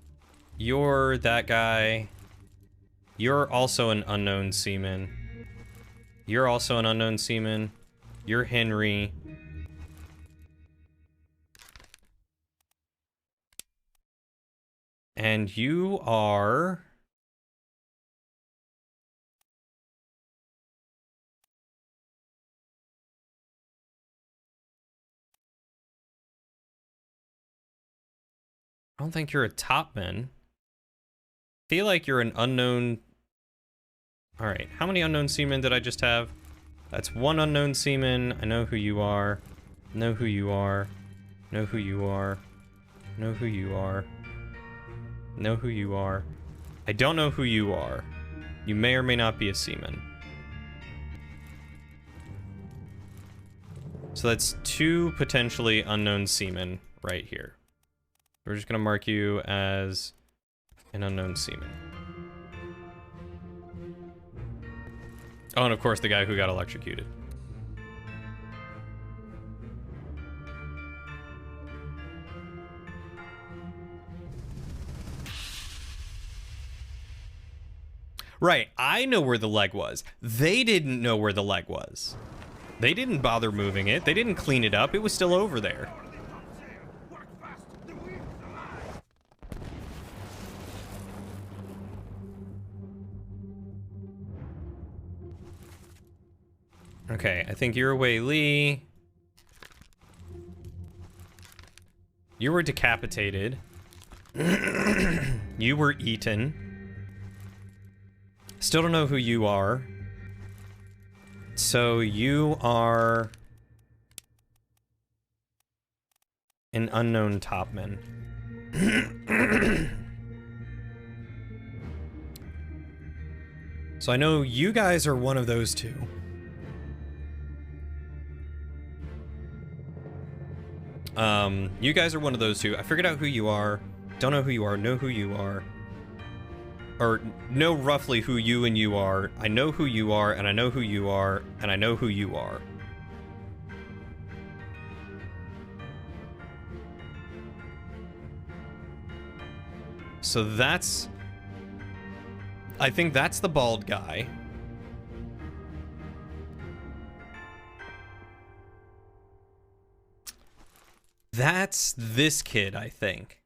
You're that guy. You're also an unknown seaman. You're also an unknown seaman. You're Henry. And you are... I don't think you're a topman. Feel like you're an unknown... Alright, how many unknown seamen did I just have? That's one unknown seaman. I know who you are. Know who you are. Know who you are. Know who you are. Know who you are. I don't know who you are. You may or may not be a seaman. So that's two potentially unknown seamen right here. We're just gonna mark you as an unknown seaman. Oh, and of course the guy who got electrocuted. Right, I know where the leg was. They didn't know where the leg was. They didn't bother moving it. They didn't clean it up. It was still over there. Okay, I think you're Wei Li. You were decapitated. You were eaten. Still don't know who you are. So you are an unknown topman. So I know you guys are one of those two. You guys are one of those two. I figured out who you are. Don't know who you are. Know who you are. Or know roughly who you and you are. I know who you are, and I know who you are, and I know who you are. So that's... I think that's the bald guy. That's this kid, I think.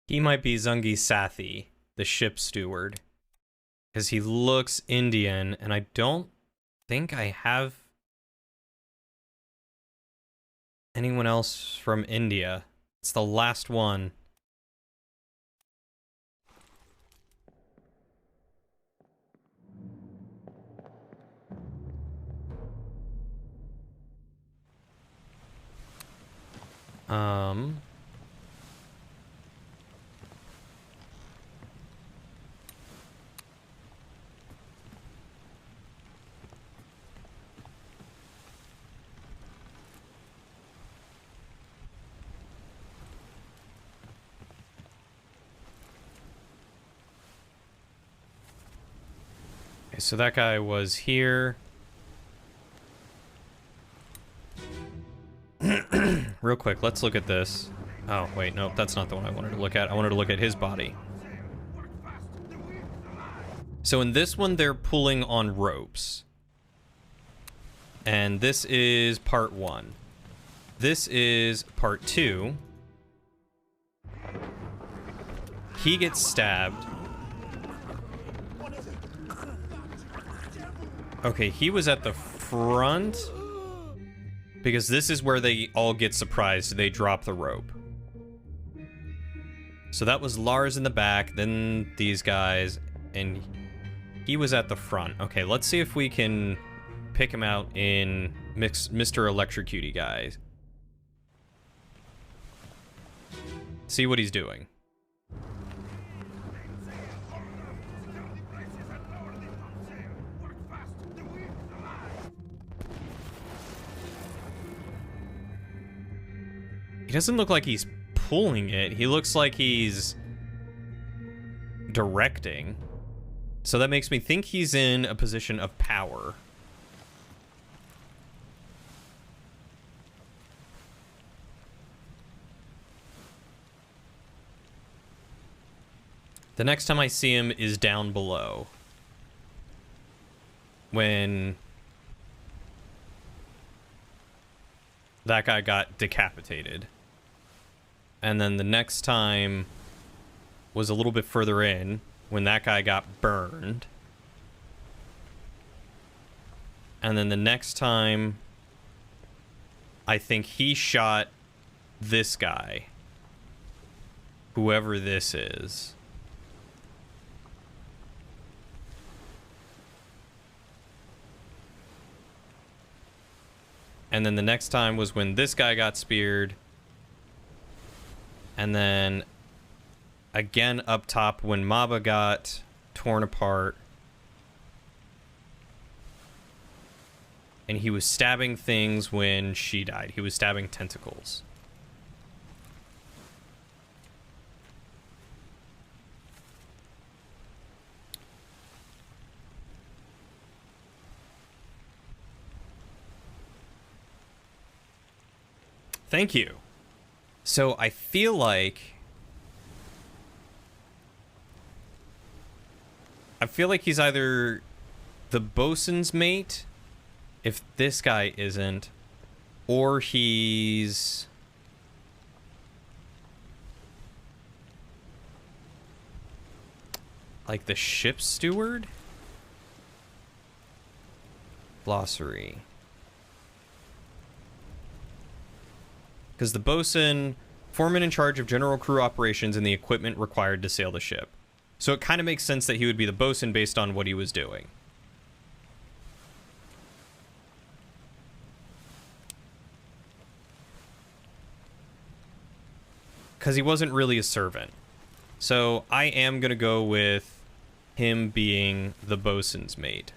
He might be Zungi Sathi, the ship steward. Because he looks Indian, and I don't think I have anyone else from India. It's the last one. Okay, so that guy was here. Real quick, let's look at this. Oh, wait, no, that's not the one I wanted to look at. I wanted to look at his body. So in this one, they're pulling on ropes. And this is part 1. This is part 2. He gets stabbed. Okay, he was at the front. Because this is where they all get surprised. They drop the rope. So that was Lars in the back, then these guys, and he was at the front. Okay, let's see if we can pick him out in Mr. Electrocutie guys. See what he's doing. He doesn't look like he's pulling it. He looks like he's directing. So that makes me think he's in a position of power. The next time I see him is down below. When that guy got decapitated. And then the next time was a little bit further in when that guy got burned. And then the next time, I think he shot this guy. Whoever this is. And then the next time was when this guy got speared. And then again up top when Maba got torn apart. And he was stabbing things when she died. He was stabbing tentacles. Thank you. So I feel like he's either the bosun's mate, if this guy isn't, or he's like the ship steward? Glossary. Because the bosun, foreman in charge of general crew operations and the equipment required to sail the ship. So it kind of makes sense that he would be the bosun based on what he was doing. Because he wasn't really a servant. So I am going to go with him being the bosun's mate.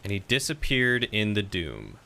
And he disappeared in the Doom.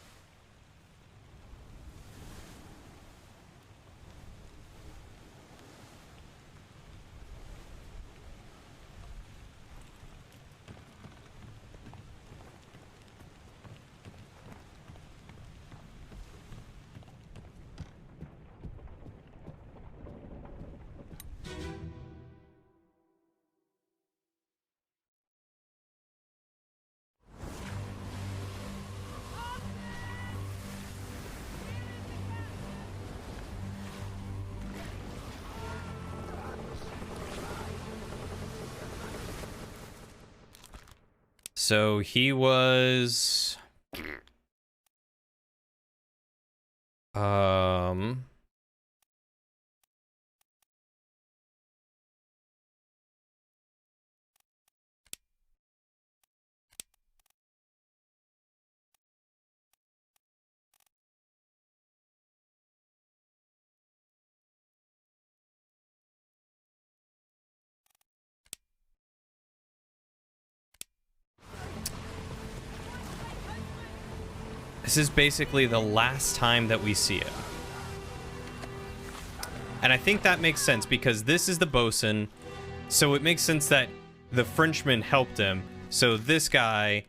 So he was this is basically the last time that we see him. And I think that makes sense because this is the bosun, so it makes sense that the Frenchman helped him. So this guy,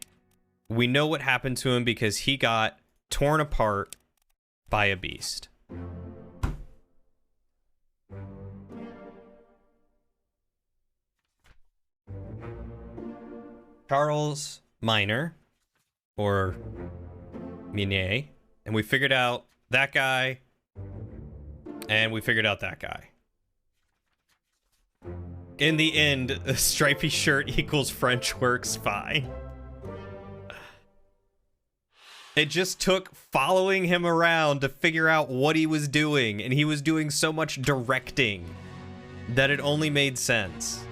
we know what happened to him because he got torn apart by a beast. Charles Minor, or Minier, and we figured out that guy, and we figured out that guy. In the end, a stripy shirt equals French works fine. It just took following him around to figure out what he was doing, and he was doing so much directing that it only made sense.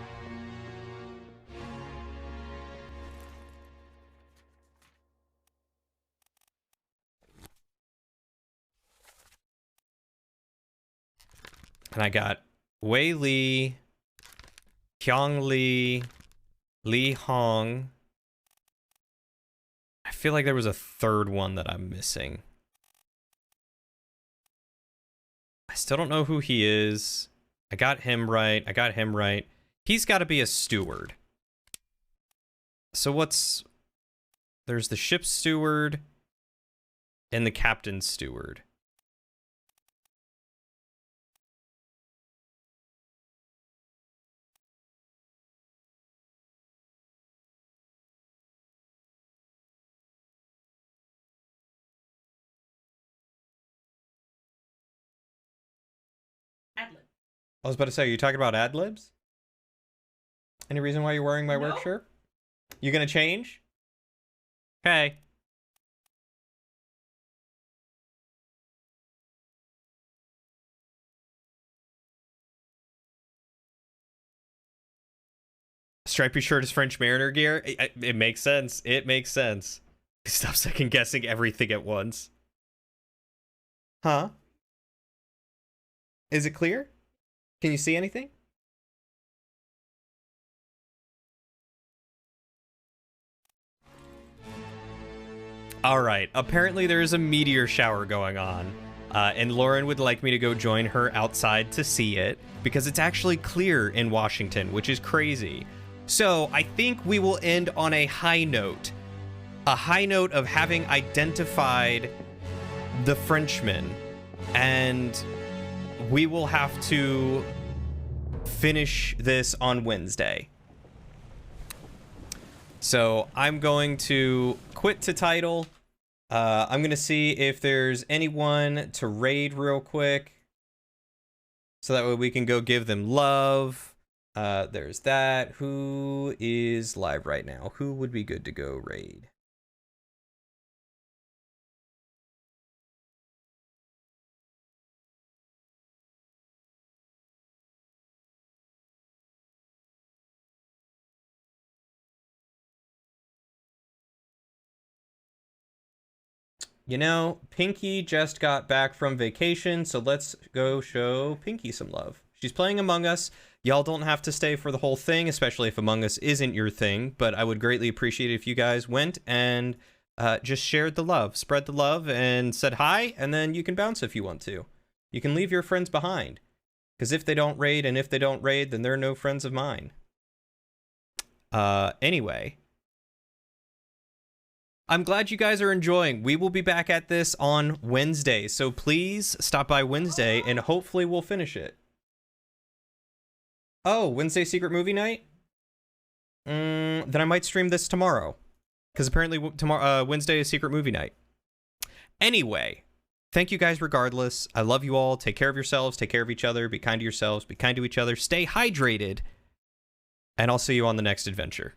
And I got Wei Li, Hyung Li, Li Hong. I feel like there was a third one that I'm missing. I still don't know who he is. I got him right. I got him right. He's got to be a steward. So what's... There's the ship's steward and the captain's steward. I was about to say, are you talking about ad libs? Any reason why you're wearing my work shirt? You gonna change? Okay. Stripy shirt is French Mariner gear? It makes sense. It makes sense. Stop second guessing everything at once. Huh? Is it clear? Can you see anything? All right. Apparently there is a meteor shower going on. And Lauren would like me to go join her outside to see it because it's actually clear in Washington, which is crazy. So I think we will end on a high note. A high note of having identified the Frenchman. And we will have to finish this on Wednesday. So I'm going to quit to title. I'm going to see if there's anyone to raid real quick. So that way we can go give them love. There's that. Who is live right now? Who would be good to go raid? You know, Pinky just got back from vacation, so let's go show Pinky some love. She's playing Among Us. Y'all don't have to stay for the whole thing, especially if Among Us isn't your thing, but I would greatly appreciate it if you guys went and just shared the love, spread the love, and said hi, and then you can bounce if you want to. You can leave your friends behind, because if they don't raid, and if they don't raid, then they're no friends of mine. Anyway, I'm glad you guys are enjoying. We will be back at this on Wednesday, so please stop by Wednesday, and hopefully we'll finish it. Oh, Wednesday Secret Movie Night? Then I might stream this tomorrow, because apparently tomorrow Wednesday is Secret Movie Night. Anyway, thank you guys regardless. I love you all. Take care of yourselves. Take care of each other. Be kind to yourselves. Be kind to each other. Stay hydrated. And I'll see you on the next adventure.